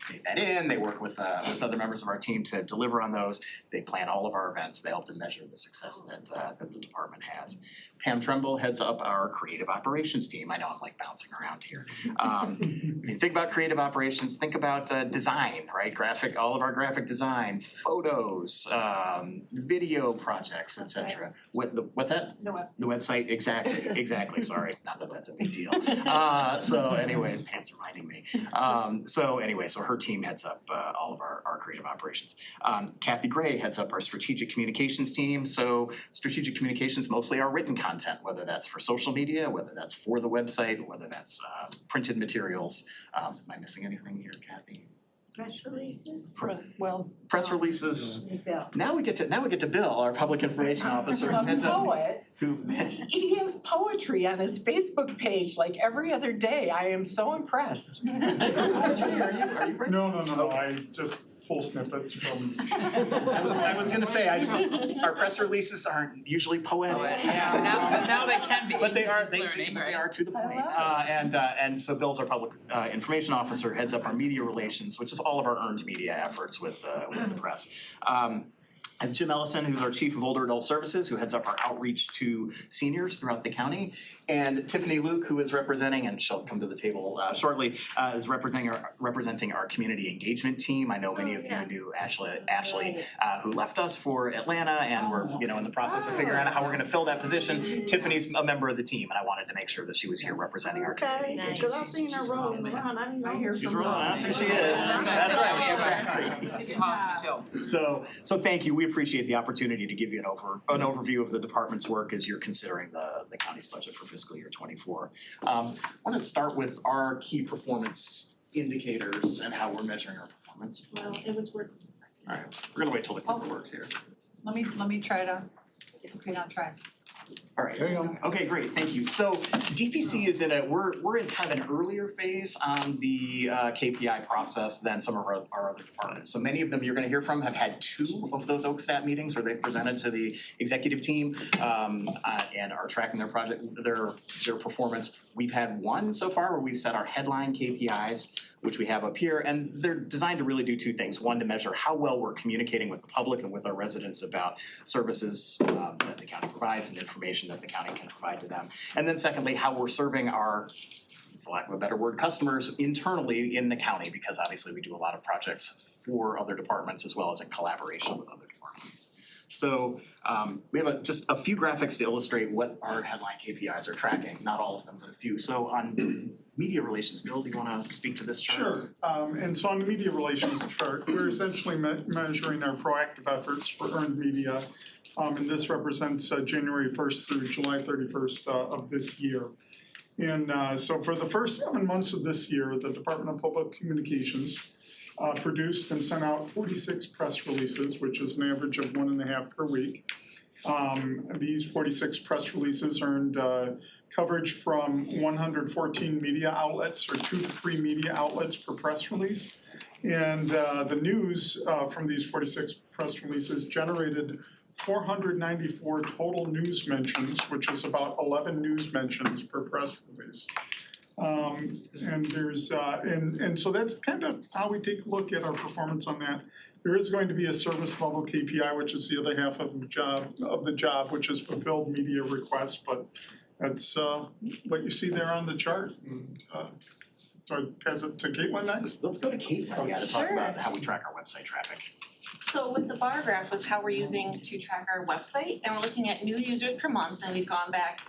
take that in, they work with other members of our team to deliver on those. They plan all of our events, they help to measure the success that the department has. Pam Tremble heads up our creative operations team. I know I'm like bouncing around here. If you think about creative operations, think about design, right? All of our graphic design, photos, video projects, etc. What's that? The website. The website, exactly, sorry, not that that's a big deal. So anyways, Pam's reminding me. So her team heads up all of our creative operations. Kathy Gray heads up our strategic communications team. So strategic communications, mostly our written content, whether that's for social media, whether that's for the website, whether that's printed materials. Am I missing anything here, Kathy? Press releases? Press releases. Bill. Now we get to Bill, our public information officer. A heads up. poet. He has poetry on his Facebook page like every other day. I am so impressed. Are you ready? No, I just pull snippets from. I was gonna say, our press releases aren't usually poetic. But now they can be. But they are, It's they learning, right? are to the point. And so Bill's our public information officer, heads up our media relations, which is all of our earned media efforts with the press. And Jim Ellison, who's our Chief of Older Adult Services, who heads up our outreach to seniors throughout the county. And Tiffany Luke, who is representing, and she'll come to the table shortly, is representing our community engagement team. I know many of you knew Ashley, who left us for Atlanta, and we're in the process of figuring out how we're gonna fill that position. Tiffany's a member of the team, and I wanted to make sure that she was here representing our community. Okay, because I've seen her rolling around, I didn't know. She's rolling, that's who she is. That's right, exactly. So thank you. We appreciate the opportunity to give you an overview of the department's work as you're considering the county's budget for fiscal year '24. I want to start with our key performance indicators and how we're measuring our performance. Well, it was working a second. All right, we're gonna wait till the clicker works here. Let me try to get on track. All right, okay, great, thank you. So DPC is we're in kind of an earlier phase on the KPI process than some of our other departments. So many of them you're gonna hear from have had 2 of those OakStat meetings where they've presented to the executive team and are tracking their performance. We've had 1 so far where we've set our headline KPIs, which we have up here, and they're designed to really do 2 things. 1, to measure how well we're communicating with the public and with our residents about services that the county provides and information that the county can provide to them. And then secondly, how we're serving our, for lack of a better word, customers internally in the county, because obviously we do a lot of projects for other departments as well as in collaboration with other departments. So we have just a few graphics to illustrate what our headline KPIs are tracking, not all of them, but a few. So on media relations, Bill, do you want to speak to this chart? Sure, and so on the media relations chart, we're essentially measuring our proactive efforts for earned media. And this represents January 1st through July 31st of this year. And so for the first 7 months of this year, the Department of Public Communications produced and sent out 46 press releases, which is an average of 1.5 per week. These 46 press releases earned coverage from 114 media outlets, or 2 to 3 media outlets per press release. And the news from these 46 press releases generated 494 total news mentions, which is about 11 news mentions per press release. And there's, and so that's kind of how we take a look at our performance on that. There is going to be a service level KPI, which is the other half of the job, which is fulfilled media requests, but that's what you see there on the chart. And, so I pass it to Caitlin next. Let's go to Caitlin, to talk about how we track our website traffic. So with the bar graph was how we're using to track our website, and we're looking at new users per month, and we've gone back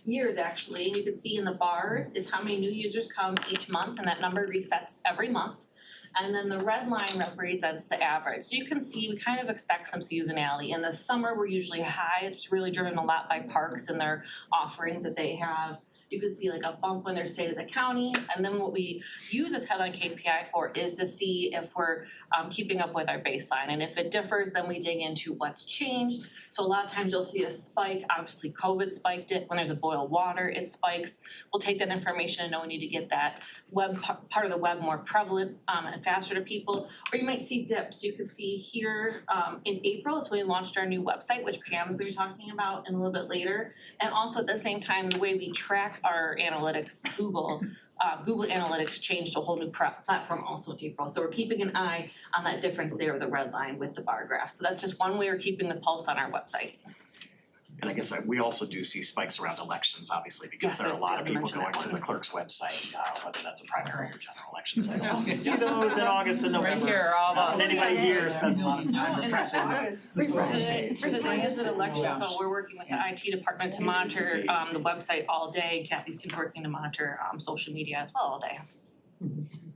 years actually, and you can see in the bars is how many new users come each month, and that number resets every month. And then the red line represents the average. So you can see we kind of expect some seasonality. In the summer, we're usually high. It's really driven a lot by parks and their offerings that they have. You can see like a bump when they're state of the county. And then what we use this headline KPI for is to see if we're keeping up with our baseline. And if it differs, then we dig into what's changed. So a lot of times you'll see a spike. Obviously COVID spiked it. When there's a boil of water, it spikes. We'll take that information and know we need to get that web part of the web more prevalent and faster to people. Or you might see dips. You can see here in April is when we launched our new website, which Pam is going to be talking about in a little bit later. And also at the same time, the way we track our analytics, Google Analytics changed a whole new platform also in April. So we're keeping an eye on that difference there with the red line with the bar graph. So that's just one way we're keeping the pulse on our website. And I guess we also do see spikes around elections, obviously, because there are a lot of people going to the clerk's website, whether that's a primary or general election cycle. You can see those in August and November. Right here, all of us. And anybody here spends a lot of time Today is an election, so we're working with the IT department to monitor the website all day. Kathy's team's working to monitor social media as well all day.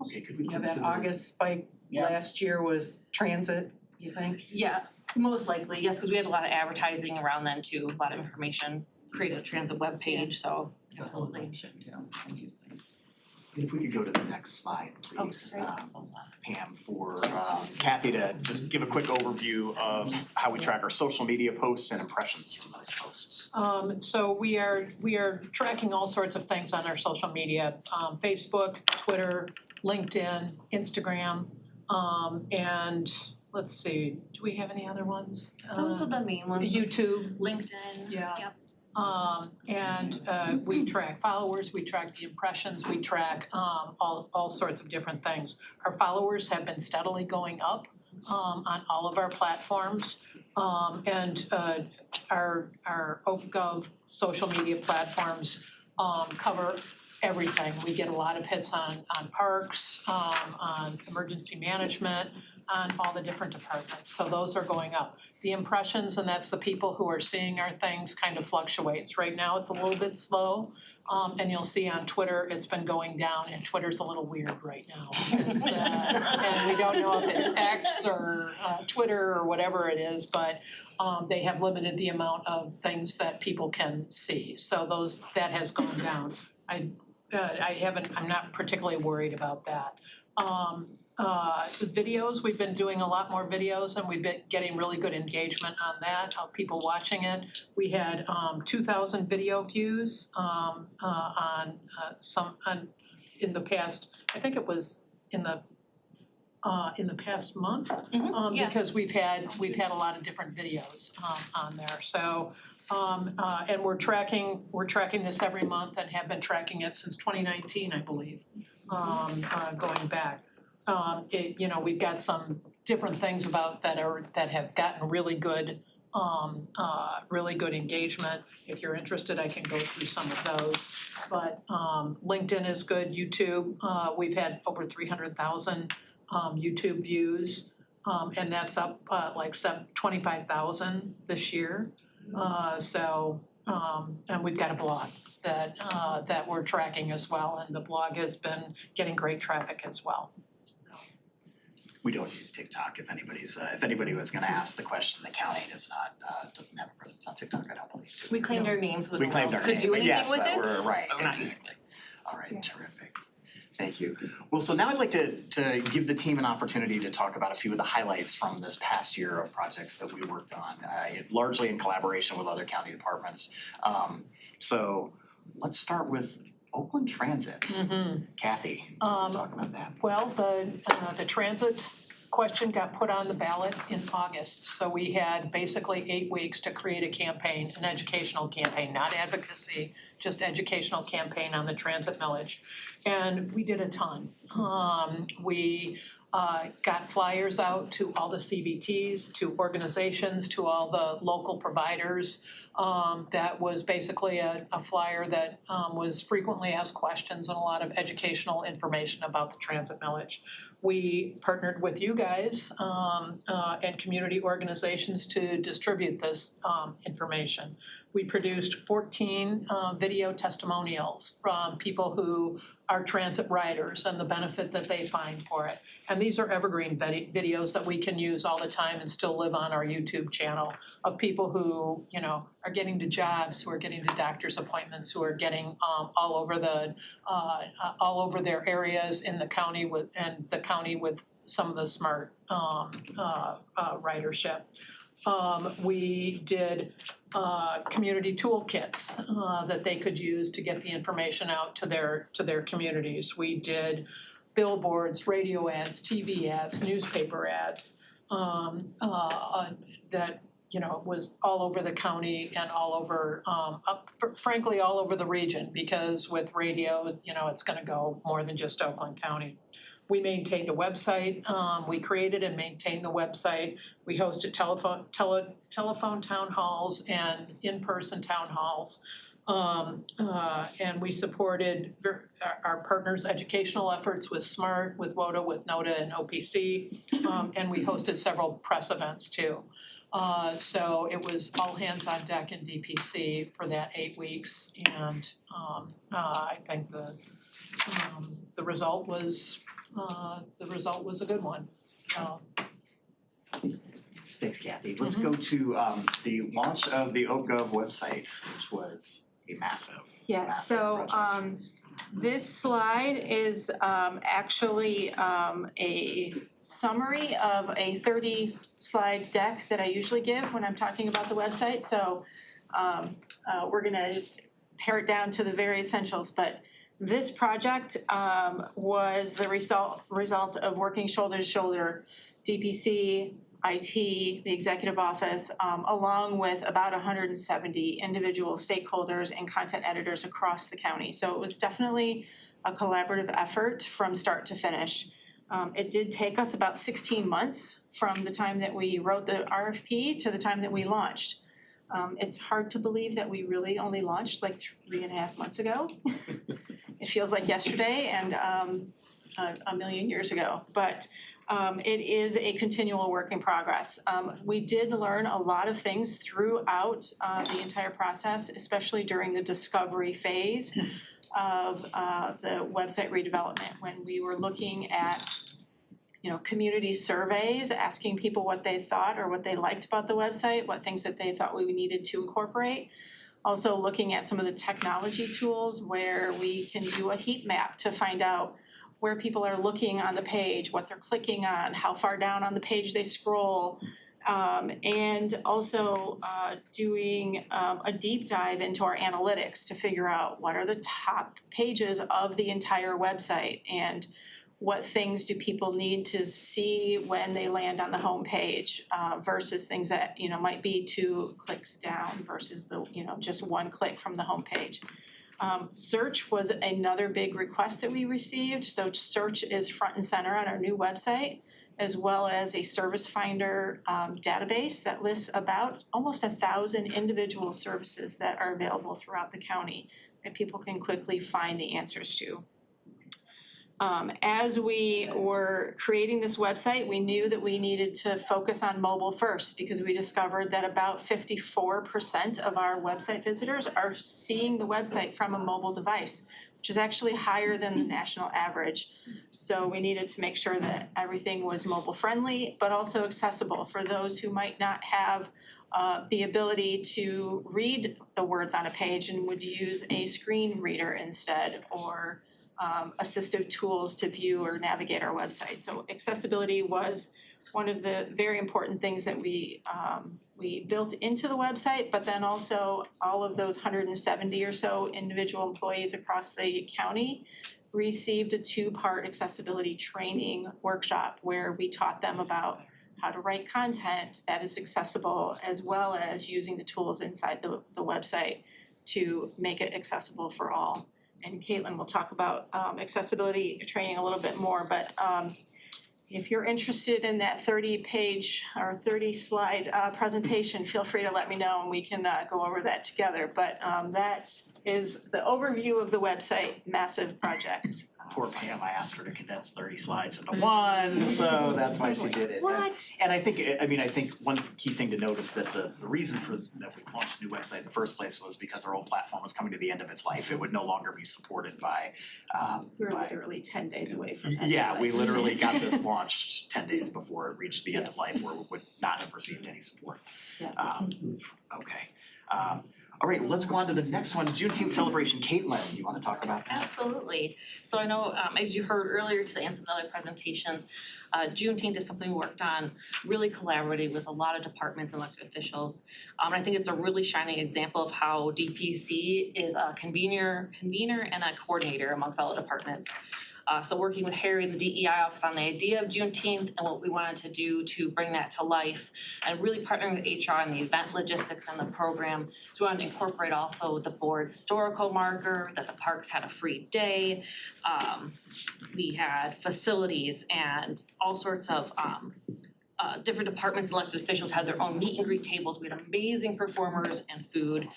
Okay, could we Yeah, that August spike last year was transit, you think? Yeah, most likely, yes, because we had a lot of advertising around then too, a lot of information, created a transit webpage, so absolutely. If we could go to the next slide, please, Pam, for Kathy to just give a quick overview of how we track our social media posts and impressions from those posts. So we are tracking all sorts of things on our social media, Facebook, Twitter, LinkedIn, Instagram, and let's see, do we have any other ones? Those are the main ones. YouTube. LinkedIn. Yeah. Yep. And we track followers, we track the impressions, we track all sorts of different things. Our followers have been steadily going up on all of our platforms. And our OpenGov social media platforms cover everything. We get a lot of hits on parks, on emergency management, on all the different departments. So those are going up. The impressions, and that's the people who are seeing our things, kind of fluctuates. Right now, it's a little bit slow. And you'll see on Twitter, it's been going down, and Twitter's a little weird right now. And we don't know if it's X or Twitter or whatever it is, but they have limited the amount of things that people can see. So that has gone down. I'm not particularly worried about that. Videos, we've been doing a lot more videos, and we've been getting really good engagement on that, of people watching it. We had 2,000 video views in the past, I think it was in the past month. Because we've had a lot of different videos on there. So and we're tracking this every month and have been tracking it since 2019, I believe, going back. We've got some different things about that have gotten really good engagement. If you're interested, I can go through some of those. But LinkedIn is good. YouTube, we've had over 300,000 YouTube views, and that's up like 25,000 this year. And we've got a blog that we're tracking as well, and the blog has been getting great traffic as well. We don't use TikTok. If anybody was gonna ask the question, the county doesn't have a presence on TikTok, I don't believe. We claimed our names, but no one else our could name, do but anything yes, with but it. we're right, But we're not exactly. All right, terrific. Thank you. Well, so now I'd like to give the team an opportunity to talk about a few of the highlights from this past year of projects that we worked on, largely in collaboration with other county departments. So let's start with Oakland Transit. Kathy, talk about that. Well, the transit question got put on the ballot in August. So we had basically 8 weeks to create a campaign, an educational campaign, not advocacy, just educational campaign on the transit millage. And we did a ton. We got flyers out to all the CBTs, to organizations, to all the local providers. That was basically a flyer that was frequently asked questions and a lot of educational information about the transit millage. We partnered with you guys and community organizations to distribute this information. We produced 14 video testimonials from people who are transit riders and the benefit that they find for it. And these are evergreen videos that we can use all the time and still live on our YouTube channel of people who, you know, are getting to jobs, who are getting to doctor's appointments, who are getting all over their areas in the county with some of the smart ridership. We did community toolkits that they could use to get the information out to their communities. We did billboards, radio ads, TV ads, newspaper ads that, you know, was all over the county and all over, frankly, all over the region, because with radio, you know, it's gonna go more than just Oakland County. We maintained a website. We created and maintained the website. We hosted telephone town halls and in-person town halls. And we supported our partners' educational efforts with SMART, with WOTA, with NOTA, and OPC. And we hosted several press events too. So it was all hands on deck in DPC for that 8 weeks. And I think the result was a good one. Thanks, Kathy. Let's go to the launch of the OakGov website, which was a massive. Yes, so this slide is actually a summary of a 30-slide deck that I usually give when I'm talking about the website. So we're gonna just pare it down to the very essentials, but this project was the result of working shoulder to shoulder, DPC, IT, the executive office, along with about 170 individual stakeholders and content editors across the county. So it was definitely a collaborative effort from start to finish. It did take us about 16 months from the time that we wrote the RFP to the time that we launched. It's hard to believe that we really only launched like 3.5 months ago. It feels like yesterday and a million years ago, but it is a continual work in progress. We did learn a lot of things throughout the entire process, especially during the discovery phase of the website redevelopment, when we were looking at, you know, community surveys, asking people what they thought or what they liked about the website, what things that they thought we needed to incorporate. Also looking at some of the technology tools where we can do a heat map to find out where people are looking on the page, what they're clicking on, how far down on the page they scroll, and also doing a deep dive into our analytics to figure out what are the top pages of the entire website and what things do people need to see when they land on the home page versus things that, you know, might be 2 clicks down versus the, you know, just 1 click from the home page. Search was another big request that we received. So search is front and center on our new website, as well as a service finder database that lists about almost 1,000 individual services that are available throughout the county that people can quickly find the answers to. As we were creating this website, we knew that we needed to focus on mobile first because we discovered that about 54% of our website visitors are seeing the website from a mobile device, which is actually higher than the national average. So we needed to make sure that everything was mobile friendly, but also accessible for those who might not have the ability to read the words on a page and would use a screen reader instead, or assistive tools to view or navigate our website. So accessibility was one of the very important things that we built into the website, but then also all of those 170 or so individual employees across the county received a 2-part accessibility training workshop where we taught them about how to write content that is accessible, as well as using the tools inside the website to make it accessible for all. And Caitlin will talk about accessibility training a little bit more, but if you're interested in that 30-page or 30-slide presentation, feel free to let me know and we can go over that together. But that is the overview of the website, massive project. Poor Pam, I asked her to condense 30 slides into one, so that's why she did it. What? And I think one key thing to note is that the reason for that we launched a new website in the first place was because our old platform was coming to the end of its life. It would no longer be supported by We're literally 10 days away from that. Yeah, we literally got this launched 10 days before it reached the end of life where we would not have received any support. Okay. All right, let's go on to the next one, Juneteenth celebration. Caitlin, you want to talk about that? Absolutely. So I know, as you heard earlier today in some other presentations, Juneteenth is something we worked on really collaboratively with a lot of departments and elected officials. And I think it's a really shining example of how DPC is a convener and a coordinator amongst all the departments. So working with Harry and the DEI office on the idea of Juneteenth and what we wanted to do to bring that to life, and really partnering with HR on the event logistics and the program. So we wanted to incorporate also the board's historical marker, that the parks had a free day. We had facilities and all sorts of different departments, elected officials had their own meet and greet tables. We had amazing performers and food.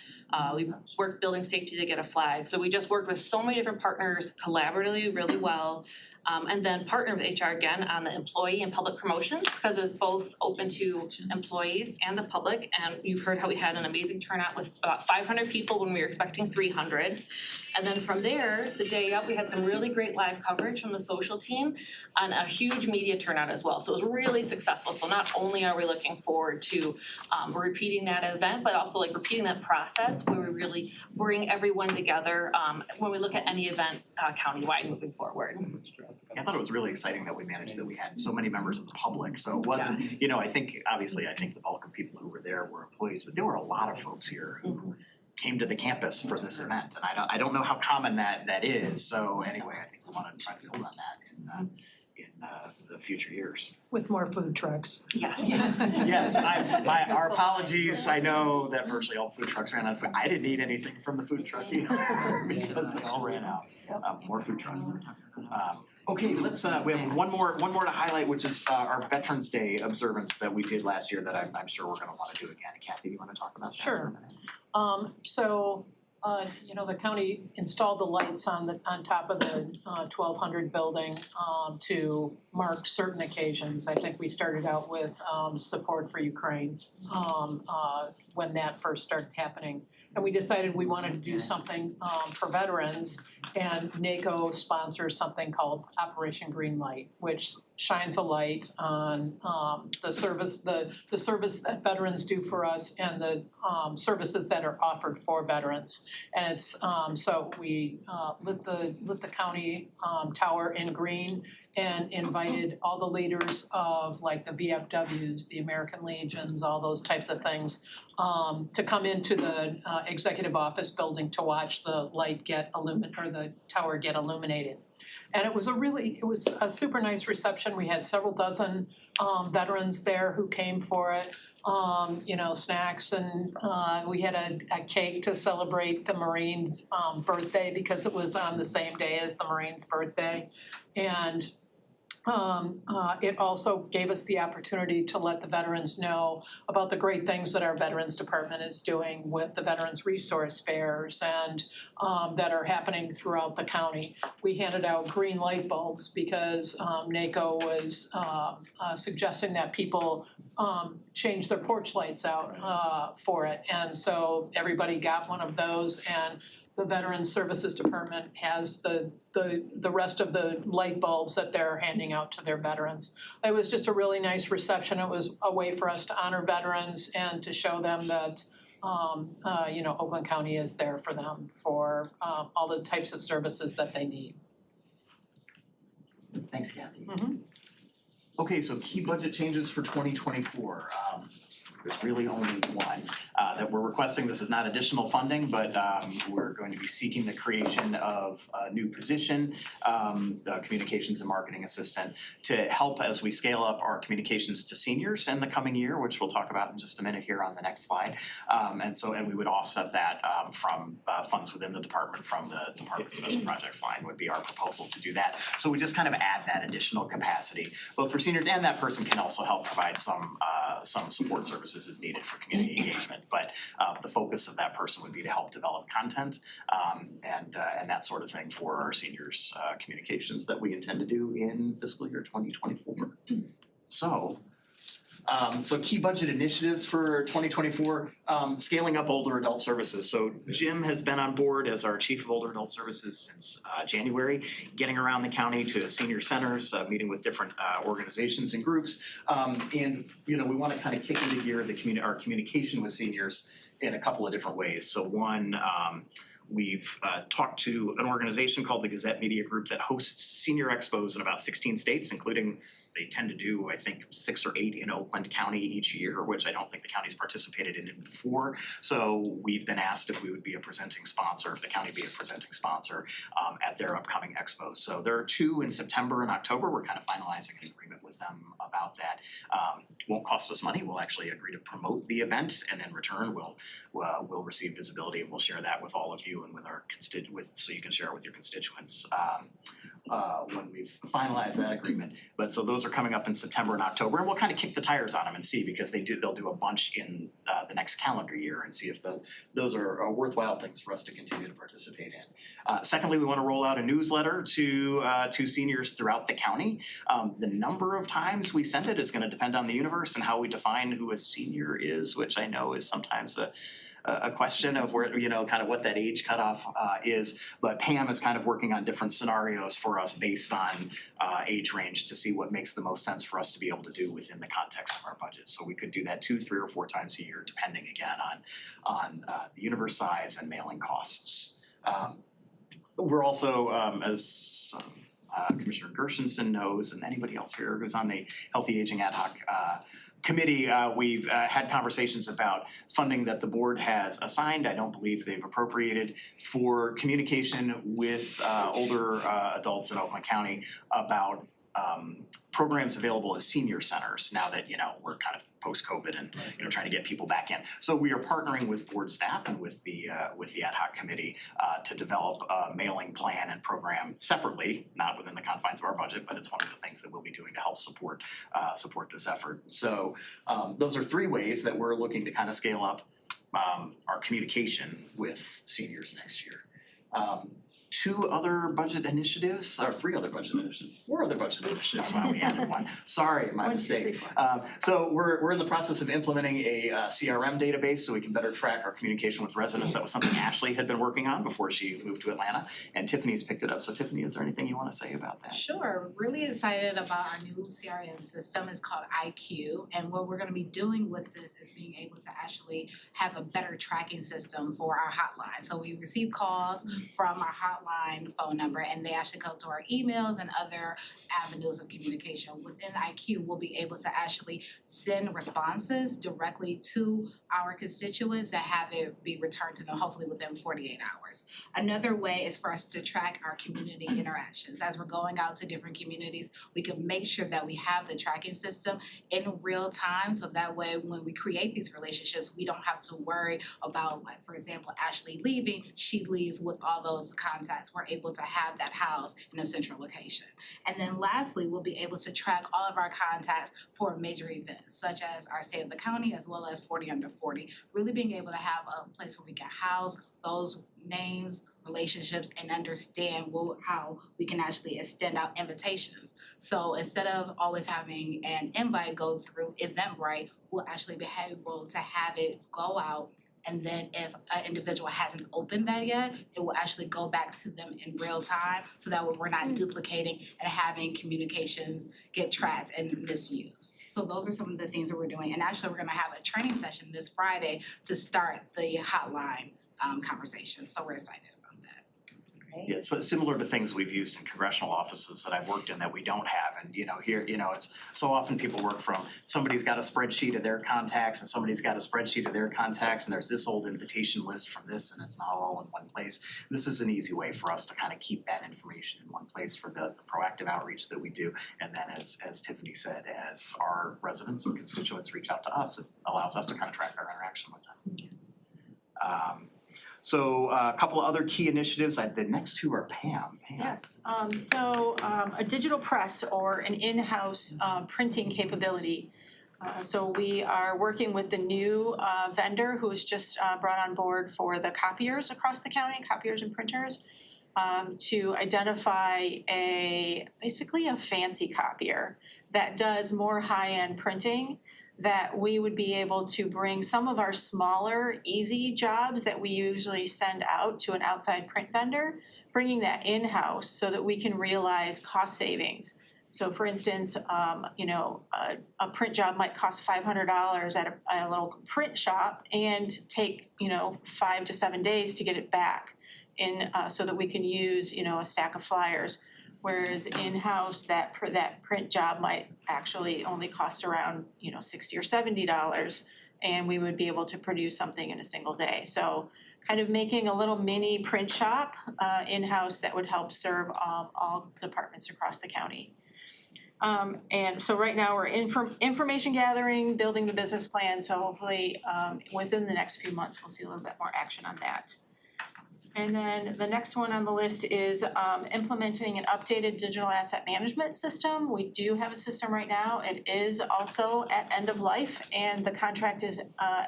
We worked building safety to get a flag. So we just worked with so many different partners collaboratively really well. And then partnered with HR again on the employee and public promotions because it was both open to employees and the public. And you've heard how we had an amazing turnout with about 500 people when we were expecting 300. And then from there, the day up, we had some really great live coverage from the social team and a huge media turnout as well. So it was really successful. So not only are we looking forward to repeating that event, but also like repeating that process where we really bring everyone together when we look at any event countywide moving forward. I thought it was really exciting that we managed that we had so many members of the public. So it wasn't, you know, I think the bulk of people who were there were employees, but there were a lot of folks here who came to the campus for this event. And I don't know how common that is. So anyway, I think we want to try to build on that in the future years. With more food trucks. Yes. Yes, our apologies. I know that virtually all food trucks ran out of food. I didn't eat anything from the food truck either because they all ran out. More food trucks. Okay, let's we have one more to highlight, which is our Veterans Day observance that we did last year that I'm sure we're going to want to do again. Kathy, do you want to talk about that? Sure. You know, the county installed the lights on top of the 1200 building to mark certain occasions. I think we started out with support for Ukraine when that first started happening. And we decided we wanted to do something for veterans, and NACO sponsors something called Operation Green Light, which shines a light on the service that veterans do for us and the services that are offered for veterans. And it's so we lit the county tower in green and invited all the leaders of like the VFWs, the American Legions, all those types of things, to come into the executive office building to watch the light get the tower get illuminated. And it was a super nice reception. We had several dozen veterans there who came for it. You know, snacks, and we had a cake to celebrate the Marines' birthday because it was on the same day as the Marines' birthday. And it also gave us the opportunity to let the veterans know about the great things that our Veterans Department is doing with the Veterans Resource Fairs and that are happening throughout the county. We handed out green light bulbs because NACO was suggesting that people change their porch lights out for it. And so everybody got one of those, and the Veterans Services Department has the rest of the light bulbs that they're handing out to their veterans. It was just a really nice reception. It was a way for us to honor veterans and to show them that you know, Oakland County is there for them for all the types of services that they need. Thanks, Kathy. Okay, so key budget changes for 2024. There's really only one that we're requesting. This is not additional funding, but we're going to be seeking the creation of a new position, the communications and marketing assistant, to help as we scale up our communications to seniors in the coming year, which we'll talk about in just a minute here on the next slide. And we would offset that from funds within the department, from the Department Special Projects line would be our proposal to do that. So we just kind of add that additional capacity, both for seniors, and that person can also help provide some support services as needed for community engagement. But the focus of that person would be to help develop content and that sort of thing for our seniors' communications that we intend to do in fiscal year 2024. So key budget initiatives for 2024, scaling up older adult services. So Jim has been on board as our Chief of Older Adult Services since January, getting around the county to senior centers, meeting with different organizations and groups. And we want to kind of kick into gear our communication with seniors in a couple of different ways. So one, we've talked to an organization called the Gazette Media Group that hosts senior expos in about 16 states, including they tend to do, I think, 6 or 8 in Oakland County each year, which I don't think the county's participated in before. So we've been asked if we would be a presenting sponsor, if the county be a presenting sponsor at their upcoming expos. So there are 2 in September and October. We're kind of finalizing an agreement with them about that. Won't cost us money. We'll actually agree to promote the event, and in return, we'll receive visibility, and we'll share that with all of you and with our so you can share it with your constituents when we've finalized that agreement. But so those are coming up in September and October, and we'll kind of kick the tires on them and see, because they'll do a bunch in the next calendar year, and see if those are worthwhile things for us to continue to participate in. Secondly, we want to roll out a newsletter to seniors throughout the county. The number of times we send it is going to depend on the universe and how we define who a senior is, which I know is sometimes a question of where, kind of what that age cutoff is. But Pam is kind of working on different scenarios for us based on age range to see what makes the most sense for us to be able to do within the context of our budget. So we could do that 2, 3, or 4 times a year, depending again on the universe size and mailing costs. We're also, as Commissioner Gershenson knows, and anybody else here who's on the Healthy Aging Ad Hoc Committee, we've had conversations about funding that the board has assigned, I don't believe they've appropriated, for communication with older adults in Oakland County about programs available as senior centers now that, we're kind of post-COVID and, trying to get people back in. So we are partnering with board staff and with the ad hoc committee to develop a mailing plan and program separately, not within the confines of our budget, but it's one of the things that we'll be doing to help support this effort. So those are 3 ways that we're looking to kind of scale up our communication with seniors next year. 2 other budget initiatives, or 3 other budget initiatives, 4 other budget initiatives. Wow, we added 1. Sorry, my mistake. So we're in the process of implementing a CRM database so we can better track our communication with residents. That was something Ashley had been working on before she moved to Atlanta, and Tiffany's picked it up. So Tiffany, is there anything you want to say about that? Sure, really excited about our new CRM system. It's called IQ, and what we're going to be doing with this is being able to actually have a better tracking system for our hotline. So we receive calls from our hotline phone number, and they actually go to our emails and other avenues of communication. Within IQ, we'll be able to actually send responses directly to our constituents and have it be returned to them hopefully within 48 hours. Another way is for us to track our community interactions. As we're going out to different communities, we can make sure that we have the tracking system in real time, so that way when we create these relationships, we don't have to worry about, like, for example, Ashley leaving, she leaves with all those contacts. We're able to have that housed in a central location. And then lastly, we'll be able to track all of our contacts for major events, such as our State of the County, as well as 40 Under 40. Really being able to have a place where we can house those names, relationships, and understand how we can actually extend out invitations. So instead of always having an invite go through Eventbrite, we'll actually be able to have it go out, and then if an individual hasn't opened that yet, it will actually go back to them in real time, so that way we're not duplicating and having communications get tracked and misused. So those are some of the things that we're doing. And actually, we're gonna have a training session this Friday to start the hotline conversation. So we're excited about that. Great. Yeah, so similar to things we've used in congressional offices that I've worked in that we don't have. And, here, it's so often people work from, somebody's got a spreadsheet of their contacts and somebody's got a spreadsheet of their contacts and there's this old invitation list from this and it's not all in one place. This is an easy way for us to kind of keep that information in one place for the proactive outreach that we do. And then as Tiffany said, as our residents and constituents reach out to us, it allows us to kind of track our interaction with them. So a couple of other key initiatives, the next two are Pam. Yes, a digital press or an in-house printing capability. So we are working with the new vendor who's just brought on board for the copiers across the county, copiers and printers, to identify basically a fancy copier that does more high-end printing, that we would be able to bring some of our smaller, easy jobs that we usually send out to an outside print vendor, bringing that in-house so that we can realize cost savings. So for instance, a print job might cost $500 at a little print shop and take, 5 to 7 days to get it back so that we can use, a stack of flyers. Whereas in-house, that print job might actually only cost around, $60 or $70, and we would be able to produce something in a single day. So kind of making a little mini print shop in-house that would help serve all departments across the county. And so right now we're information gathering, building the business plan, so hopefully within the next few months, we'll see a little bit more action on that. And then the next one on the list is implementing an updated digital asset management system. We do have a system right now. It is also at end of life and the contract is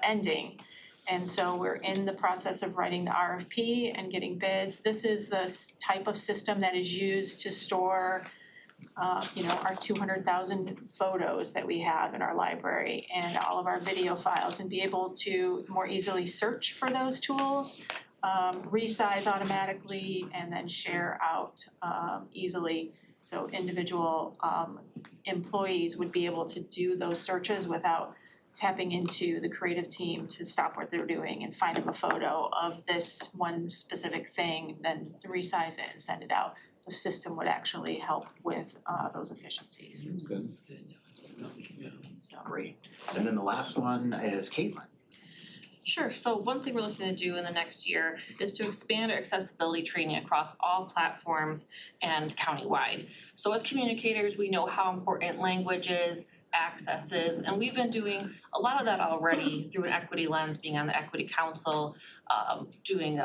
ending. And so we're in the process of writing the RFP and getting bids. This is the type of system that is used to store our 200,000 photos that we have in our library and all of our video files, and be able to more easily search for those tools, resize automatically, and then share out easily. So individual employees would be able to do those searches without tapping into the creative team to stop what they're doing and find them a photo of this one specific thing, then resize it and send it out. The system would actually help with those efficiencies. That's good. Great. And then the last one is Caitlin. Sure, so one thing we're looking to do in the next year is to expand our accessibility training across all platforms and countywide. So as communicators, we know how important language is, access is, and we've been doing a lot of that already through an equity lens, being on the Equity Council, doing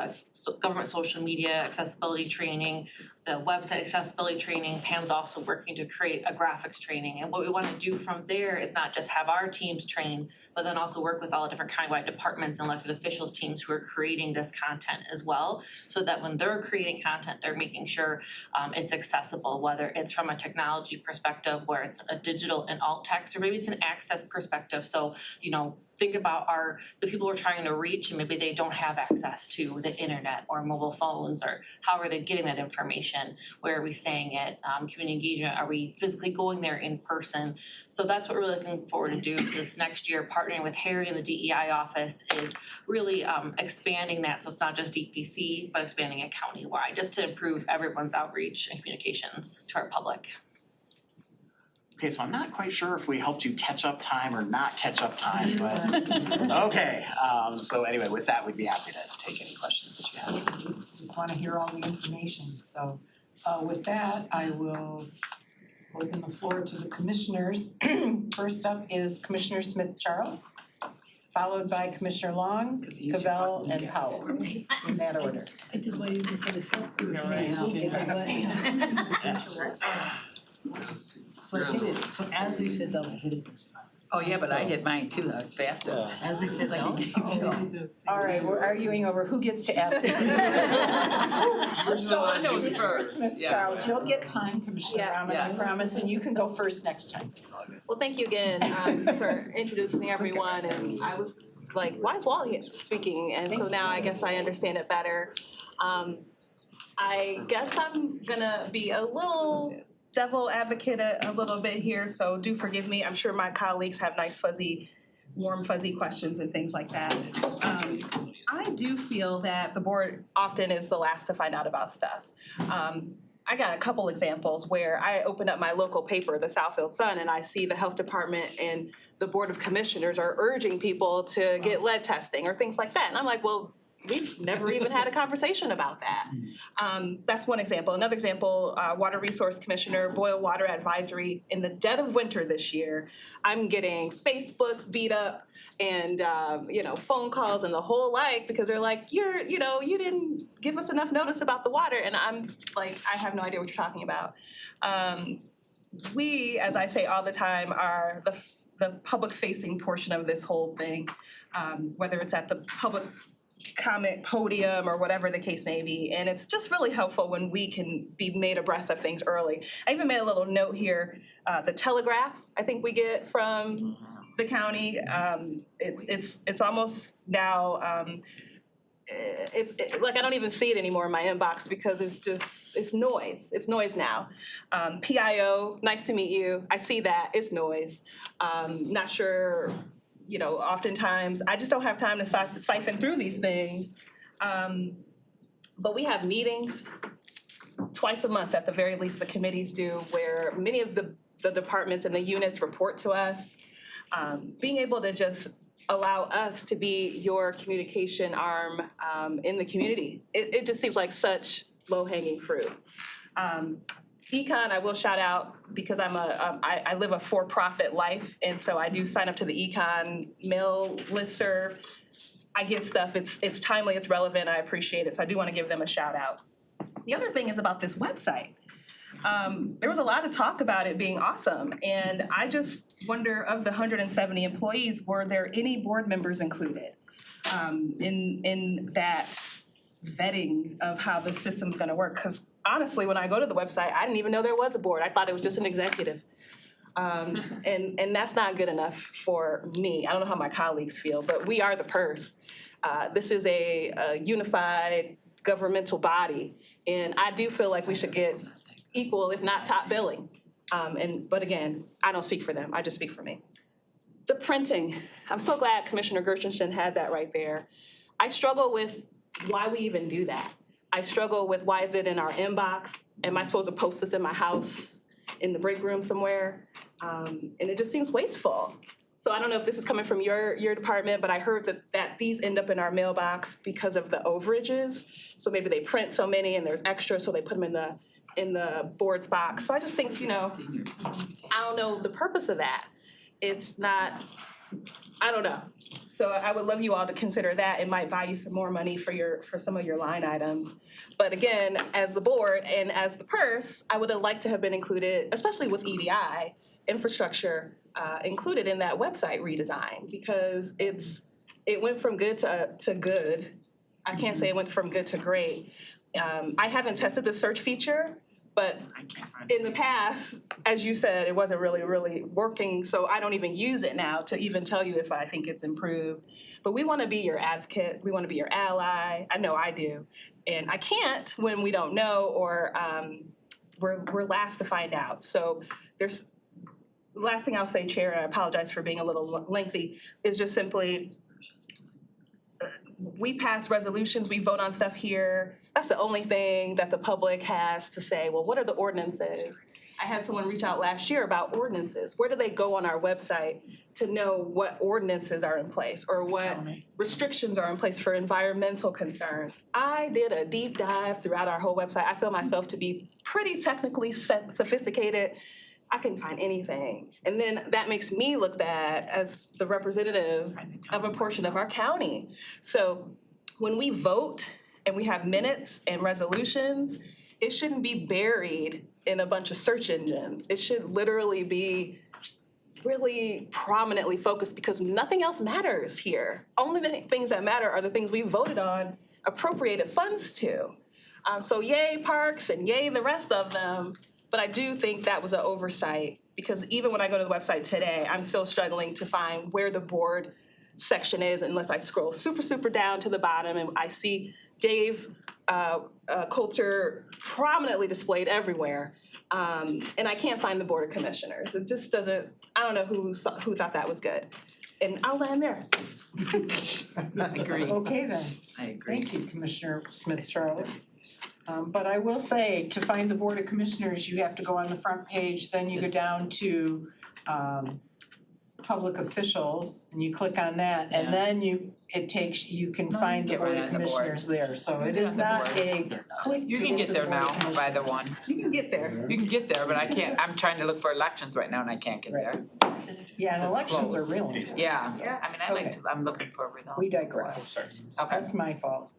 government social media accessibility training, the website accessibility training. Pam's also working to create a graphics training. And what we want to do from there is not just have our teams train, but then also work with all the different countywide departments and elected officials teams who are creating this content as well, so that when they're creating content, they're making sure it's accessible, whether it's from a technology perspective where it's a digital and alt text, or maybe it's an access perspective. So, think about the people we're trying to reach, and maybe they don't have access to the internet or mobile phones, or how are they getting that information? Where are we saying it? Community engagement, are we physically going there in person? So that's what we're looking forward to do to this next year, partnering with Harry and the DEI office, is really expanding that, so it's not just DPC, but expanding it countywide, just to improve everyone's outreach and communications to our public. Okay, so I'm not quite sure if we helped you catch up time or not catch up time, but okay. So anyway, with that, we'd be happy to take any questions that you have. Just want to hear all the information. So with that, I will open the floor to the commissioners. First up is Commissioner Smith Charles, followed by Commissioner Long, Cavell, and Powell, in that order. I did what you did for the self. So I hit it, so as they said, I hit it this time. Oh, yeah, but I hit mine too, I was faster. As they said, like a game show. All right, we're arguing over who gets to ask. The one who was first, Smith yeah. Charles, you'll get time, Commissioner Rahman, I Yes. promise, and you can go first next time. Well, thank you again for introducing everyone, and I was like, why is Wally speaking? And so now I guess I understand it better. I guess I'm gonna be a little devil advocate a little bit here, so do forgive me. I'm sure my colleagues have nice fuzzy, warm fuzzy questions and things like that. I do feel that the board often is the last to find out about stuff. I got a couple examples where I open up my local paper, the Southfield Sun, and I see the health department and the Board of Commissioners are urging people to get lead testing or things like that. And I'm like, well, we've never even had a conversation about that. That's one example. Another example, Water Resource Commissioner, Boil Water Advisory. In the dead of winter this year, I'm getting Facebook beat up and phone calls and the whole like, because they're like, you didn't give us enough notice about the water. And I'm like, I have no idea what you're talking about. We, as I say all the time, are the public-facing portion of this whole thing, whether it's at the public comment podium or whatever the case may be. And it's just really helpful when we can be made abreast of things early. I even made a little note here, the telegraph I think we get from the county. It's almost now, like I don't even see it anymore in my inbox because it's noise. It's noise now. PIO, nice to meet you. I see that, it's noise. Not sure, oftentimes I just don't have time to siphon through these things. But we have meetings twice a month at the very least, the committees do, where many of the departments and the units report to us. Being able to just allow us to be your communication arm in the community. It just seems like such low-hanging fruit. Econ, I will shout out because I live a for-profit life, and so I do sign up to the Econ mail listserv. I get stuff, it's timely, it's relevant, I appreciate it, so I do want to give them a shout out. The other thing is about this website. There was a lot of talk about it being awesome, and I just wonder, of the 170 employees, were there any board members included in that vetting of how the system's gonna work? Because honestly, when I go to the website, I didn't even know there was a board. I thought it was just an executive. And that's not good enough for me. I don't know how my colleagues feel, but we are the purse. This is a unified governmental body, and I do feel like we should get equal, if not top billing. But again, I don't speak for them, I just speak for me. The printing, I'm so glad Commissioner Gershenson had that right there. I struggle with why we even do that. I struggle with why is it in our inbox? Am I supposed to post this in my house, in the break room somewhere? And it just seems wasteful. So I don't know if this is coming from your department, but I heard that these end up in our mailbox because of the overages. So maybe they print so many and there's extra, so they put them in the board's box. So I just think, I don't know the purpose of that. It's not, I don't know. So I would love you all to consider that. It might buy you some more money for some of your line items. But again, as the board and as the purse, I would have liked to have been included, especially with EDI, infrastructure, included in that website redesign, because it went from good to good. I can't say it went from good to great. I haven't tested the search feature, but in the past, as you said, it wasn't really working, so I don't even use it now to even tell you if I think it's improved. But we want to be your advocate, we want to be your ally. I know I do. And I can't when we don't know, or we're last to find out. So the last thing I'll say, Chair, and I apologize for being a little lengthy, is just simply, we pass resolutions, we vote on stuff here. That's the only thing that the public has to say, well, what are the ordinances? I had someone reach out last year about ordinances. Where do they go on our website to know what ordinances are in place or what restrictions are in place for environmental concerns? I did a deep dive throughout our whole website. I feel myself to be pretty technically sophisticated. I couldn't find anything. And then that makes me look bad as the representative of a portion of our county. So when we vote and we have minutes and resolutions, it shouldn't be buried in a bunch of search engines. It should literally be really prominently focused, because nothing else matters here. Only the things that matter are the things we voted on, appropriated funds to. So yay parks and yay the rest of them. But I do think that was an oversight, because even when I go to the website today, I'm still struggling to find where the board section is unless I scroll super down to the bottom and I see Dave Coulter prominently displayed everywhere. And I can't find the Board of Commissioners. It just doesn't, I don't know who thought that was good. And I'll land there. I agree. Okay then. I agree. Thank you, Commissioner Smith Charles. But I will say, to find the Board of Commissioners, you have to go on the front page, then you go down to public officials, and you click on that, and then you can No, find the get right Board of on the board. Commissioners there, so it Get is on the not board. a click You to can get get to the there Board of now by the Commissioners. one. You can get there. You can get there, but I can't, I'm trying to look for elections right now and I can't get there. Yeah, and It's elections are close. real important. Yeah, I mean, I like Okay. to, I'm looking for results. We digress. Okay. That's my fault.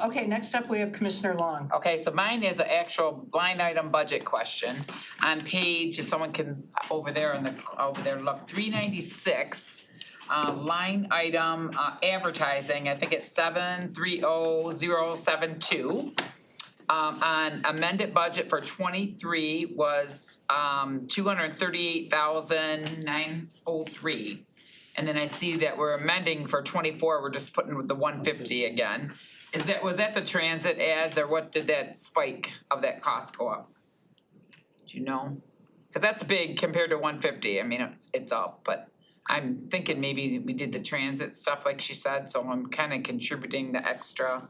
Okay, next up, we have Commissioner Long. Okay, so mine is an actual line item budget question on page, if someone can, over there, look, 396. Line item, advertising, I think it's 730072. On amended budget for 23 was 238,903. And then I see that we're amending for 24, we're just putting with the 150 again. Was that the transit ads, or what did that spike of that cost go up? Do you know? Cause that's big compared to 150, I mean, it's up, but I'm thinking maybe we did the transit stuff like she said, so I'm kinda contributing the extra.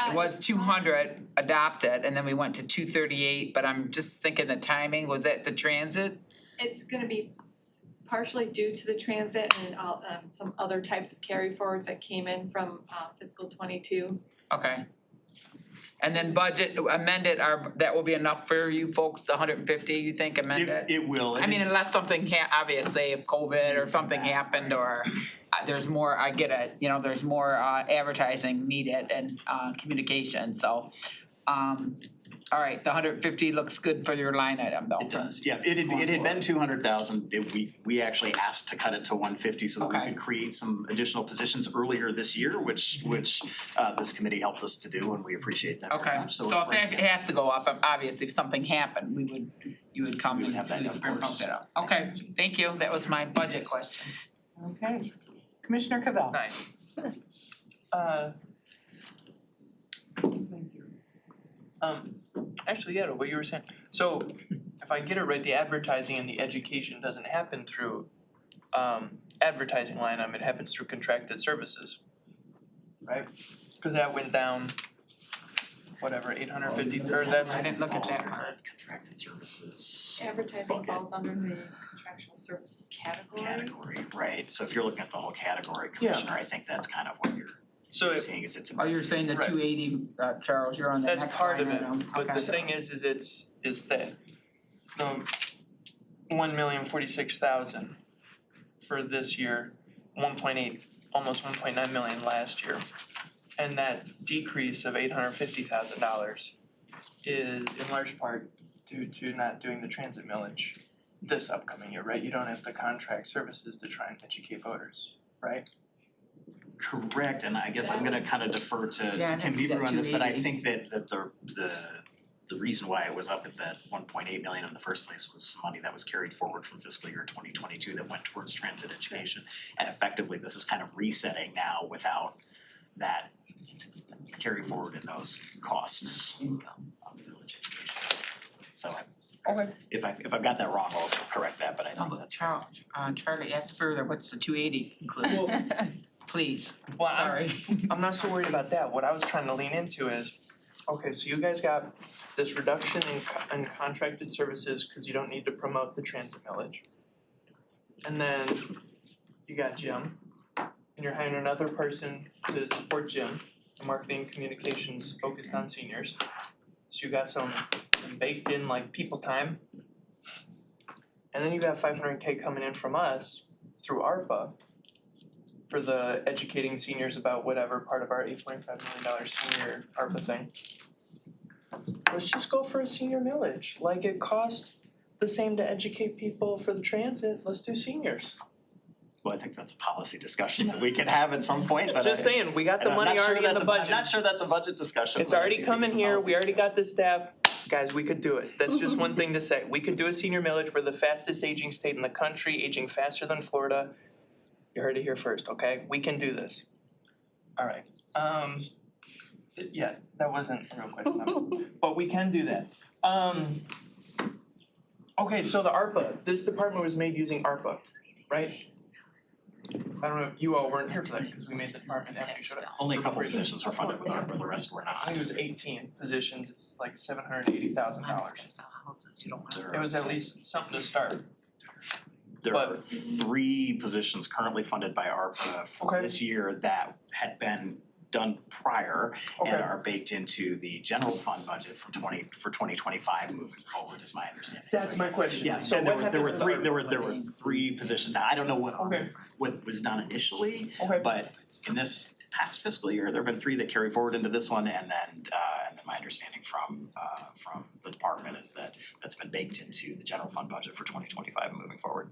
It was 200 adopted, and then we went to 238, but I'm just thinking the timing, was that the transit? It's gonna be partially due to the transit and some other types of carry forwards that came in from fiscal '22. Okay. And then budget amended, that will be enough for you folks, the 150, you think amended? It will. I mean, unless something obviously if COVID or something happened or there's more, I get it, there's more advertising needed and communication, so. All right, the 150 looks good for your line item though. It does, yeah, it had been 200,000, we actually asked to cut it to 150 so that we Okay. could create some additional positions earlier this year, which this committee helped us to do, and we appreciate that very Okay, much. so if it has to go up, obviously if something happened, you would come We would and have that, of bump course. it up. Okay, thank you, that was my budget question. Okay. Commissioner Cavell. Hi. Actually, yeah, what you were saying, so if I get it right, the advertising and the education doesn't happen through advertising line item, it happens through contracted services, right? Cause that went down, whatever, 850, or that's. I didn't look at that part. Contracted services. Advertising falls under the contractual services category. Right, so if you're looking at the whole category, Commissioner, I think that's kind of what you're seeing is it's. Oh, you're saying the Right. 280, Charles, you're on the That's next part of line it, item. but the Okay. thing is it's that 1,046,000 for this year, 1.8, almost 1.9 million last year. And that decrease of $850,000 is in large part due to not doing the transit millage this upcoming year, right? You don't have to contract services to try and educate voters, right? Correct, and I guess I'm gonna kind of defer to Yeah, Kim that's Bieber that on this, but I 280. think that the reason why it was up at that 1.8 million in the first place was some money that was carried forward from fiscal year 2022 that went towards transit education. And effectively, this is kind of resetting now without that carry forward in those costs of village education. So if I've got that wrong, I'll correct that, but I think that's right. Charlie asked further, what's the 280 include? Please, Well, sorry. I'm not so worried about that. What I was trying to lean into is, okay, so you guys got this reduction in contracted services because you don't need to promote the transit millage. And then you got Jim, and you're hiring another person to support Jim, marketing communications focused on seniors. So you got some baked in like people time. And then you got 500K coming in from us through ARPA for the educating seniors about whatever part of our $8.5 million senior ARPA thing. Let's just go for a senior millage, like it cost the same to educate people for the transit, let's do seniors. Well, I think that's a policy discussion that we can have at some point, but Just saying, we got the and I'm money not sure already in that's the I'm budget. not sure that's a budget discussion. It's but I already think coming it's a here, policy we already got the staff, guys, we could do it, that's just one thing to say, we could do a senior millage, we're the fastest aging state in the country, aging faster than Florida. You heard it here first, okay, we can do this. Alright, yeah, that wasn't a real question, but we can do that. Okay, so the ARPA, this department was made using ARPA, right? I don't know if you all weren't here for that because we made the department after you showed up. Only a couple of positions were funded with ARPA, the rest were I not. think it was 18 positions, it's like $780,000. It was at least something to start. There are 3 positions currently funded by ARPA for this year that had been done prior and are baked into the general fund budget for 2025 moving forward, is my understanding. That's my question. Yeah, So and what there were happened with three, ARPA there were 3 positions. Now, I don't know Okay. what was done initially, Okay. but in this past fiscal year, there've been 3 that carry forward into this one, and then my understanding from the department is that that's been baked into the general fund budget for 2025 and moving forward.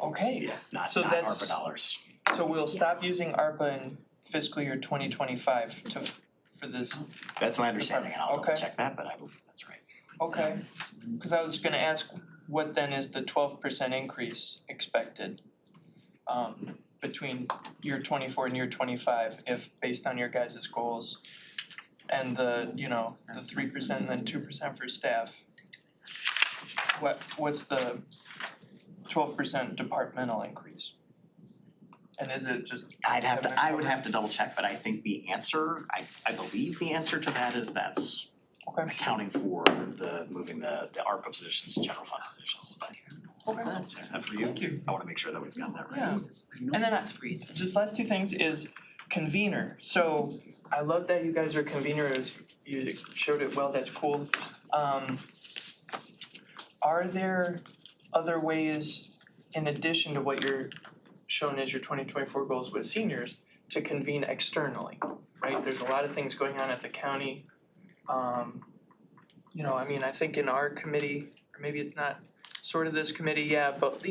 Okay. Yeah, not So that's- ARPA dollars. So we'll stop using ARPA in fiscal year 2025 for this. That's my understanding, and I'll double Okay. check that, but I believe that's right. Okay, cause I was gonna ask, what then is the 12% increase expected? Between year 24 and year 25, if based on your guys' goals and the 3% and then 2% for staff. What's the 12% departmental increase? And is it just? I would have to double check, but I think the answer, I believe the answer to that is that's accounting for moving the ARPA positions to general fund positions, but for you, I wanna make sure that we've got that right. Yeah. And then just last 2 things is convener. So I love that you guys are conveners, you showed it well, that's cool. Are there other ways, in addition to what you're showing as your 2024 goals with seniors, to convene externally, right? There's a lot of things going on at the county. I think in our committee, or maybe it's not sort of this committee, but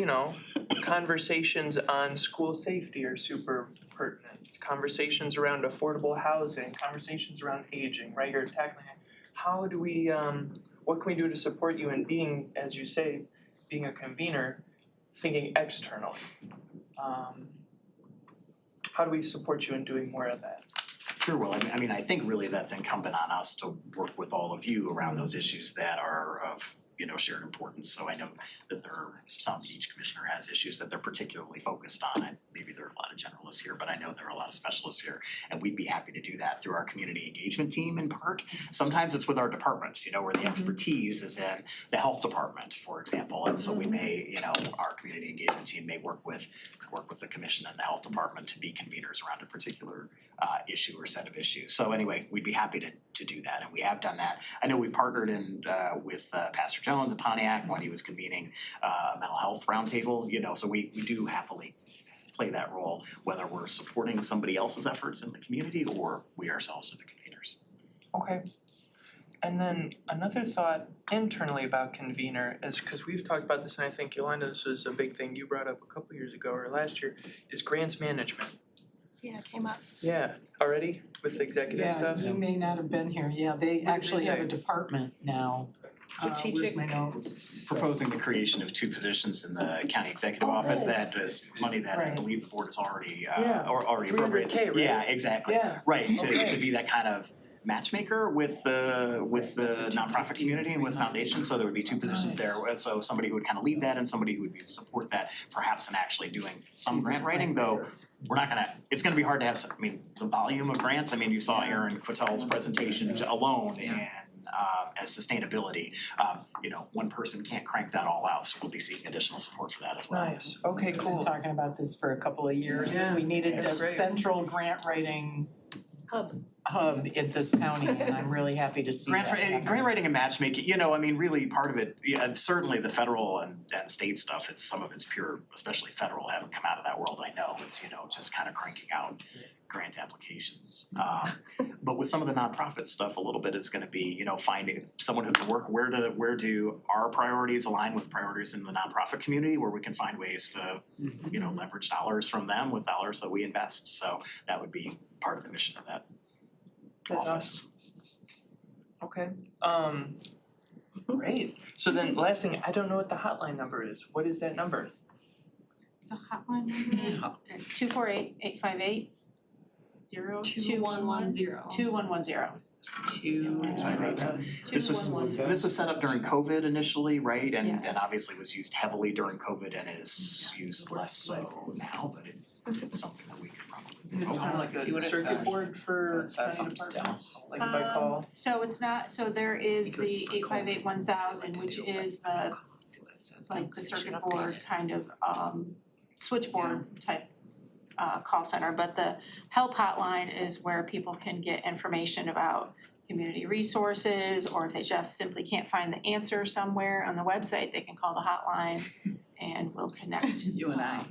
conversations on school safety are super pertinent. Conversations around affordable housing, conversations around aging, right? You're tackling it. How do we, what can we do to support you in being, as you say, being a convener, thinking externally? How do we support you in doing more of that? Sure, well, I think really that's incumbent on us to work with all of you around those issues that are of, shared importance. So I know that each commissioner has issues that they're particularly focused on, and maybe there are a lot of generalists here, but I know there are a lot of specialists here, and we'd be happy to do that through our community engagement team in part. Sometimes it's with our departments, where the expertise is in the health department, for example, and so we may, our community engagement team may work with the commission and the health department to be conveners around a particular issue or set of issues. So anyway, we'd be happy to do that, and we have done that. I know we partnered with Pastor Jones at Pontiac when he was convening a mental health roundtable, so we do happily play that role, whether we're supporting somebody else's efforts in the community or we ourselves are the conveners. Okay. And then another thought internally about convener is, because we've talked about this, and I think Yolanda, this was a big thing you brought up a couple years ago or last year, is grants management. Yeah, it came up. Yeah, already with the executive stuff? Yeah, you may not have been here, they actually have a department now. Where's my notes? Proposing the creation of 2 positions in the county executive office, that is money that I believe the board has already already appropriated. 300K, right? Yeah, exactly, Yeah. right, to Okay. be that kind of matchmaker with the nonprofit community and with foundations, so there would be 2 positions there. So somebody who would kind of lead that and somebody who would support that, perhaps in actually doing some grant writing, though it's gonna be hard to have, the volume of grants, you saw Aaron Quatel's presentation alone and as sustainability, one person can't crank that all out, so we'll be seeking additional support for that as well. Nice, okay, We've cool. been talking about this for a couple of years, Yeah, and we needed that's this great. central grant writing hub in this county, and I'm really happy to see that. Grant writing and matchmaking, really part of it, certainly the federal and state stuff, some of it's pure, especially federal, haven't come out of that world, I know, it's, just kind of cranking out grant applications. But with some of the nonprofit stuff, a little bit is gonna be, finding someone who can work, where do our priorities align with priorities in the nonprofit community, where we can find ways to, leverage dollars from them with dollars that we invest, so that would be part of the mission of that office. Okay, great. So then last thing, I don't know what the hotline number is. What is that number? The hotline number? 248-858-0211. 2110. 2110. This was set up during COVID initially, right? And Yes. obviously was used heavily during COVID and is used less so now, but it's something that we could probably. It's kind of like a See what it circuit says. board for So it says county something departments, like if I call. So it's not, so there is the 858-1000, which is the, See what it says. like the circuit board kind of switchboard type call center, but the help hotline is where people can get information about community resources, or if they just simply can't find the answer somewhere on the website, they can call the hotline and we'll connect. You and I.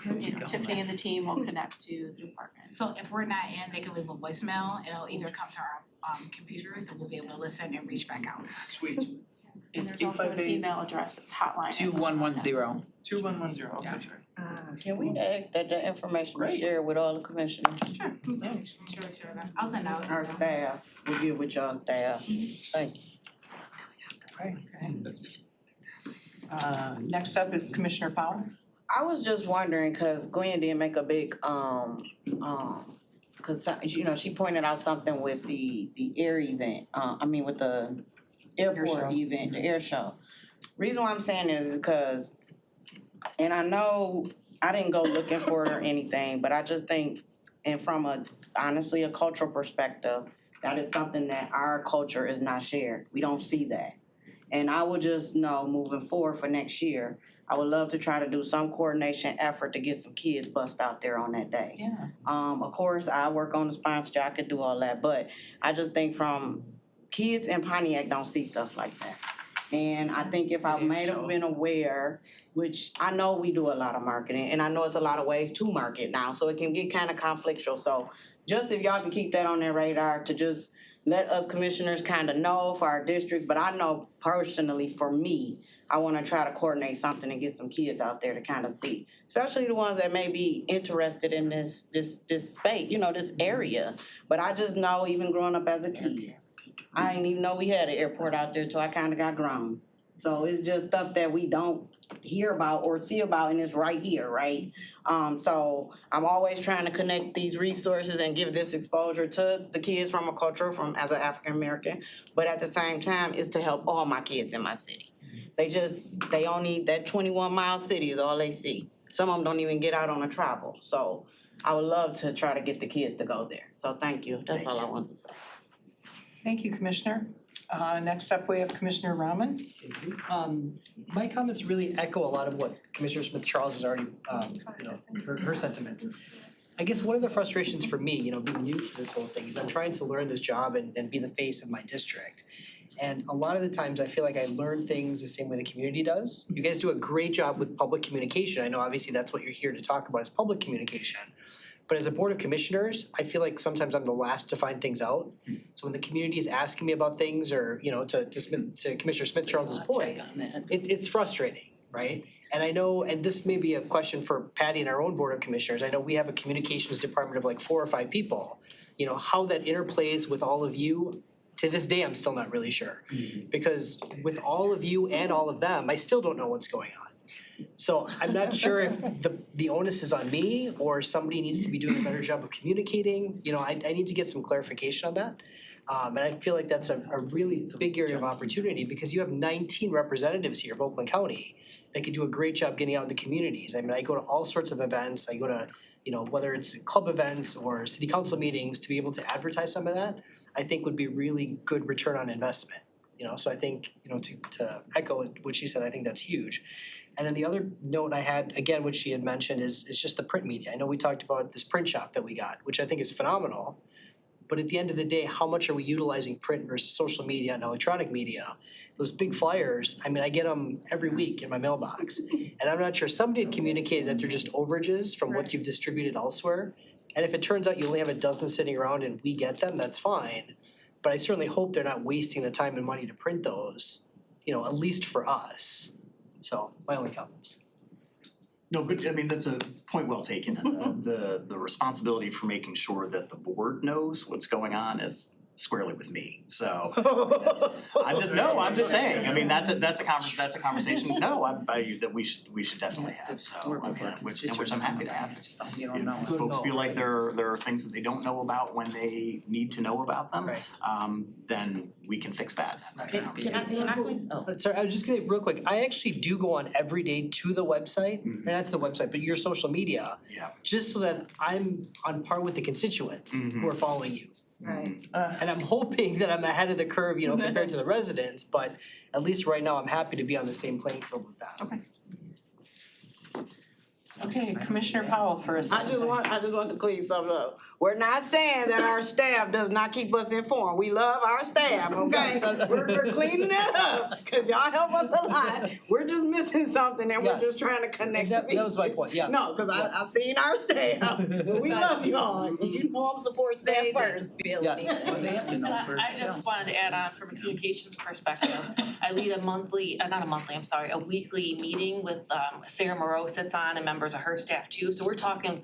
You know, Tiffany and the team will connect to the department. So if we're not in, they can leave a voicemail, it'll either come to our computers and we'll be able to listen and reach back out. Sweet. And It's there's also an 858 email address that's hotline. 2110. 2110, okay. Can we ask that the information be shared with all the commissioners? Sure, I'll send out. Our staff, we'll get with y'all staff. Thank you. Next up is Commissioner Powell. I was just wondering, cause Gwen did make a big, cause you know, she pointed out something with the air event, with the airport event, the air show. Reason why I'm saying this is because, and I know I didn't go looking for it or anything, but I just think, and from honestly a cultural perspective, that is something that our culture is not shared. We don't see that. And I would just know moving forward for next year, I would love to try to do some coordination effort to get some kids bussed out there on that day. Yeah. Of course, I work on the sponsor, I could do all that, but I just think from kids in Pontiac don't see stuff like that. And I think if I may have been aware, which I know we do a lot of marketing, and I know it's a lot of ways to market now, so it can get kind of conflictual. So just if y'all can keep that on their radar to just let us commissioners kind of know for our districts, but I know personally for me, I wanna try to coordinate something and get some kids out there to kind of see. Especially the ones that may be interested in this space, this area. But I just know even growing up as a kid, I didn't even know we had an airport out there till I kind of got grown. So it's just stuff that we don't hear about or see about, and it's right here, right? So I'm always trying to connect these resources and give this exposure to the kids from a culture, as an African American, but at the same time, is to help all my kids in my city. They only, that 21-mile city is all they see. Some of them don't even get out on a travel. So I would love to try to get the kids to go there. So thank you, that's all I wanted to say. Thank you, Commissioner. Next up, we have Commissioner Rahman. My comments really echo a lot of what Commissioner Smith Charles has already, her sentiments. I guess one of the frustrations for me, being new to this whole thing, is I'm trying to learn this job and be the face of my district. And a lot of the times I feel like I learn things the same way the community does. You guys do a great job with public communication. I know obviously that's what you're here to talk about is public communication. But as a board of commissioners, I feel like sometimes I'm the last to find things out. So when the community is asking me about things or, to Commissioner Smith Charles's point, it's frustrating, right? And I know, and this may be a question for Patty and our own board of commissioners, I know we have a communications department of like 4 or 5 people. How that interplays with all of you, to this day, I'm still not really sure. Because with all of you and all of them, I still don't know what's going on. So I'm not sure if the onus is on me or somebody needs to be doing a better job of communicating. I need to get some clarification on that. And I feel like that's a really big area of opportunity because you have 19 representatives here of Oakland County that could do a great job getting out in the communities. I mean, I go to all sorts of events. I go to, whether it's club events or city council meetings, to be able to advertise some of that, I think would be really good return on investment. So I think, to echo what she said, I think that's huge. And then the other note I had, again, which she had mentioned, is just the print media. I know we talked about this print shop that we got, which I think is phenomenal. But at the end of the day, how much are we utilizing print versus social media and electronic media? Those big flyers, I get them every week in my mailbox. And I'm not sure, somebody had communicated that they're just overages from what you've distributed elsewhere. And if it turns out you only have a dozen sitting around and we get them, that's fine. But I certainly hope they're not wasting the time and money to print those, at least for us. So my only comments. No, but that's a point well taken. And the responsibility for making sure that the board knows what's going on is squarely with me, so. I'm just saying, I mean, that's a conversation, that we should definitely have, so, which I'm happy to have. Something you don't know. If folks feel like there are things that they don't know about when they need to know about them, then we can fix that. Sorry, I was just gonna, real quick, I actually do go on every day to the website, and not to the website, but your social media. Yeah. Just so that I'm on par with the constituents who are following you. Right. And I'm hoping that I'm ahead of the curve, you know, compared to the residents, but at least right now, I'm happy to be on the same playing field with that. Okay. Okay, Commissioner Powell for a second. I just want to clean something up. We're not saying that our staff does not keep us informed. We love our staff, okay? We're cleaning that up, cause y'all help us a lot. We're just missing something and we're just trying to connect the That was my point, yeah. No, cause I've seen our staff. We love y'all. And you know I'm support staff first. Yes. They have to know first. I just wanted to add on from a communications perspective. I lead a weekly meeting with Sarah Moreau sits on and members of her staff too. So we're talking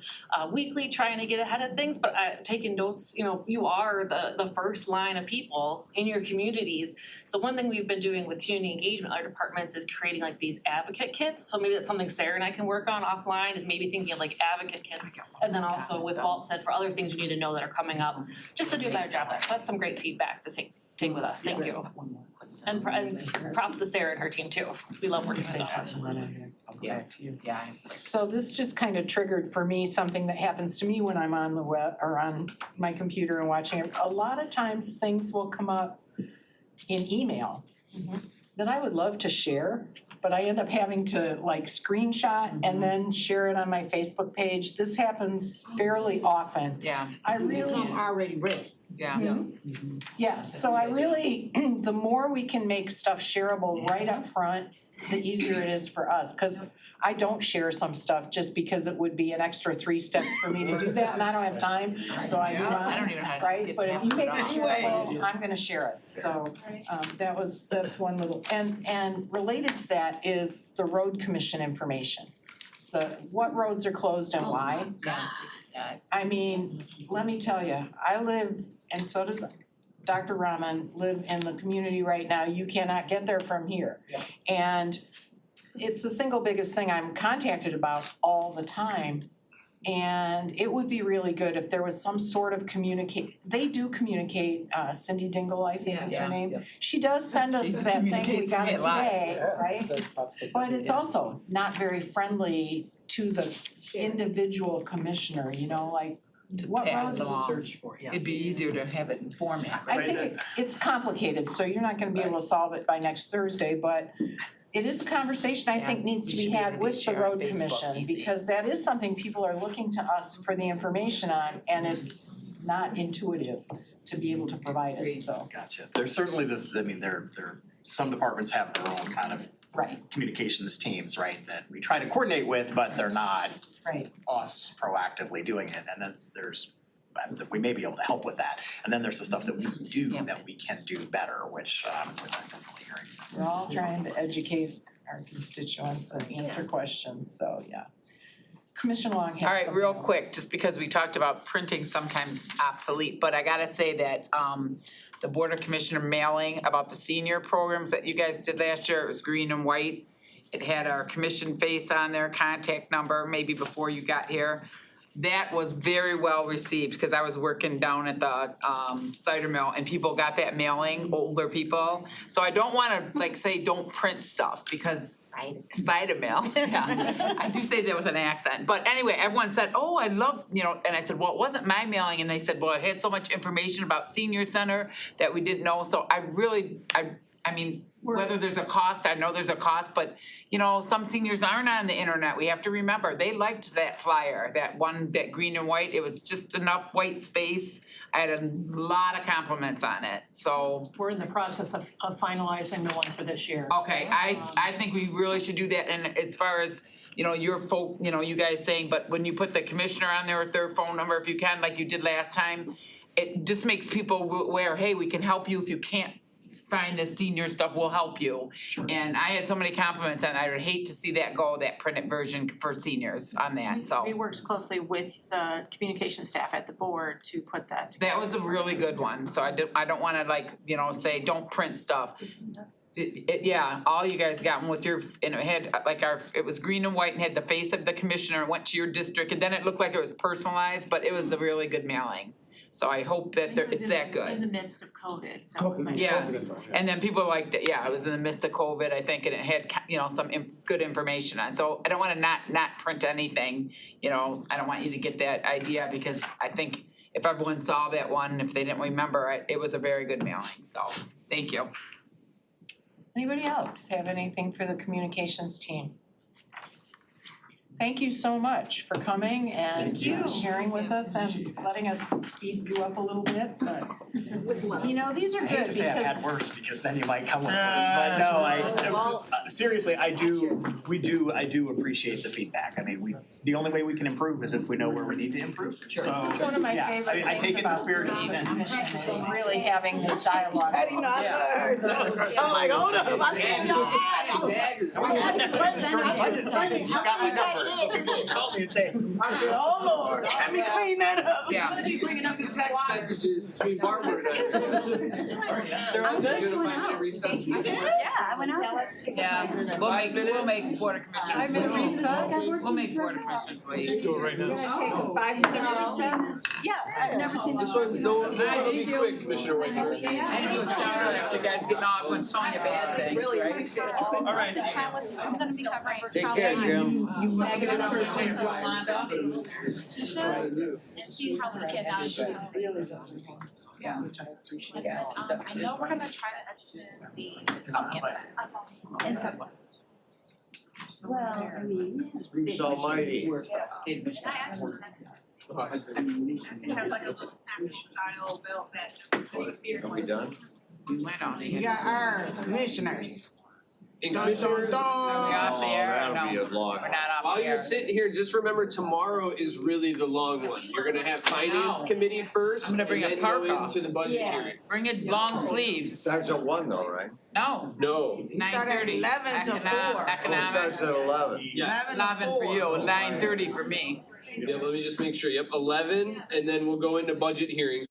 weekly, trying to get ahead of things, but taking notes, you know, you are the first line of people in your communities. So one thing we've been doing with community engagement, our departments, is creating like these advocate kits. So maybe that's something Sarah and I can work on offline, is maybe thinking of like advocate kits. And then also with Walt said, for other things you need to know that are coming up, just to do a better job of that. So that's some great feedback to take with us. Thank you. And props to Sarah and her team too. We love working with them. Yeah. So this just kind of triggered for me something that happens to me when I'm on the web or on my computer and watching it. A lot of times things will come up in email that I would love to share, but I end up having to like screenshot and then share it on my Facebook page. This happens fairly often. Yeah. I really. already ready. Yeah. Yes, so I really, the more we can make stuff shareable right up front, the easier it is for us. Cause I don't share some stuff just because it would be an extra 3 steps for me to do that and I don't have time, so I move on, I don't even know how to right? get But if you make it that. shareable, I'm gonna share it, so that's one little, and related to that is the road commission information. What roads are closed and why. I mean, let me tell you, I live, and so does Dr. Rahman, live in the community right now. You cannot get there from here. And it's the single biggest thing I'm contacted about all the time. And it would be really good if there was some sort of they do communicate, Cindy Dingle, I think is her name. Yeah. She does send us that thing, we got it today, right? But it's also not very friendly to the individual commissioner, you know, like what pass roads? along. Search for, yeah. It'd be easier to have it in format. I think it's complicated, so you're not gonna be able to solve it by next Thursday, but it is a conversation I think needs to be had with the road commission, because that is something people are looking to us for the information on, and it's not intuitive to be able to provide it, so. Gotcha. There's certainly this, I mean, some departments have their own kind of Right. communications teams, right, that we try to coordinate with, but they're not Right. us proactively doing it. And then we may be able to help with that. And then there's the stuff that we do that we can do better, which I'm definitely hearing. We're all trying to educate our constituents and answer questions, so yeah. Commissioner Long had All right, something real else. quick, just because we talked about printing sometimes is obsolete, but I gotta say that the Board of Commissioner mailing about the senior programs that you guys did last year, it was green and white. It had our commission face on there, contact number, maybe before you got here. That was very well received, because I was working down at the cider mill and people got that mailing, older people. So I don't wanna like say don't print stuff, because cider mill, yeah. I do say that with an accent, but anyway, everyone said, oh, I love, you know, and I said, well, it wasn't my mailing, and they said, well, it had so much information about senior center that we didn't know, so I mean, whether there's a cost, I know there's a cost, but you know, some seniors aren't on the internet. We have to remember, they liked that flyer, that one, that green and white. It was just enough white space. I had a lot of compliments on it, so. We're in the process of finalizing the one for this year. Okay, I think we really should do that, and as far as, you know, your folk, you know, you guys saying, but when you put the commissioner on there with their phone number, if you can, like you did last time, it just makes people aware, hey, we can help you if you can't find the senior stuff will help you. And I had so many compliments and I would hate to see that go, that printed version for seniors on that, so. We worked closely with the communication staff at the board to put that together. That was a really good one, so I don't wanna say, don't print stuff. Yeah, all you guys got one with your, and it had it was green and white and had the face of the commissioner and went to your district, and then it looked like it was personalized, but it was a really good mailing. So I hope that it's that good. In the midst of COVID, so. Yes, and then people liked it, yeah, it was in the midst of COVID, I think, and it had, some good information on, so I don't wanna not print anything, I don't want you to get that idea, because I think if everyone saw that one, if they didn't remember, it was a very good mailing, so, thank you. Anybody else have anything for the communications team? Thank you so much for coming and sharing with us and letting us beat you up a little bit, but these are I good hate to say I've because had worse because then you might come with worse, but no, seriously, I do appreciate the feedback. I mean, the only way we can improve is if we know where we need to improve. This is one of my favorite I take things it in the about spirit of the even. commission is really having this dialogue. I'm like, hold up, I said y'all. We just have to do this during budget season, you got my number, so people should call me and say, Oh, Lord, let me clean that up. Yeah. You can send the text messages between Barbara and I. They're all good? You're gonna 5-minute recess? I went out. Yeah, we'll make Board of Commissioners. 5-minute recess? We'll make Board of Commissioners wait. Let's do it right now. Take a 5-minute recess. Yeah, I've never seen This one's will be quick, Commissioner Whitmer. And you after you guys getting off and showing you bad things, right? all right. I'm gonna be covering. Take care, Jim. And see how we can, Yeah. I know we're gonna try to extend the input. Well, I mean. Bruce Almighty. It has like a little style belt that. Are we done? We went on it. We got ours, commissioners. And Dun, Commissioners, dun, Are we off the air? that'll be No, a long we're not off while the you're air. sitting here, just remember tomorrow is really the long one. You're gonna have Finance know. Committee first, I'm and gonna bring a then go parka. into the budget Yeah. hearing. Bring it long sleeves. Starts at 1 though, right? No, No, 9:30. 11 to 4. Economic, at 11. yes. 11 for you, 9:30 for me. Yeah, let me just make sure, yep, 11, and then we'll go into budget hearings.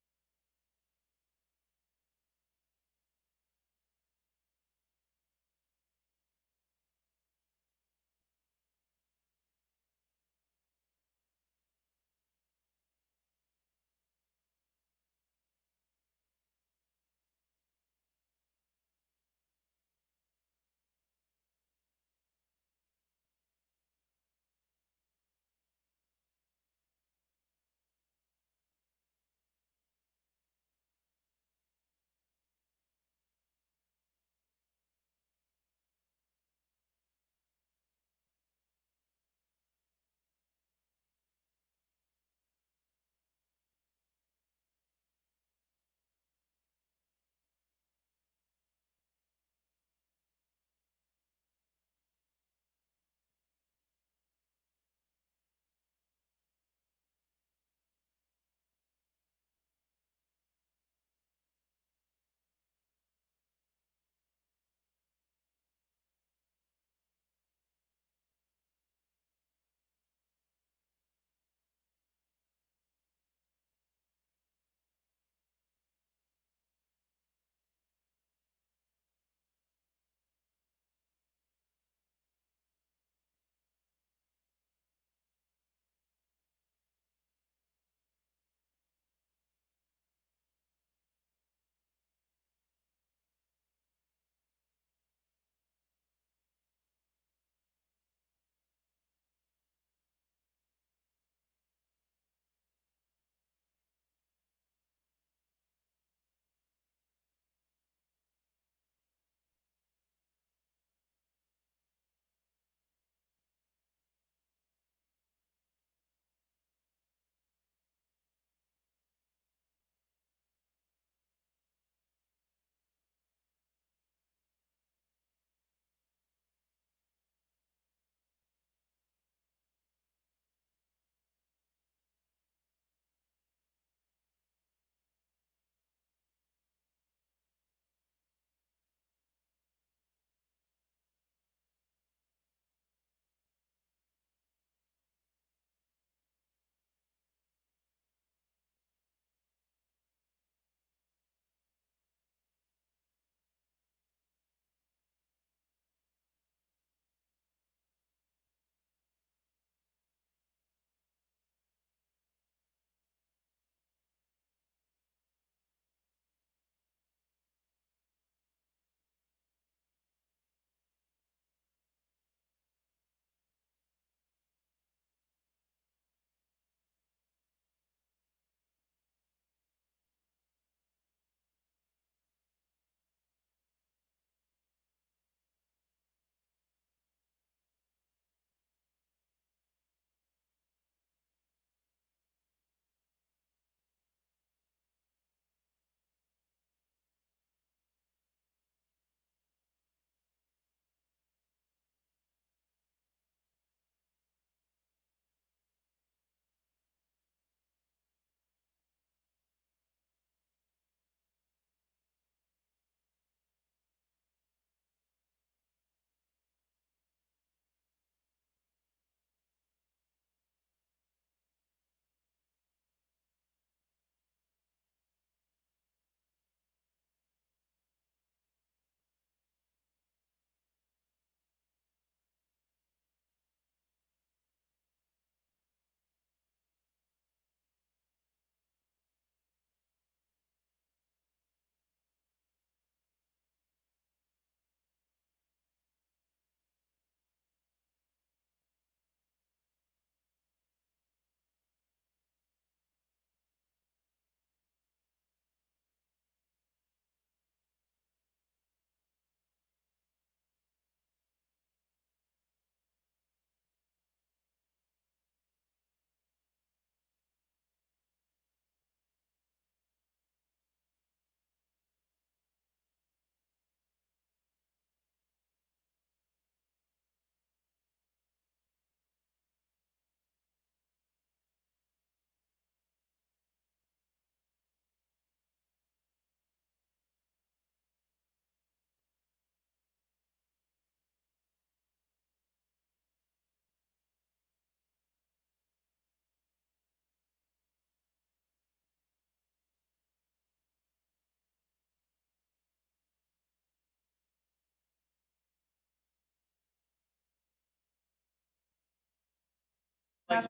Okay,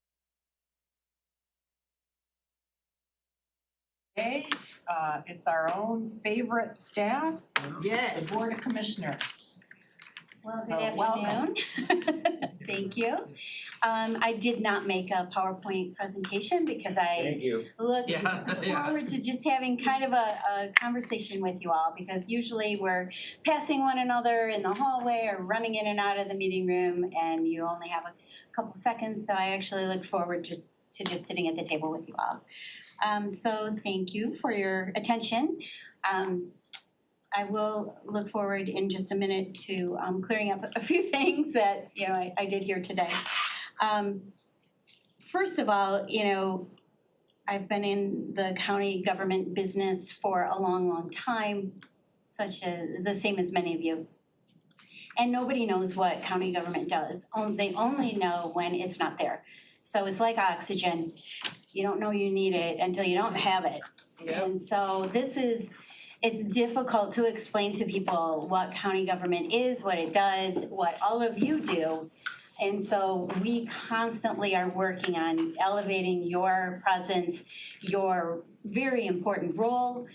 it's our own favorite staff, Yes. the Board of Commissioners. Well, So, good welcome. afternoon. Thank you. I did not make a PowerPoint presentation because I you. looked Yeah. forward to just having kind of a conversation with you all, because usually we're passing one another in the hallway or running in and out of the meeting room and you only have a couple seconds, so I actually look forward to just sitting at the table with you all. So thank you for your attention. I will look forward in just a minute to clearing up a few things that, you know, I did here today. First of all, you know, I've been in the county government business for a long, long time, such as the same as many of you. And nobody knows what county government does. They only know when it's not there. So it's like oxygen. You don't know you need it until you don't have it. And so it's difficult to explain to people what county government is, what it does, what all of you do. And so we constantly are working on elevating your presence, your very important role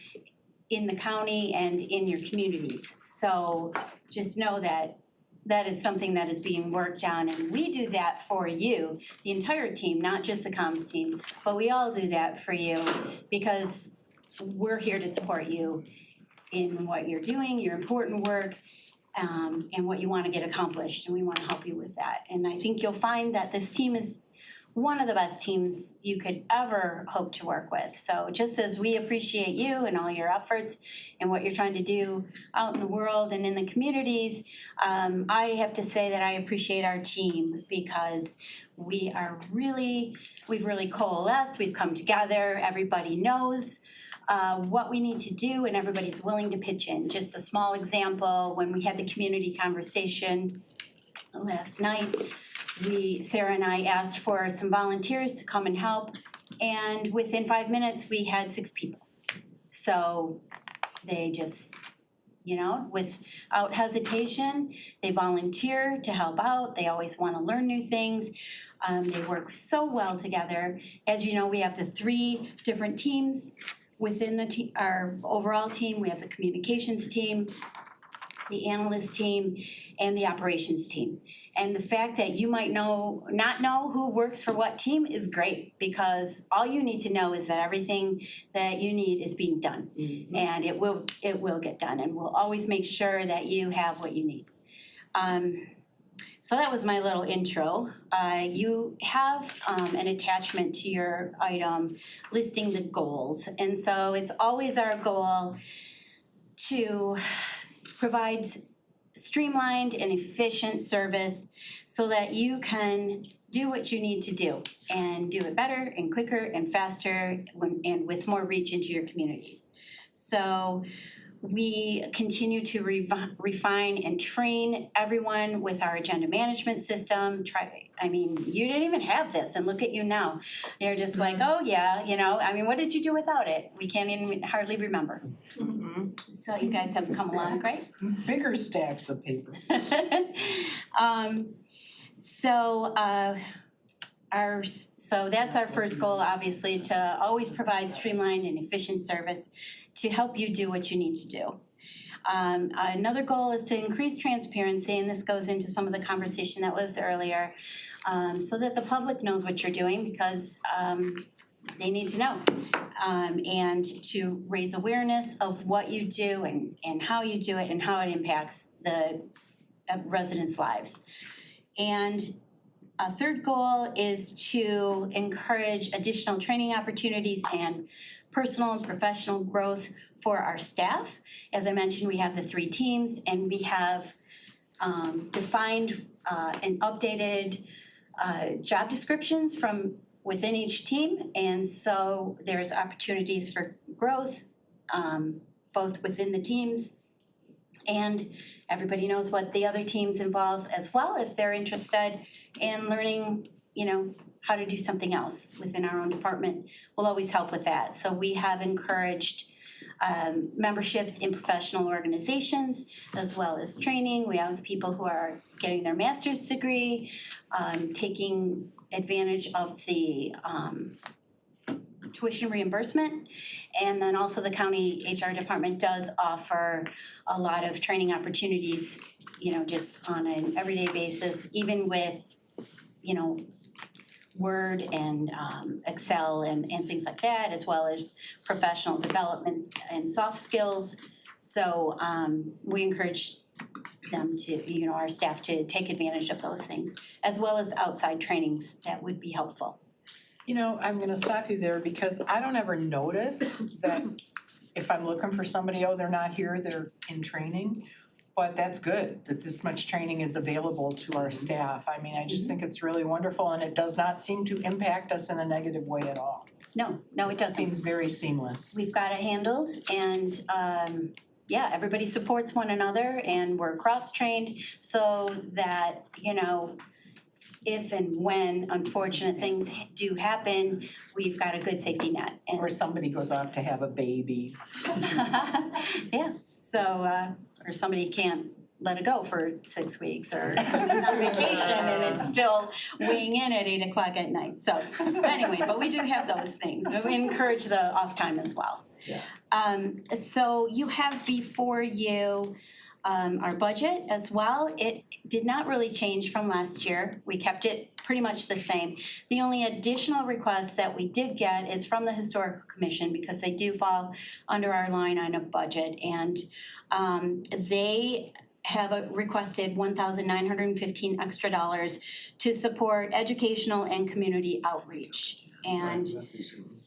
in the county and in your communities. So just know that that is something that is being worked on, and we do that for you, the entire team, not just the comms team, but we all do that for you because we're here to support you in what you're doing, your important work, and what you want to get accomplished, and we want to help you with that. And I think you'll find that this team is one of the best teams you could ever hope to work with. So just as we appreciate you and all your efforts and what you're trying to do out in the world and in the communities, I have to say that I appreciate our team because we've really coalesced, we've come together, everybody knows what we need to do and everybody's willing to pitch in. Just a small example, when we had the community conversation last night, Sarah and I asked for some volunteers to come and help, and within 5 minutes, we had 6 people. So they just, you know, without hesitation, they volunteer to help out. They always want to learn new things. They work so well together. As you know, we have the 3 different teams within our overall team. We have the communications team, the analyst team, and the operations team. And the fact that you might not know who works for what team is great, because all you need to know is that everything that you need is being done. And it will get done, and we'll always make sure that you have what you need. So that was my little intro. You have an attachment to your item listing the goals. And so it's always our goal to provide streamlined and efficient service so that you can do what you need to do and do it better and quicker and faster and with more reach into your communities. So we continue to refine and train everyone with our agenda management system. You didn't even have this, and look at you now. You're just like, oh yeah, you know, what did you do without it? We can't even hardly remember. So you guys have come along great. Bigger stacks of paper. So that's our first goal, obviously, to always provide streamlined and efficient service to help you do what you need to do. Another goal is to increase transparency, and this goes into some of the conversation that was earlier, so that the public knows what you're doing, because they need to know, and to raise awareness of what you do and how you do it and how it impacts the residents' lives. And a third goal is to encourage additional training opportunities and personal and professional growth for our staff. As I mentioned, we have the 3 teams, and we have defined and updated job descriptions from within each team. And so there's opportunities for growth, both within the teams, and everybody knows what the other teams involve as well if they're interested in learning, you know, how to do something else within our own department. We'll always help with that. So we have encouraged memberships in professional organizations, as well as training. We have people who are getting their master's degree, taking advantage of the tuition reimbursement. And then also the county HR department does offer a lot of training opportunities, you know, just on an everyday basis, even with, you know, Word and Excel and things like that, as well as professional development and soft skills. So we encourage them to, you know, our staff to take advantage of those things, as well as outside trainings that would be helpful. You know, I'm gonna stop you there because I don't ever notice that if I'm looking for somebody, oh, they're not here, they're in training. But that's good that this much training is available to our staff. I mean, I just think it's really wonderful and it does not seem to impact us in a negative way at all. No, it doesn't. Seems very seamless. We've got it handled and yeah, everybody supports one another and we're cross-trained so that, you know, if and when unfortunate things do happen, we've got a good safety net. And Or somebody goes off to have a baby. yeah, so or somebody can't let it go for 6 weeks, or somebody's on vacation and it's still weighing in at 8 o'clock at night. So anyway, but we do have those things. We encourage the off time as well. Yeah. So you have before you our budget as well. It did not really change from last year. We kept it pretty much the same. The only additional request that we did get is from the Historical Commission because they do fall under our line item budget, and they have requested $1,915 extra dollars to support educational and community outreach. And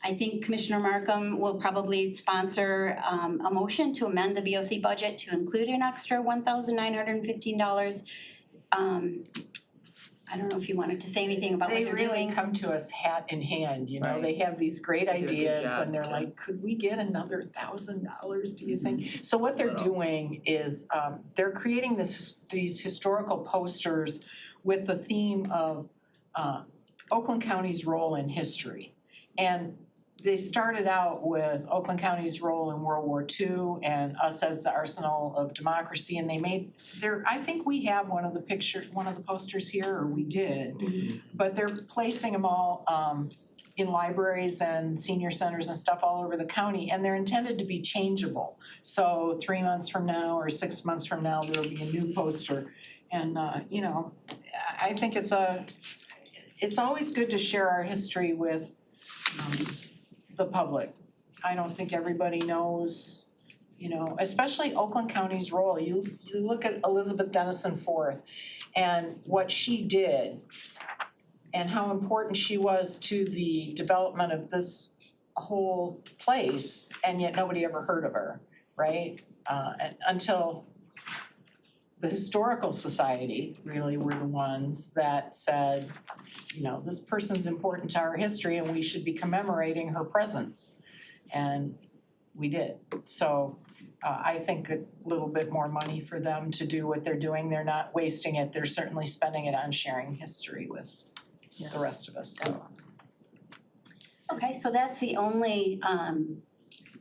I think Commissioner Markham will probably sponsor a motion to amend the BOC budget to include an extra $1,915. I don't know if you wanted to say anything about what They they're really doing. come to us hat in hand, you know, Right. they have these great They do a good ideas job, and they're yeah. like, could we get another $1,000, do you think? So what they're doing is they're creating these historical posters with the theme of Oakland County's role in history. And they started out with Oakland County's role in World War II and us as the arsenal of democracy, and they made I think we have one of the posters here, or we did. But they're placing them all in libraries and senior centers and stuff all over the county, and they're intended to be changeable. So 3 months from now or 6 months from now, there'll be a new poster. And you know, I think it's always good to share our history with the public. I don't think everybody knows, you know, especially Oakland County's role. You look at Elizabeth Dennison Forth and what she did and how important she was to the development of this whole place, and yet nobody ever heard of her, right? Until the Historical Society really were the ones that said, you know, this person's important to our history and we should be commemorating her presence. And we did. So I think a little bit more money for them to do what they're doing. They're not wasting it. They're certainly spending it on sharing history with the rest of us, so. Okay, so that's the only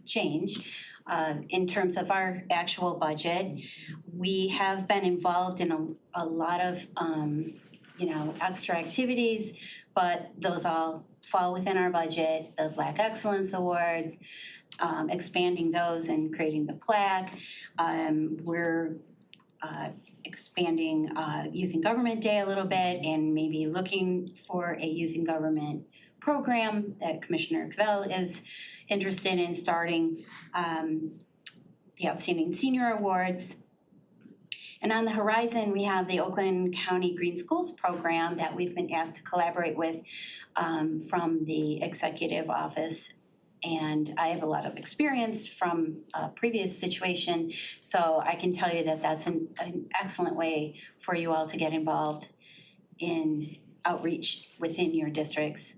change in terms of our actual budget. We have been involved in a lot of you know, extra activities, but those all fall within our budget. The Black Excellence Awards, expanding those and creating the plaque. We're expanding Youth in Government Day a little bit and maybe looking for a Youth in Government program that Commissioner Cavell is interested in starting, the Outstanding Senior Awards. And on the horizon, we have the Oakland County Green Schools Program that we've been asked to collaborate with from the executive office. And I have a lot of experience from a previous situation, so I can tell you that that's an excellent way for you all to get involved in outreach within your districts,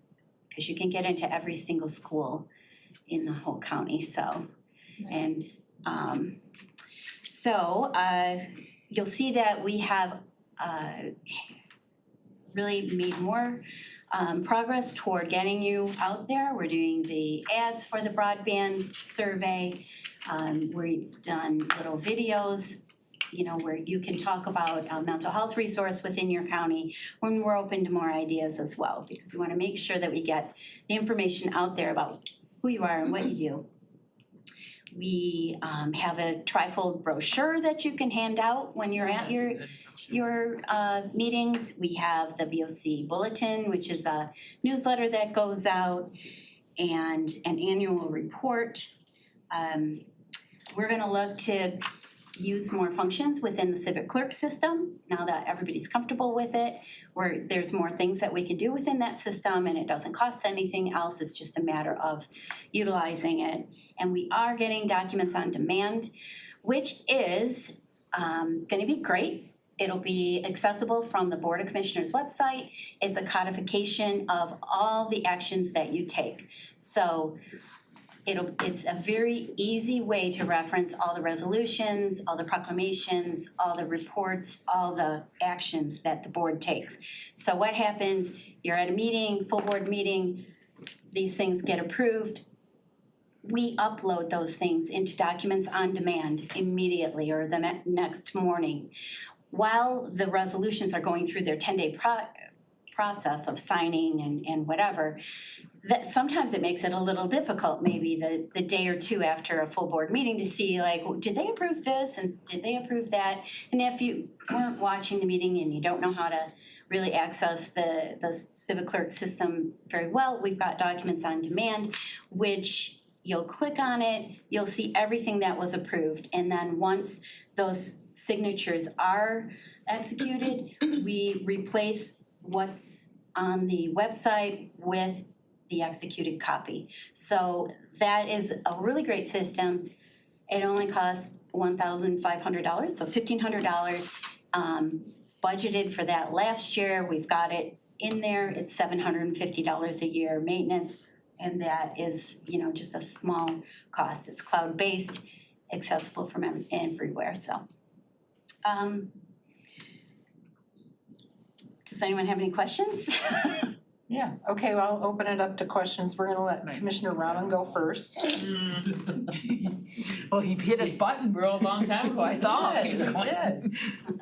because you can get into every single school in the whole county, so. And you'll see that we have really made more progress toward getting you out there. We're doing the ads for the broadband survey. We've done little videos, you know, where you can talk about a mental health resource within your county, when we're open to more ideas as well, because we wanna make sure that we get the information out there about who you are and what you do. We have a trifold brochure that you can hand out when you're at your meetings. We have the BOC Bulletin, which is a newsletter that goes out, and an annual report. We're gonna look to use more functions within the civic clerk system, now that everybody's comfortable with it, where there's more things that we can do within that system and it doesn't cost anything else, it's just a matter of utilizing it. And we are getting documents on demand, which is gonna be great. It'll be accessible from the Board of Commissioners website. It's a codification of all the actions that you take. So it's a very easy way to reference all the resolutions, all the proclamations, all the reports, all the actions that the board takes. So what happens, you're at a meeting, full board meeting, these things get approved. We upload those things into documents on demand immediately or the next morning. While the resolutions are going through their 10-day process of signing and whatever, that sometimes it makes it a little difficult, maybe the day or two after a full board meeting, to see like, did they approve this and did they approve that? And if you weren't watching the meeting and you don't know how to really access the civic clerk system very well, we've got documents on demand, which you'll click on it, you'll see everything that was approved. And then once those signatures are executed, we replace what's on the website with the executed copy. So that is a really great system. It only costs $1,500, so $1,500 budgeted for that last year. We've got it in there. It's $750 a year maintenance, and that is, you know, just a small cost. It's cloud-based, accessible from everywhere. So, does anyone have any questions? Yeah, okay, well, I'll open it up to questions. We're gonna let Commissioner Rahman go first. Well, he hit his button real long time ago, I saw him. He did.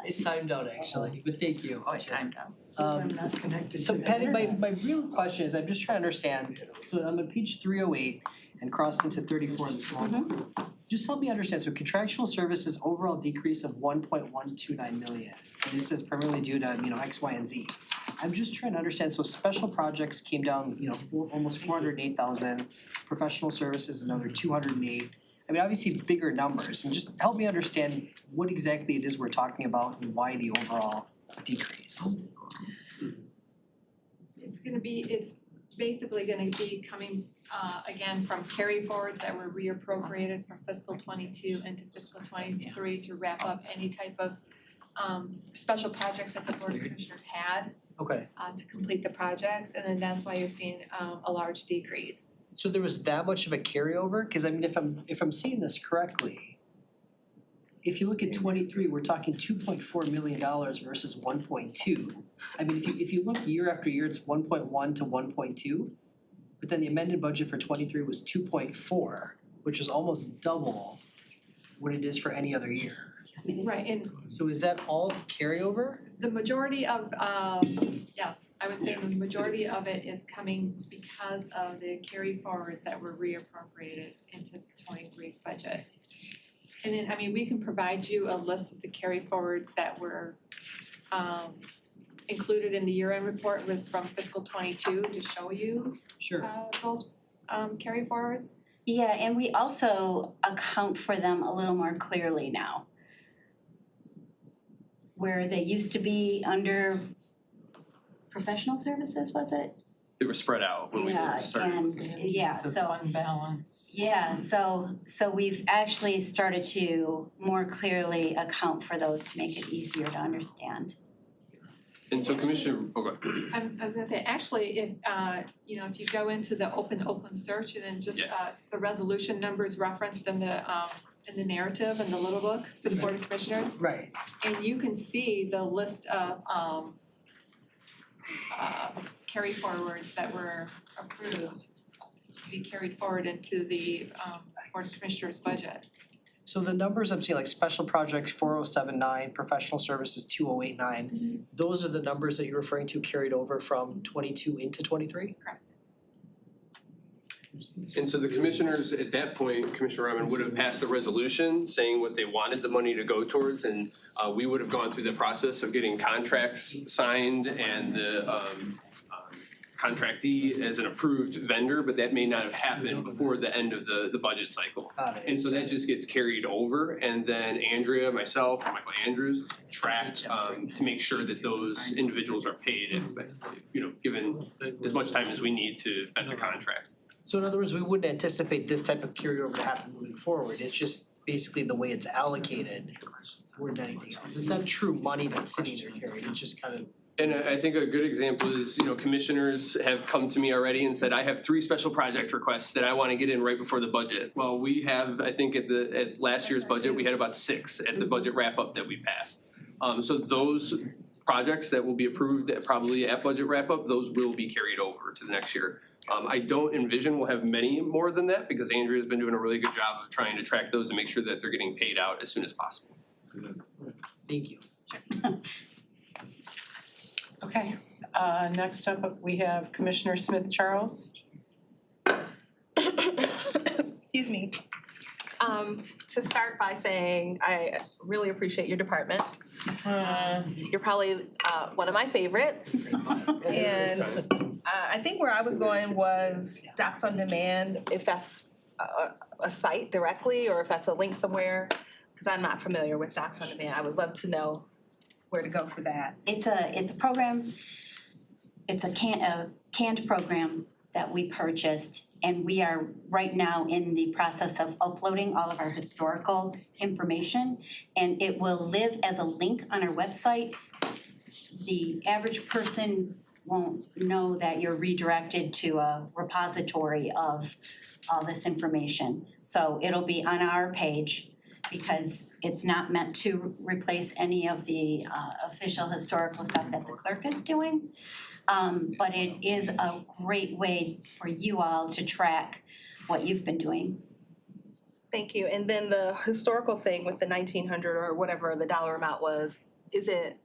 I timed out actually, but thank you. Oh, it timed out. I'm not connected to So the Patty, my internet. real question is, I'm just trying to understand, so I'm on page 308 and crossed into 34 in the small book. Just help me understand, so contractual services overall decrease of 1.129 million, and it says primarily due to, you know, X, Y, and Z. I'm just trying to understand, so special projects came down, you know, almost 408,000, professional services another 208. I mean, obviously bigger numbers, and just help me understand what exactly it is we're talking about and why the overall decrease. It's basically gonna be coming again from carry forwards that were reappropriated from fiscal '22 into fiscal '23 to wrap up any type of special projects that the Board of Commissioners had Okay, to complete the projects, and then that's why you're seeing a large decrease. so there was that much of a carryover? Cause I mean, if I'm seeing this correctly, if you look at 23, we're talking $2.4 million versus 1.2. I mean, if you look year after year, it's 1.1 to 1.2. But then the amended budget for 23 was 2.4, which is almost double what it is for any other year. Right, and So is that all carryover? the majority of, yes, I would say the majority of it is coming because of the carry forwards that were reappropriated into 23's budget. And then, I mean, we can provide you a list of the carry forwards that were included in the year-end report from fiscal '22 to show you Sure. those carry forwards. Yeah, and we also account for them a little more clearly now. Where they used to be under professional services, was it? They were spread out when we first started. It's a fund balance. Yeah, so we've actually started to more clearly account for those to make it easier to understand. And so Commissioner, oh, go ahead. I was gonna say, actually, if if you go into the Open Oakland search and then just the resolution numbers referenced in the narrative in the little book for the Board of Commissioners. Right. And you can see the list of carry forwards that were approved to be carried forward into the Board of Commissioners budget. So the numbers I'm seeing, like special projects 4079, professional services 2089, those are the numbers that you're referring to carried over from 22 into 23? Correct. And so the commissioners, at that point, Commissioner Ryman would have passed a resolution saying what they wanted the money to go towards, and we would have gone through the process of getting contracts signed and the contractee as an approved vendor, but that may not have happened before the end of the budget cycle. And so that just gets carried over, and then Andrea, myself, and Michael Andrews track to make sure that those individuals are paid, and, you know, given as much time as we need to vet the contract. So in other words, we wouldn't anticipate this type of carryover to happen moving forward. It's just basically the way it's allocated more than anything else. It's not true money that's sitting there carried, it's just kind of. And I think a good example is, you know, commissioners have come to me already and said, I have 3 special project requests that I wanna get in right before the budget. Well, we have, I think at last year's budget, we had about 6 at the budget wrap-up that we passed. So those projects that will be approved probably at budget wrap-up, those will be carried over to the next year. I don't envision we'll have many more than that because Andrea's been doing a really good job of trying to track those and make sure that they're getting paid out as soon as possible. Thank you. Okay, next up we have Commissioner Smith Charles. Excuse me. To start by saying I really appreciate your department. You're probably one of my favorites. And I think where I was going was Docs on Demand, if that's a site directly or if that's a link somewhere, because I'm not familiar with Docs on Demand. I would love to know where to go for that. It's a program, it's a canned program that we purchased, and we are right now in the process of uploading all of our historical information, and it will live as a link on our website. The average person won't know that you're redirected to a repository of all this information. So it'll be on our page because it's not meant to replace any of the official historical stuff that the clerk is doing. But it is a great way for you all to track what you've been doing. Thank you. And then the historical thing with the 1900 or whatever the dollar amount was, is it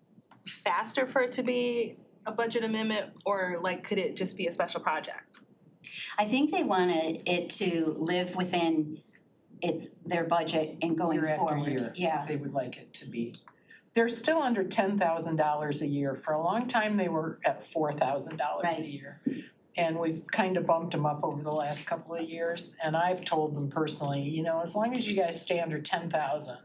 faster for it to be a budget amendment or like could it just be a special project? I think they wanted it to live within their budget and going Year after forward. year. Yeah. They would like it to be. They're still under $10,000 a year. For a long time, they were at $4,000 Right. a year. And we've kind of bumped them up over the last couple of years. And I've told them personally, you know, as long as you guys stay under 10,000,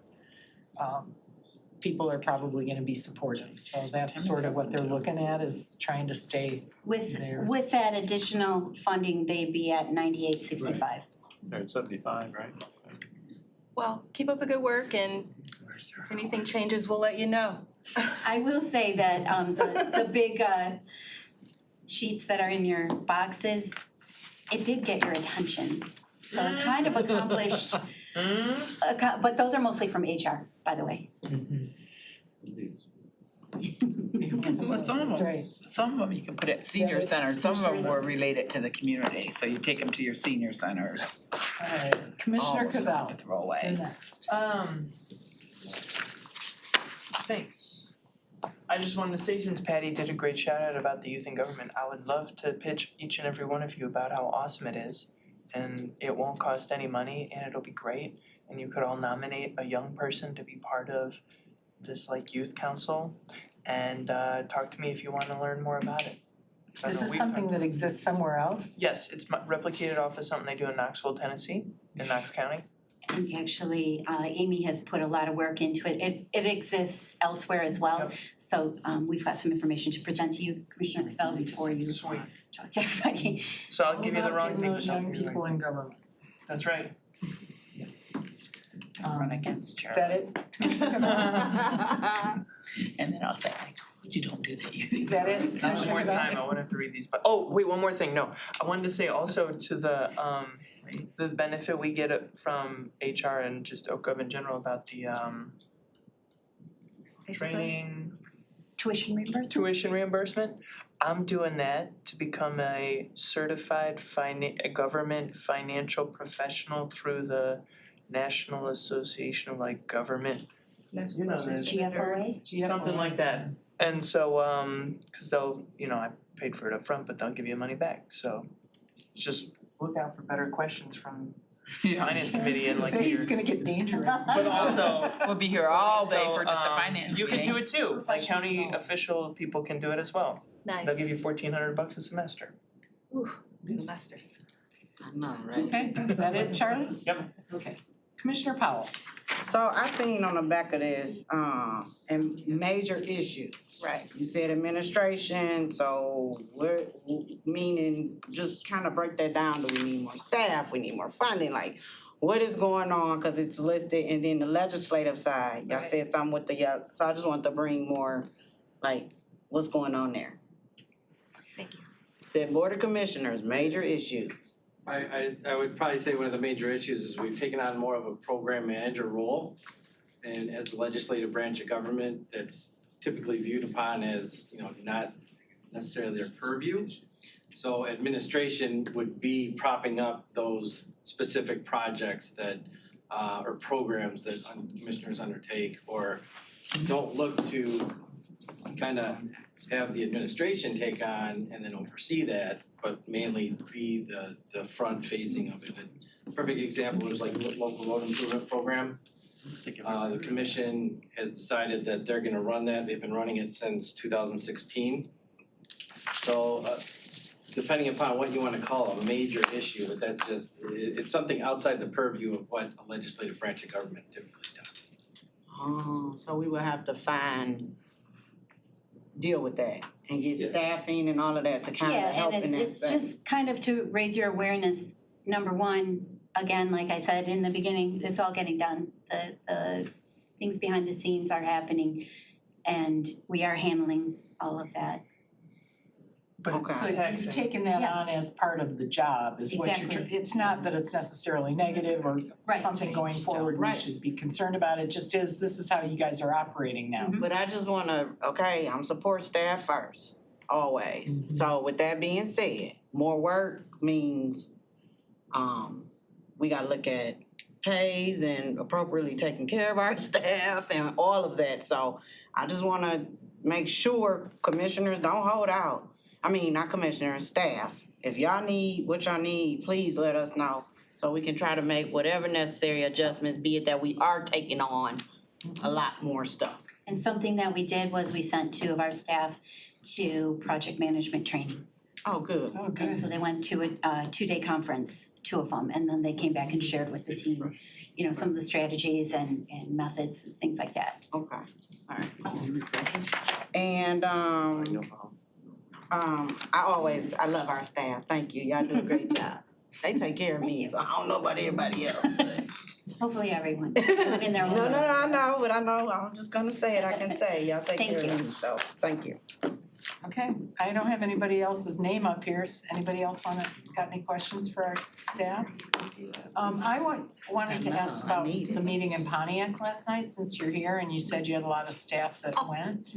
people are probably gonna be supportive. So that's sort of what they're looking at, is trying to stay there. With that additional funding, they'd be at 9865. They're at 75, right? Well, keep up the good work and if anything changes, we'll let you know. I will say that the big sheets that are in your boxes, it did get your attention. So it kind of accomplished, but those are mostly from HR, by the way. Well, some of them you can put at senior centers, some of them were related to the community, so you take them to your senior centers. Alright, Commissioner Almost Cavell, to throw away. you're next. Thanks. I just wanted to say, since Patty did a great shout out about the youth in government, I would love to pitch each and every one of you about how awesome it is. And it won't cost any money and it'll be great. And you could all nominate a young person to be part of this like youth council and talk to me if you want to learn more about it. Is this something that exists somewhere else? Yes, it's replicated off of something they do in Knoxville, Tennessee, in Knox County. And actually, Amy has put a lot of work into it. It exists elsewhere as well. Yep. So we've got some information to present to you, Commissioner Cavell, before you talk to everybody. So I'll give you the wrong Getting thing. those young people in government. That's right. Run against Is that it, Commissioner Cavell? And then I'll say, you don't do that. Is that it, One Commissioner more Cavell? time, I wouldn't have to read these, but, oh, wait, one more thing, no. I wanted to say also to the benefit we get from HR and just OCGov in general about the training, Tuition reimbursement? tuition reimbursement. I'm doing that to become a certified government financial professional through the National Association of like Government. You know this. GFOA? Something like that. And so, cause they'll, I paid for it up front, but they'll give you money back, so just look out for better questions from finance committee and like Say your. he's gonna get dangerous. But also. We'll be here all day so, for just a finance You can meeting. do it too, like county official people can do it as well. Nice. They'll give you $1,400 a semester. Semesters. I know, right? Okay, is that it, Charlie? Yep. Okay. Commissioner Powell. So I seen on the back of this, and major issues. Right. You said administration, so we're, meaning, just kind of break that down. Do we need more staff? We need more funding? Like, what is going on? Cause it's listed, and then the legislative side, y'all said something with the, so I just want to bring more, like, what's going on there? Thank you. Said Board of Commissioners, major issues. I would probably say one of the major issues is we've taken on more of a program manager role. And as the legislative branch of government, that's typically viewed upon as, not necessarily their purview. So administration would be propping up those specific projects that, or programs that commissioners undertake, or don't look to kind of have the administration take on and then oversee that, but mainly be the front facing of it. A perfect example is like local road improvement program. The commission has decided that they're gonna run that. They've been running it since 2016. So depending upon what you wanna call a major issue, but that's just, it's something outside the purview of what a legislative branch of government typically does. Oh, so we will have to deal with that and get staffing and all of that to kind of help in that Yeah, and it's space. just kind of to raise your awareness. Number one, again, like I said in the beginning, it's all getting done. The things behind the scenes are happening and we are handling all of that. But so you've taken that on as part of the job is what you're, Exactly. it's not that it's necessarily negative or something going forward we should be concerned about. It just is, this is how you guys are operating now. But I just wanna, I'm support staff first, always. So with that being said, more work means, we gotta look at pays and appropriately taking care of our staff and all of that. So I just wanna make sure commissioners don't hold out. Not commissioners, staff. If y'all need what y'all need, please let us know so we can try to make whatever necessary adjustments, be it that we are taking on a lot more stuff. And something that we did was we sent 2 of our staff to project management training. Oh, good. Oh, And so they went to a 2-day conference, 2 of them, and then they came back and shared with the team, some of the strategies and methods and things like that. Okay, alright. And I love our staff, thank you, y'all do a great job. They take care of me, so I don't know about everybody else. Hopefully everyone, in their own No, way. I know, but I know, I'm just gonna say it, I can say, y'all take Thank care of you. me, so, thank you. Okay, I don't have anybody else's name up here. Anybody else got any questions for our staff? I wanted to ask about the meeting in Pontiac last night, since you're here and you said you had a lot of staff that went.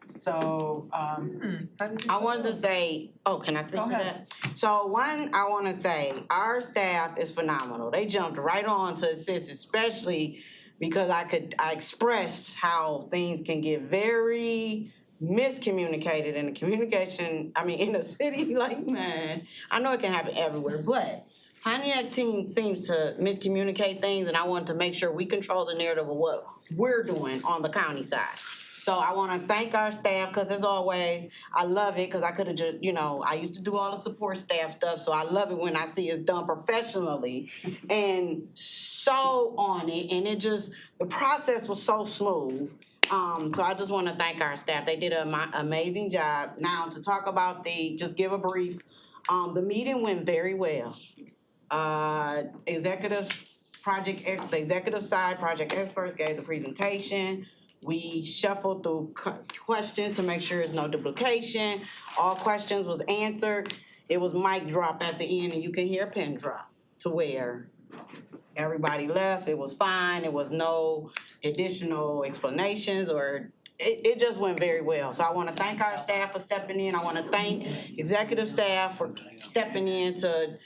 So, I wanted to say, can I speak Go to ahead. that? So one, I wanna say, our staff is phenomenal. They jumped right on to assist, especially because I expressed how things can get very miscommunicated in the communication, in a city like mine. I know it can happen everywhere, but Pontiac team seems to miscommunicate things, and I want to make sure we control the narrative of what we're doing on the county side. So I wanna thank our staff, cause as always, I love it, cause I could've just, I used to do all the support staff stuff, so I love it when I see it's done professionally and so on it, and the process was so smooth. So I just wanna thank our staff, they did an amazing job. Now, to talk about just give a brief, the meeting went very well. The executive side, project experts gave the presentation. We shuffled through questions to make sure there's no duplication. All questions was answered. It was mic drop at the end, and you can hear a pin drop to where everybody left. It was fine. There was no additional explanations or it just went very well. So I wanna thank our staff for stepping in. I wanna thank executive staff for stepping in to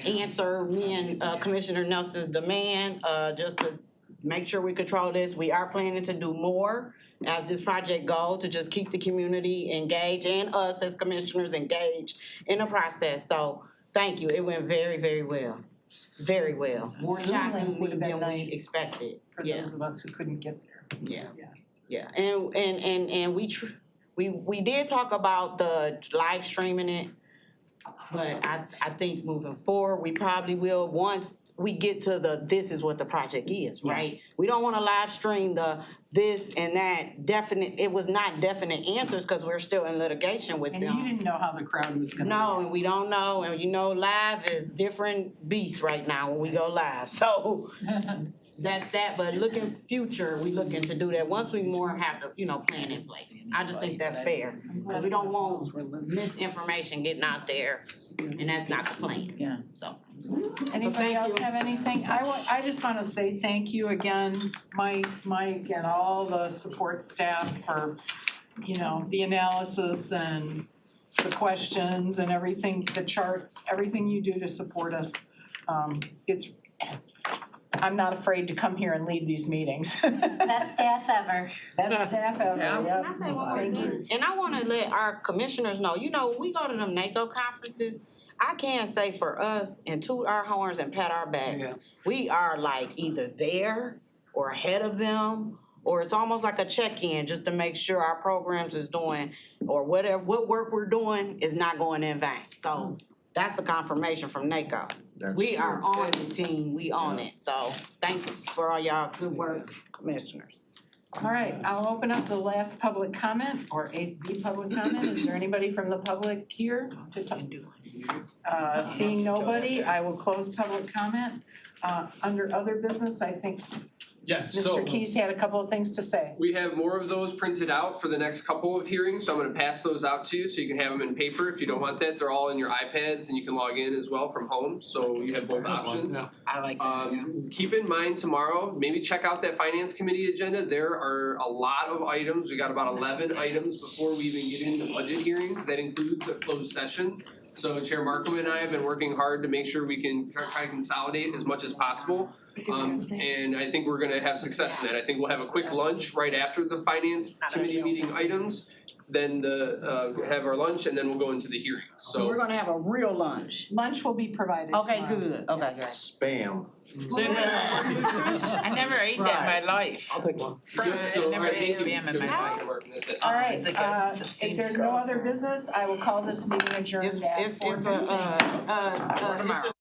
answer me and Commissioner Nelson's demand, just to make sure we control this. We are planning to do more as this project goes, to just keep the community engaged and us as commissioners engaged in the process. So thank you. It went very, very well. Very well. More Zoom link shockingly would have been than we nice expected. for Yeah. those of us who couldn't get there. Yeah. Yeah, and we did talk about the live streaming it, but I think moving forward, we probably will once we get to this is what the project is, right? We don't wanna live stream the this and that it was not definite answers, cause we're still in litigation with them. And you didn't know how the crowd was gonna No, and we don't know, and you know, live is different beast right now when we go live, so that's that, but looking future, we looking to do that once we more have the, plan in place. I just think that's fair, cause we don't want misinformation getting out there, and that's not the plan. Yeah. So. Anybody else have anything? I just wanna say thank you again, Mike, and all the support staff for, the analysis and the questions and everything, the charts, everything you do to support us. I'm not afraid to come here and lead these meetings. Best staff ever. Best staff ever, Yeah. yep. Can I say one more Thank you. thing? And I wanna let our commissioners know, when we go to them NACO conferences, I can say for us and toot our horns and pat our backs, we are like either there or ahead of them, or it's almost like a check-in just to make sure our programs is doing, or what work we're doing is not going in vain. So that's a confirmation from NACO. We are on the team, we on it, so thanks for all y'all good work, commissioners. All right, I'll open up the last public comment, or the public comment. Is there anybody from the public here to talk? Seeing nobody, I will close public comment. Under other business, I think Yes, so. Mr. Keys had a couple of things to say. We have more of those printed out for the next couple of hearings, so I'm gonna pass those out to you so you can have them in paper. If you don't want that, they're all in your iPads and you can log in as well from home, so you have both options. I like that, yeah. Keep in mind tomorrow, maybe check out that finance committee agenda. There are a lot of items. We got about 11 items before we even get into budget hearings. That includes a closed session. So Chair Markham and I have been working hard to make sure we can try to consolidate as much as possible. And I think we're gonna have success in that. I think we'll have a quick lunch right after the finance committee meeting items. Then have our lunch and then we'll go into the hearings, So we're gonna have a real lunch. Lunch will be provided Okay, tomorrow. good, okay, good. Spam. I never ate that in my life. I'll take one. I never ate spam in my life. All right, Is it good? if there's no other business, I will call this meeting adjourned at 4:15. It's